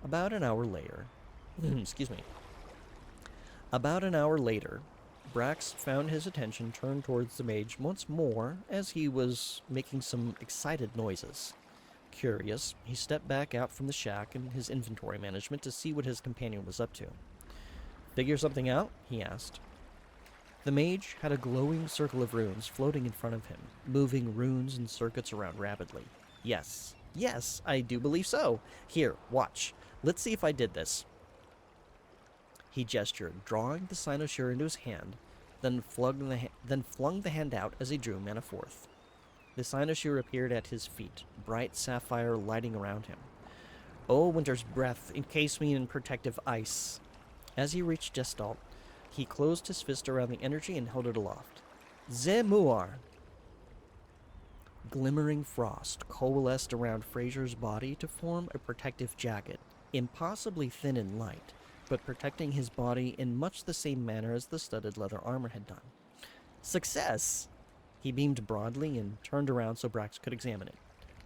About an hour later... About an hour later, Brax found his attention turned towards the mage once more as he was making some excited noises. Curious, he stepped back out from the shack and his inventory management to see what his companion was up to. Figure something out? He asked. The mage had a glowing circle of runes floating in front of him, moving runes and circuits around rapidly. Yes, I do believe so. Here, watch. Let's see if I did this. He gestured, drawing the cynosure into his hand, then flung the hand out as he drew mana forth. The cynosure appeared at his feet, bright sapphire lighting around him. Oh, winter's breath, encase me in protective ice. As he reached Gestalt, he closed his fist around the energy and held it aloft. Zemuar! Glimmering frost coalesced around Fraser's body to form a protective jacket, impossibly thin and light, but protecting his body in much the same manner as the studded leather armor had done. Success! He beamed broadly and turned around so Brax could examine it.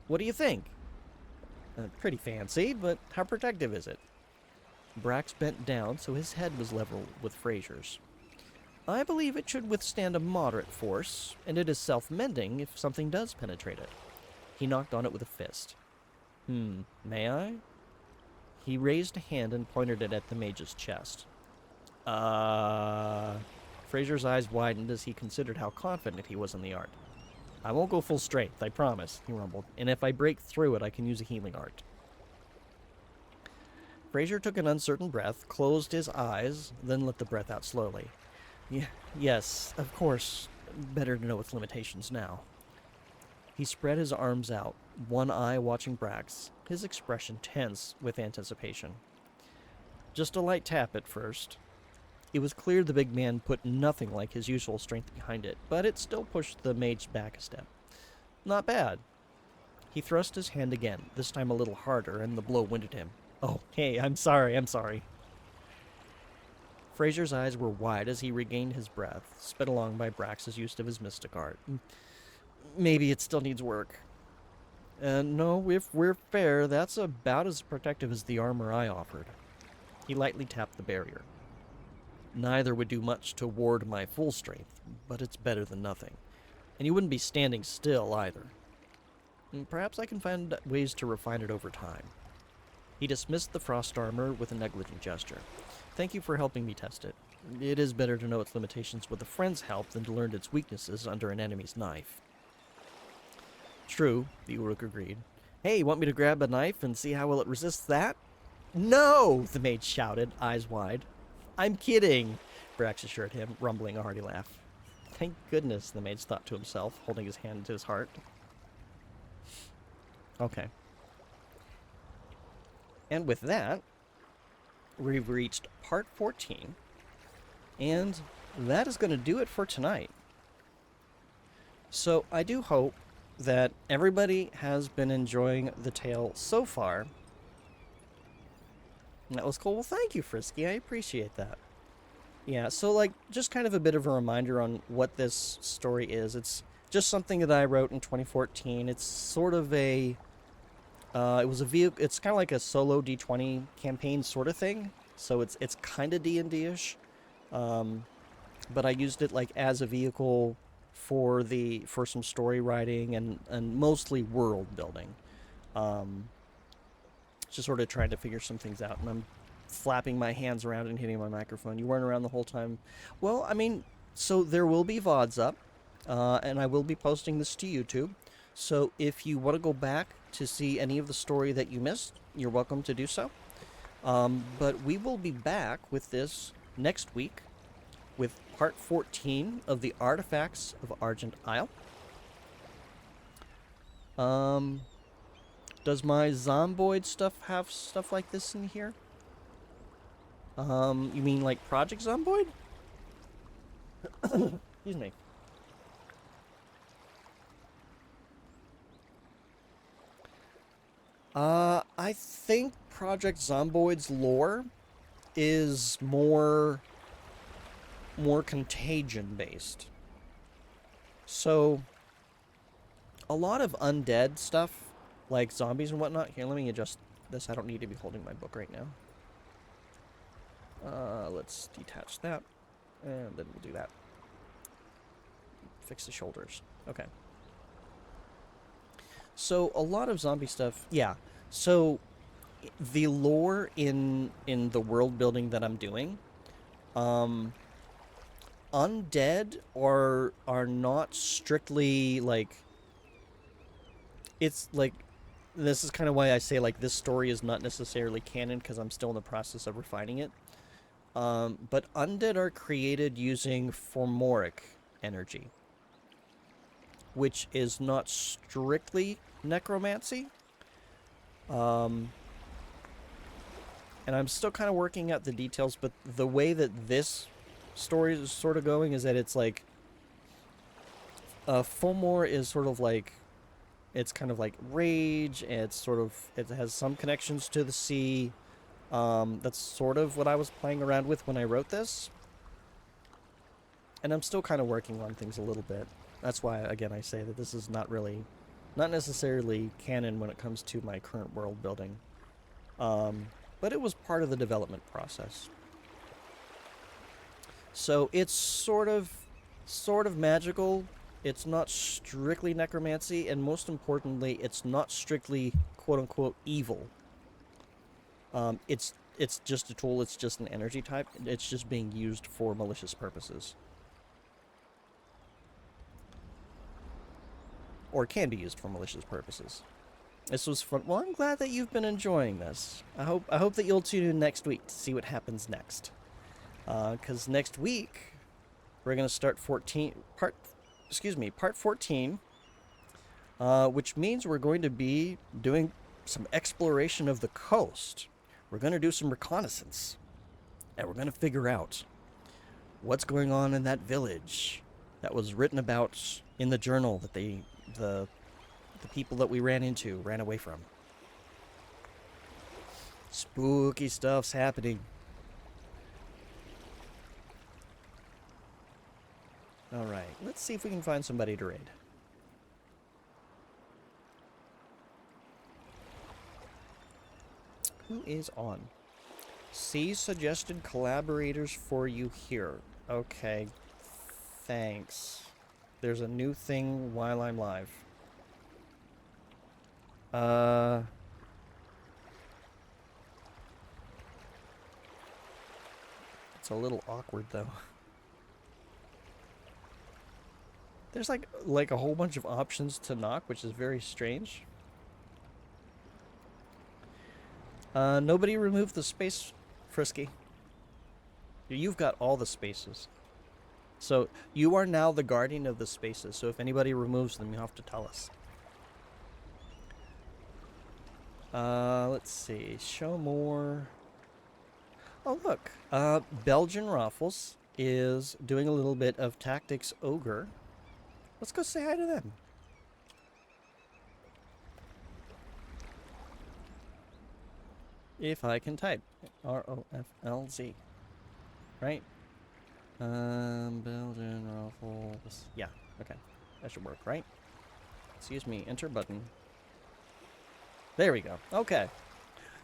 What do you think? Pretty fancy, but how protective is it? Brax bent down so his head was level with Fraser's. I believe it should withstand a moderate force, and it is self-mending if something does penetrate it. He knocked on it with a fist. May I? He raised a hand and pointed it at the mage's chest. Fraser's eyes widened as he considered how confident he was in the art. I won't go full strength, I promise, he rumbled, and if I break through it, I can use a healing art. Fraser took an uncertain breath, closed his eyes, then let the breath out slowly. Yes, of course. Better to know its limitations now. He spread his arms out, one eye watching Brax, his expression tense with anticipation. Just a light tap at first. It was clear the big man put nothing like his usual strength behind it, but it still pushed the mage back a step. Not bad. He thrust his hand again, this time a little harder, and the blow winded him. Oh, hey, I'm sorry. Fraser's eyes were wide as he regained his breath, sped along by Brax's use of his mystic art. Maybe it still needs work. No, if we're fair, that's about as protective as the armor I offered. He lightly tapped the barrier. Neither would do much to ward my full strength, but it's better than nothing. And you wouldn't be standing still, either. Perhaps I can find ways to refine it over time. He dismissed the frost armor with a negligent gesture. Thank you for helping me test it. It is better to know its limitations with a friend's help than to learn its weaknesses under an enemy's knife. True, the Uruk agreed. Hey, you want me to grab a knife and see how well it resists that? No! The mage shouted, eyes wide. I'm kidding, Brax assured him, rumbling a hearty laugh. Thank goodness, the mage thought to himself, holding his hand to his heart. Okay. And with that, we've reached part 14, and that is going to do it for tonight. So I do hope that everybody has been enjoying the tale so far. That was cool. Well, thank you, Frisky. I appreciate that. Yeah, so like just kind of a bit of a reminder on what this story is. It's just something that I wrote in 2014. It's sort of a it was a vehicle. It's kind of like a solo D20 campaign sort of thing. So it's kind of D&D-ish. Um, but I used it like as a vehicle for some story writing and mostly world building. Um, just sort of trying to figure some things out, and I'm flapping my hands around and hitting my microphone. You weren't around the whole time. Well, I mean, so there will be VODs up, and I will be posting this to YouTube. So if you want to go back to see any of the story that you missed, you're welcome to do so. But we will be back with this next week with part 14 of the Artifacts of Argent Isle. Does my Zomboid stuff have stuff like this in here? You mean like Project Zomboid? Excuse me. I think Project Zomboid's lore is more contagion based. So a lot of undead stuff, like zombies and whatnot. Here, let me adjust this. I don't need to be holding my book right now. Let's detach that, and then we'll do that. Fix the shoulders. Okay. So a lot of zombie stuff, yeah. So the lore in the world building that I'm doing, undead are not strictly like. It's like, this is kind of why I say like this story is not necessarily canon, because I'm still in the process of refining it. But undead are created using formoric energy, which is not strictly necromancy. And I'm still kind of working out the details, but the way that this story is sort of going is that it's like Fomor is sort of like, it's kind of like rage. It's sort of, it has some connections to the sea. That's sort of what I was playing around with when I wrote this. And I'm still kind of working on things a little bit. That's why, again, I say that this is not necessarily canon when it comes to my current world building. But it was part of the development process. So it's sort of magical. It's not strictly necromancy, and most importantly, it's not strictly quote-unquote evil. It's just a tool. It's just an energy type. It's just being used for malicious purposes, or can be used for malicious purposes. This was fun. Well, I'm glad that you've been enjoying this. I hope that you'll tune in next week to see what happens next. Because next week we're gonna start part 14, which means we're going to be doing some exploration of the coast. We're going to do some reconnaissance, and we're going to figure out what's going on in that village that was written about in the journal that the people that we ran into ran away from. Spooky stuff's happening. Alright, let's see if we can find somebody to raid. Who is on? See suggested collaborators for you here. Okay, thanks. There's a new thing while I'm live. It's a little awkward though. There's like a whole bunch of options to knock, which is very strange. Nobody removed the space, Frisky. You've got all the spaces. So you are now the guardian of the spaces, so if anybody removes them, you have to tell us. Let's see. Show more. Oh, look. Belgian Raffles is doing a little bit of Tactics Ogre. Let's go say hi to them. If I can type. ROFLZ. Right? Belgian Ruffles. Yeah, okay. That should work, right? Excuse me, enter button. There we go. Okay.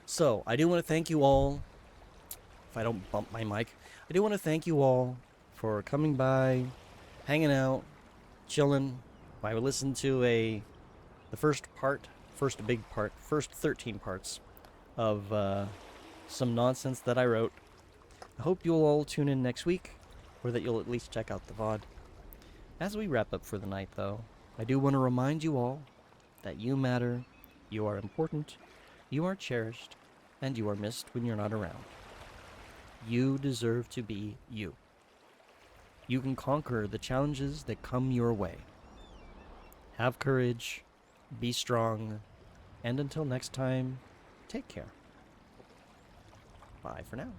So, I do want to thank you all. If I don't bump my mic, I do want to thank you all for coming by, hanging out, chilling, while we listened to the first big part, first 13 parts of some nonsense that I wrote. I hope you'll all tune in next week, or that you'll at least check out the VOD. As we wrap up for the night, though, I do want to remind you all that you matter, you are important, you are cherished, and you are missed when you're not around. You deserve to be you. You can conquer the challenges that come your way. Have courage, be strong, and until next time, take care. Bye for now.